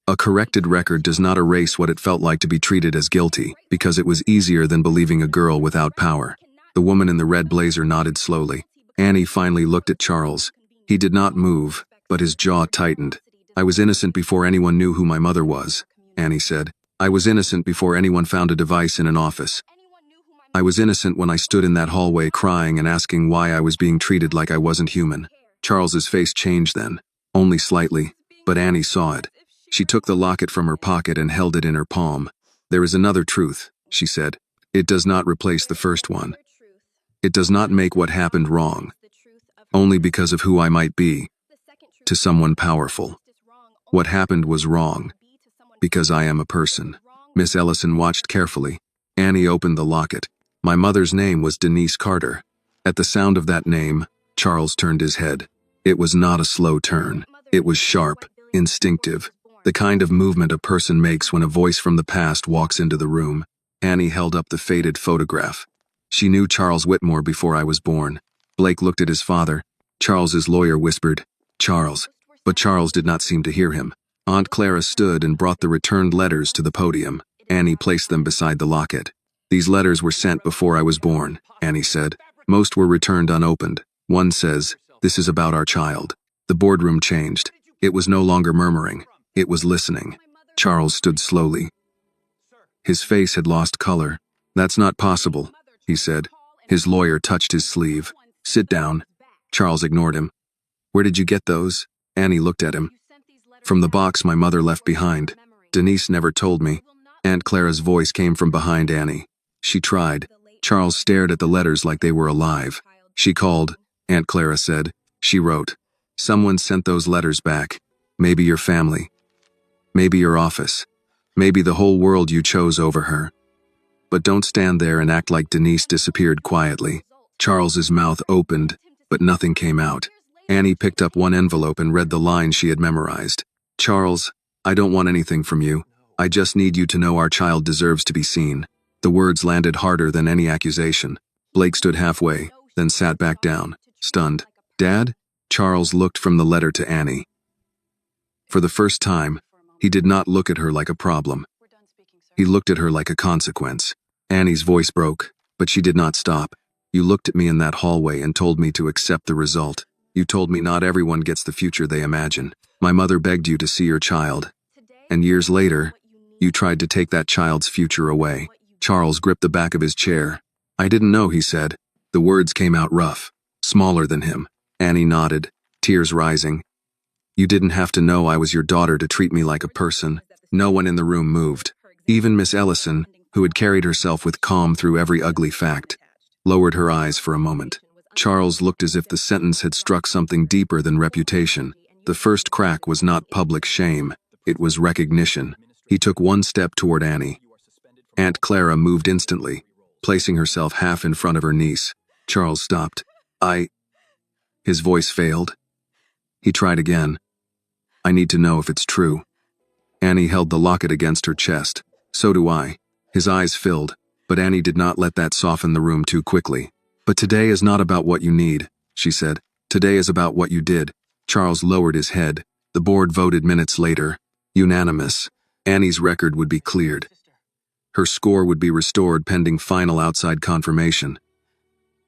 A: A corrected record does not erase what it felt like to be treated as guilty, because it was easier than believing a girl without power. The woman in the red blazer nodded slowly. Annie finally looked at Charles. He did not move, but his jaw tightened. I was innocent before anyone knew who my mother was, Annie said. I was innocent before anyone found a device in an office. I was innocent when I stood in that hallway crying and asking why I was being treated like I wasn't human. Charles's face changed then, only slightly, but Annie saw it. She took the locket from her pocket and held it in her palm. There is another truth, she said. It does not replace the first one. It does not make what happened wrong, only because of who I might be, to someone powerful. What happened was wrong, because I am a person. Miss Ellison watched carefully. Annie opened the locket. My mother's name was Denise Carter. At the sound of that name, Charles turned his head. It was not a slow turn. It was sharp, instinctive, the kind of movement a person makes when a voice from the past walks into the room. Annie held up the faded photograph. She knew Charles Whitmore before I was born. Blake looked at his father. Charles's lawyer whispered, Charles. But Charles did not seem to hear him. Aunt Clara stood and brought the returned letters to the podium. Annie placed them beside the locket. These letters were sent before I was born, Annie said. Most were returned unopened. One says, this is about our child. The boardroom changed. It was no longer murmuring. It was listening. Charles stood slowly. His face had lost color. That's not possible, he said. His lawyer touched his sleeve. Sit down. Charles ignored him. Where did you get those? Annie looked at him. From the box my mother left behind. Denise never told me. Aunt Clara's voice came from behind Annie. She tried. Charles stared at the letters like they were alive. She called, Aunt Clara said. She wrote. Someone sent those letters back. Maybe your family. Maybe your office. Maybe the whole world you chose over her. But don't stand there and act like Denise disappeared quietly. Charles's mouth opened, but nothing came out. Annie picked up one envelope and read the line she had memorized. Charles, I don't want anything from you. I just need you to know our child deserves to be seen. The words landed harder than any accusation. Blake stood halfway, then sat back down, stunned. Dad? Charles looked from the letter to Annie. For the first time, he did not look at her like a problem. He looked at her like a consequence. Annie's voice broke, but she did not stop. You looked at me in that hallway and told me to accept the result. You told me not everyone gets the future they imagine. My mother begged you to see your child. And years later, you tried to take that child's future away. Charles gripped the back of his chair. I didn't know, he said. The words came out rough, smaller than him. Annie nodded, tears rising. You didn't have to know I was your daughter to treat me like a person. No one in the room moved. Even Miss Ellison, who had carried herself with calm through every ugly fact, lowered her eyes for a moment. Charles looked as if the sentence had struck something deeper than reputation. The first crack was not public shame, it was recognition. He took one step toward Annie. Aunt Clara moved instantly, placing herself half in front of her niece. Charles stopped. His voice failed. He tried again. I need to know if it's true. Annie held the locket against her chest. So do I. His eyes filled, but Annie did not let that soften the room too quickly. But today is not about what you need, she said. Today is about what you did. Charles lowered his head. The board voted minutes later. Unanimous. Annie's record would be cleared. Her score would be restored pending final outside confirmation.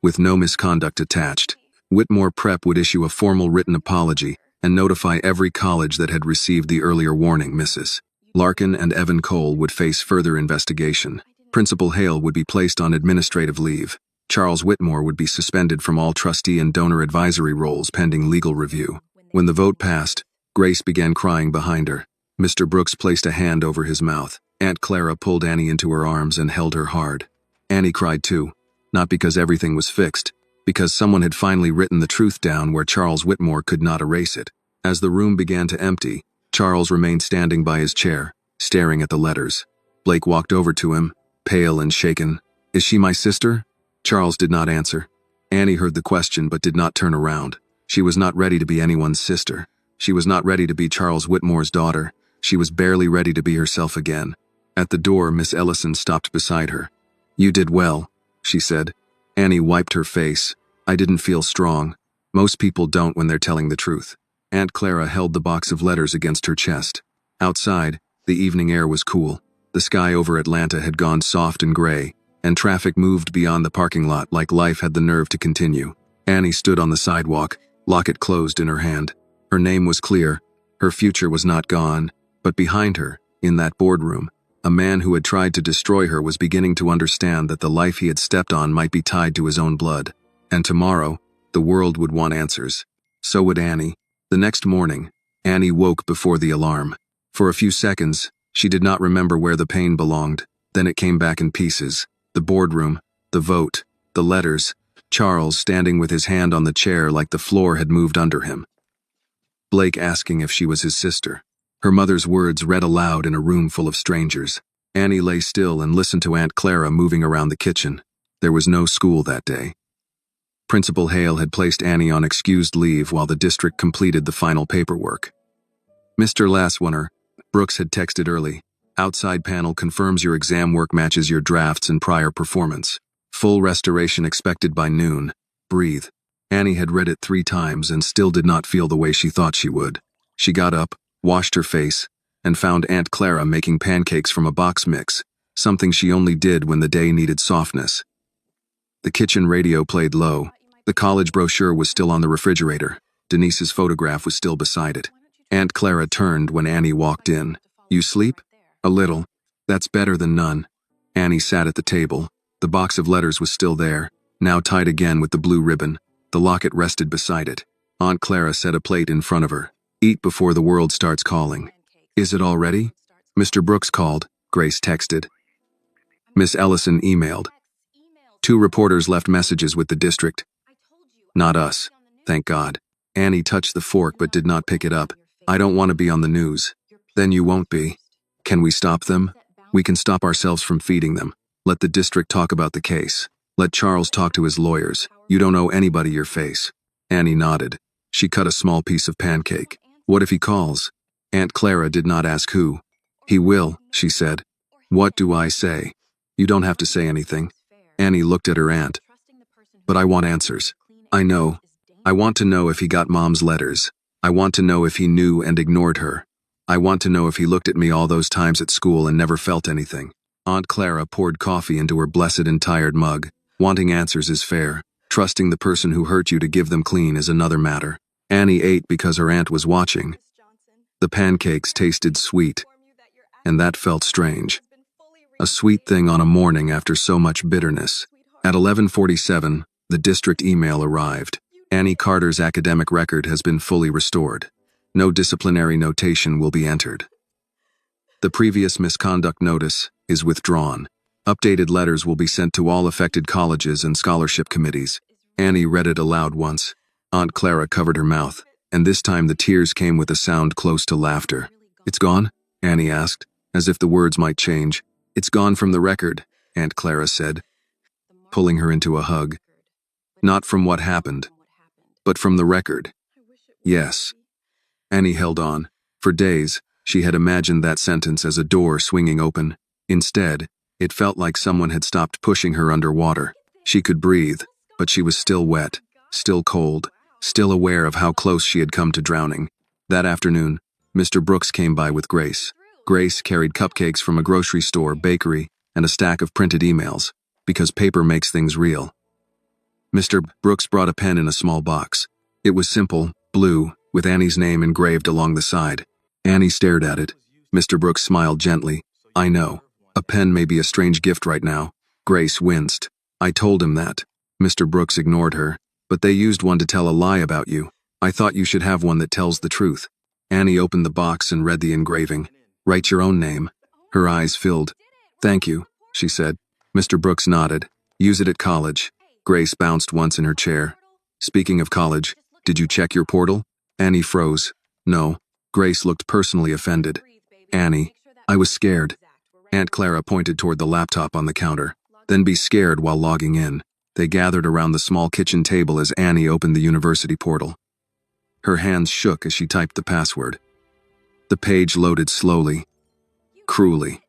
A: With no misconduct attached, Whitmore Prep would issue a formal written apology and notify every college that had received the earlier warning, Mrs. Larkin and Evan Cole would face further investigation. Principal Hale would be placed on administrative leave. Charles Whitmore would be suspended from all trustee and donor advisory roles pending legal review. When the vote passed, Grace began crying behind her. Mr. Brooks placed a hand over his mouth. Aunt Clara pulled Annie into her arms and held her hard. Annie cried too, not because everything was fixed, because someone had finally written the truth down where Charles Whitmore could not erase it. As the room began to empty, Charles remained standing by his chair, staring at the letters. Blake walked over to him, pale and shaken. Is she my sister? Charles did not answer. Annie heard the question but did not turn around. She was not ready to be anyone's sister. She was not ready to be Charles Whitmore's daughter. She was barely ready to be herself again. At the door, Miss Ellison stopped beside her. You did well, she said. Annie wiped her face. I didn't feel strong. Most people don't when they're telling the truth. Aunt Clara held the box of letters against her chest. Outside, the evening air was cool. The sky over Atlanta had gone soft and gray, and traffic moved beyond the parking lot like life had the nerve to continue. Annie stood on the sidewalk, locket closed in her hand. Her name was clear. Her future was not gone, but behind her, in that boardroom, a man who had tried to destroy her was beginning to understand that the life he had stepped on might be tied to his own blood. And tomorrow, the world would want answers. So would Annie. The next morning, Annie woke before the alarm. For a few seconds, she did not remember where the pain belonged. Then it came back in pieces. The boardroom, the vote, the letters, Charles standing with his hand on the chair like the floor had moved under him. Blake asking if she was his sister. Her mother's words read aloud in a room full of strangers. Annie lay still and listened to Aunt Clara moving around the kitchen. There was no school that day. Principal Hale had placed Annie on excused leave while the district completed the final paperwork. Mr. Lasswinner, Brooks had texted early. Outside panel confirms your exam work matches your drafts and prior performance. Full restoration expected by noon. Breathe. Annie had read it 3 times and still did not feel the way she thought she would. She got up, washed her face, and found Aunt Clara making pancakes from a box mix, something she only did when the day needed softness. The kitchen radio played low. The college brochure was still on the refrigerator. Denise's photograph was still beside it. Aunt Clara turned when Annie walked in. You sleep? A little. That's better than none. Annie sat at the table. The box of letters was still there, now tied again with the blue ribbon. The locket rested beside it. Aunt Clara set a plate in front of her. Eat before the world starts calling. Is it all ready? Mr. Brooks called. Grace texted. Miss Ellison emailed. 2 reporters left messages with the district. Not us. Thank God. Annie touched the fork but did not pick it up. I don't want to be on the news. Then you won't be. Can we stop them? We can stop ourselves from feeding them. Let the district talk about the case. Let Charles talk to his lawyers. You don't owe anybody your face. Annie nodded. She cut a small piece of pancake. What if he calls? Aunt Clara did not ask who. He will, she said. What do I say? You don't have to say anything. Annie looked at her aunt. But I want answers. I know. I want to know if he got Mom's letters. I want to know if he knew and ignored her. I want to know if he looked at me all those times at school and never felt anything. Aunt Clara poured coffee into her blessed and tired mug. Wanting answers is fair. Trusting the person who hurt you to give them clean is another matter. Annie ate because her aunt was watching. The pancakes tasted sweet, and that felt strange. A sweet thing on a morning after so much bitterness. At 11:47, the district email arrived. Annie Carter's academic record has been fully restored. No disciplinary notation will be entered. The previous misconduct notice is withdrawn. Updated letters will be sent to all affected colleges and scholarship committees. Annie read it aloud once. Aunt Clara covered her mouth, and this time the tears came with a sound close to laughter. It's gone? Annie asked, as if the words might change. It's gone from the record, Aunt Clara said, pulling her into a hug. Not from what happened, but from the record. Yes. Annie held on. For days, she had imagined that sentence as a door swinging open. Instead, it felt like someone had stopped pushing her underwater. She could breathe, but she was still wet, still cold, still aware of how close she had come to drowning. That afternoon, Mr. Brooks came by with Grace. Grace carried cupcakes from a grocery store, bakery, and a stack of printed emails, because paper makes things real. Mr. Brooks brought a pen in a small box. It was simple, blue, with Annie's name engraved along the side. Annie stared at it. Mr. Brooks smiled gently. I know. A pen may be a strange gift right now. Grace winced. I told him that. Mr. Brooks ignored her. But they used one to tell a lie about you. I thought you should have one that tells the truth. Annie opened the box and read the engraving. Write your own name. Her eyes filled. Thank you, she said. Mr. Brooks nodded. Use it at college. Grace bounced once in her chair. Speaking of college, did you check your portal? Annie froze. No. Grace looked personally offended. Annie, I was scared. Aunt Clara pointed toward the laptop on the counter. Then be scared while logging in. They gathered around the small kitchen table as Annie opened the university portal. Her hands shook as she typed the password. The page loaded slowly, cruelly,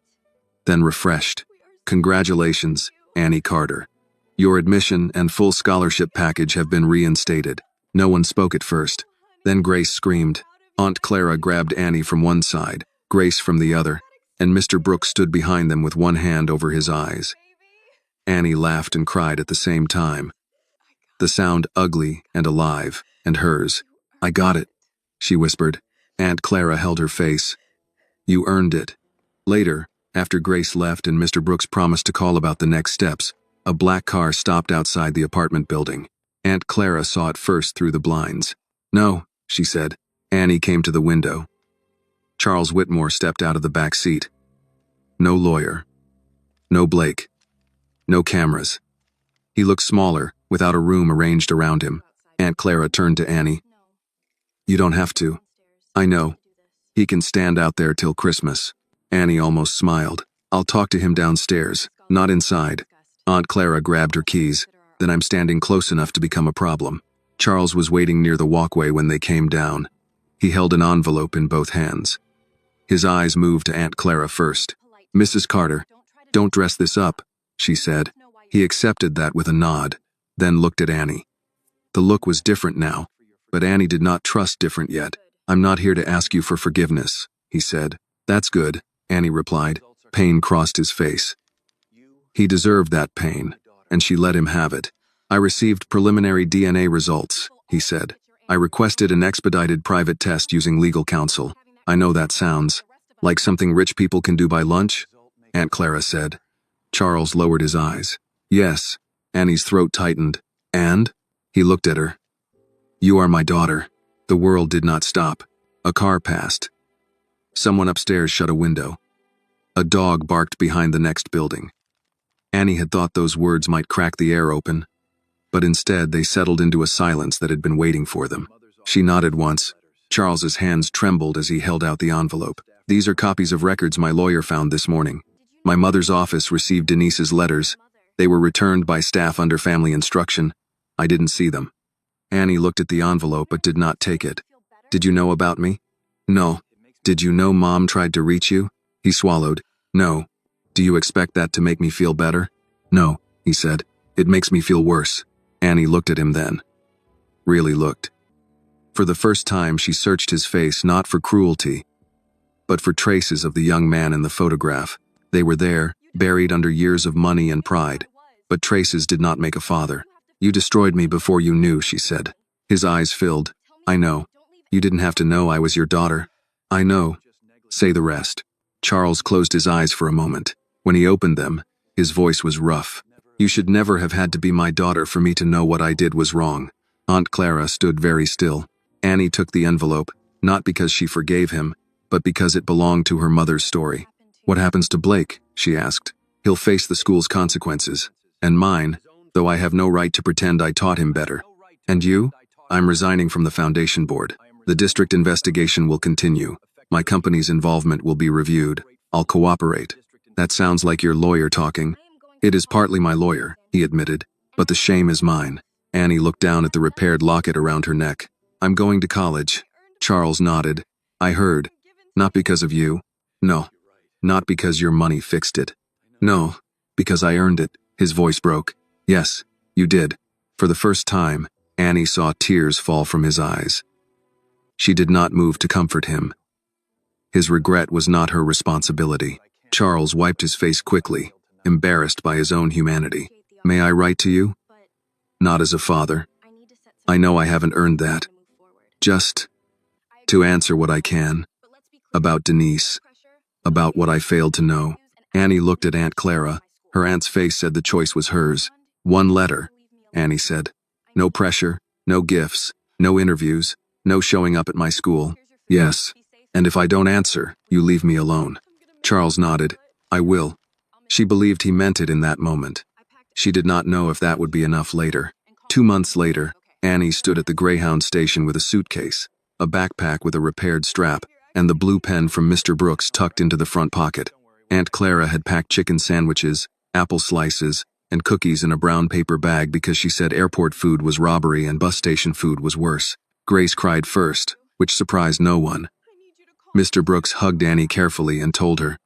A: then refreshed. Congratulations, Annie Carter. Your admission and full scholarship package have been reinstated. No one spoke at first. Then Grace screamed. Aunt Clara grabbed Annie from one side, Grace from the other, and Mr. Brooks stood behind them with one hand over his eyes. Annie laughed and cried at the same time. The sound ugly and alive, and hers. I got it, she whispered. Aunt Clara held her face. You earned it. Later, after Grace left and Mr. Brooks promised to call about the next steps, a black car stopped outside the apartment building. Aunt Clara saw it first through the blinds. No, she said. Annie came to the window. Charles Whitmore stepped out of the back seat. No lawyer. No Blake. No cameras. He looked smaller, without a room arranged around him. Aunt Clara turned to Annie. You don't have to. I know. He can stand out there till Christmas. Annie almost smiled. I'll talk to him downstairs, not inside. Aunt Clara grabbed her keys. Then I'm standing close enough to become a problem. Charles was waiting near the walkway when they came down. He held an envelope in both hands. His eyes moved to Aunt Clara first. Mrs. Carter, don't dress this up, she said. He accepted that with a nod, then looked at Annie. The look was different now, but Annie did not trust different yet. I'm not here to ask you for forgiveness, he said. That's good, Annie replied. Pain crossed his face. He deserved that pain, and she let him have it. I received preliminary DNA results, he said. I requested an expedited private test using legal counsel. I know that sounds like something rich people can do by lunch, Aunt Clara said. Charles lowered his eyes. Yes, Annie's throat tightened. And? He looked at her. You are my daughter. The world did not stop. A car passed. Someone upstairs shut a window. A dog barked behind the next building. Annie had thought those words might crack the air open, but instead they settled into a silence that had been waiting for them. She nodded once. Charles's hands trembled as he held out the envelope. These are copies of records my lawyer found this morning. My mother's office received Denise's letters, They were returned by staff under family instruction. I didn't see them. Annie looked at the envelope but did not take it. Did you know about me? No. Did you know Mom tried to reach you? He swallowed. No. Do you expect that to make me feel better? No, he said. It makes me feel worse. Annie looked at him then. Really looked. For the first time, she searched his face not for cruelty, but for traces of the young man in the photograph. They were there, buried under years of money and pride. But traces did not make a father. You destroyed me before you knew, she said. His eyes filled. I know. You didn't have to know I was your daughter. I know. Say the rest. Charles closed his eyes for a moment. When he opened them, his voice was rough. You should never have had to be my daughter for me to know what I did was wrong. Aunt Clara stood very still. Annie took the envelope, not because she forgave him, but because it belonged to her mother's story. What happens to Blake? She asked. He'll face the school's consequences. And mine, though I have no right to pretend I taught him better. And you? I'm resigning from the foundation board. The district investigation will continue. My company's involvement will be reviewed. I'll cooperate. That sounds like your lawyer talking. It is partly my lawyer, he admitted, but the shame is mine. Annie looked down at the repaired locket around her neck. I'm going to college. Charles nodded. I heard. Not because of you. No. Not because your money fixed it. No. Because I earned it. His voice broke. Yes, you did. For the first time, Annie saw tears fall from his eyes. She did not move to comfort him. His regret was not her responsibility. Charles wiped his face quickly, embarrassed by his own humanity. May I write to you? Not as a father. I know I haven't earned that. Just to answer what I can. About Denise. About what I failed to know. Annie looked at Aunt Clara. Her aunt's face said the choice was hers. One letter, Annie said. No pressure, no gifts, no interviews, no showing up at my school. Yes. And if I don't answer, you leave me alone. Charles nodded. I will. She believed he meant it in that moment. She did not know if that would be enough later. 2 months later, Annie stood at the Greyhound station with a suitcase, a backpack with a repaired strap, and the blue pen from Mr. Brooks tucked into the front pocket. Aunt Clara had packed chicken sandwiches, apple slices, and cookies in a brown paper bag because she said airport food was robbery and bus station food was worse. Grace cried first, which surprised no one. Mr. Brooks hugged Annie carefully and told her,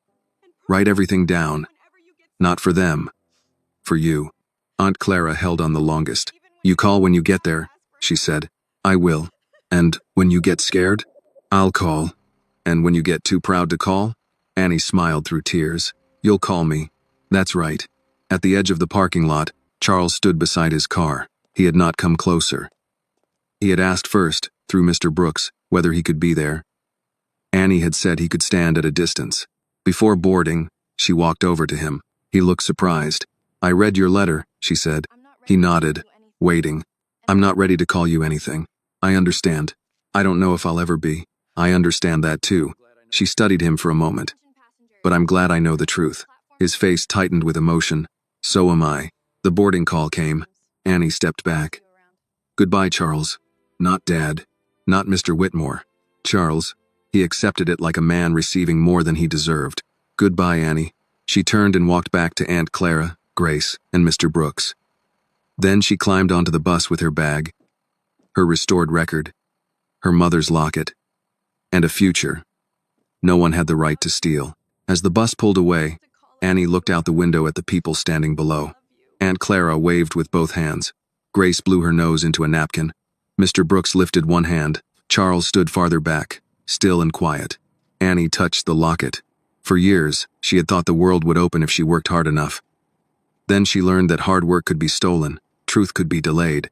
A: write everything down. Not for them. For you. Aunt Clara held on the longest. You call when you get there, she said. I will. And when you get scared? I'll call. And when you get too proud to call? Annie smiled through tears. You'll call me. That's right. At the edge of the parking lot, Charles stood beside his car. He had not come closer. He had asked first, through Mr. Brooks, whether he could be there. Annie had said he could stand at a distance. Before boarding, she walked over to him. He looked surprised. I read your letter, she said. He nodded, waiting. I'm not ready to call you anything. I understand. I don't know if I'll ever be. I understand that too. She studied him for a moment. But I'm glad I know the truth. His face tightened with emotion. So am I. The boarding call came. Annie stepped back. Goodbye, Charles. Not Dad. Not Mr. Whitmore. Charles. He accepted it like a man receiving more than he deserved. Goodbye, Annie. She turned and walked back to Aunt Clara, Grace, and Mr. Brooks. Then she climbed onto the bus with her bag, her restored record, her mother's locket, and a future no one had the right to steal. As the bus pulled away, Annie looked out the window at the people standing below. Aunt Clara waved with both hands. Grace blew her nose into a napkin. Mr. Brooks lifted one hand. Charles stood farther back, still and quiet. Annie touched the locket. For years, she had thought the world would open if she worked hard enough. Then she learned that hard work could be stolen, truth could be delayed,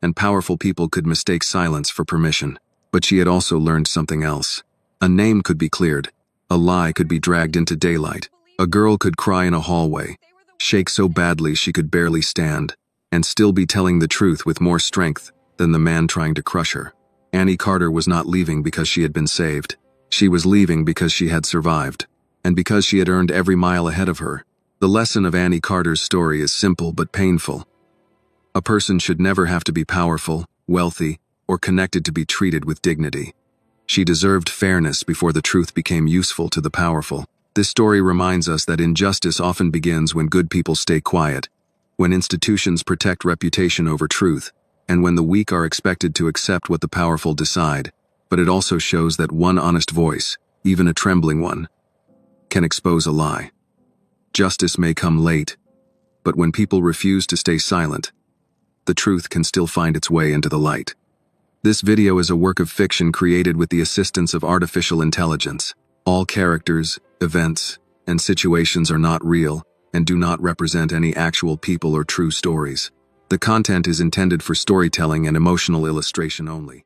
A: and powerful people could mistake silence for permission. But she had also learned something else. A name could be cleared. A lie could be dragged into daylight. A girl could cry in a hallway, shake so badly she could barely stand, and still be telling the truth with more strength than the man trying to crush her. Annie Carter was not leaving because she had been saved. She was leaving because she had survived, and because she had earned every mile ahead of her. The lesson of Annie Carter's story is simple but painful. A person should never have to be powerful, wealthy, or connected to be treated with dignity. She deserved fairness before the truth became useful to the powerful. This story reminds us that injustice often begins when good people stay quiet, when institutions protect reputation over truth, and when the weak are expected to accept what the powerful decide. But it also shows that one honest voice, even a trembling one, can expose a lie. Justice may come late, but when people refuse to stay silent, the truth can still find its way into the light. This video is a work of fiction created with the assistance of artificial intelligence. All characters, events, and situations are not real and do not represent any actual people or true stories. The content is intended for storytelling and emotional illustration only.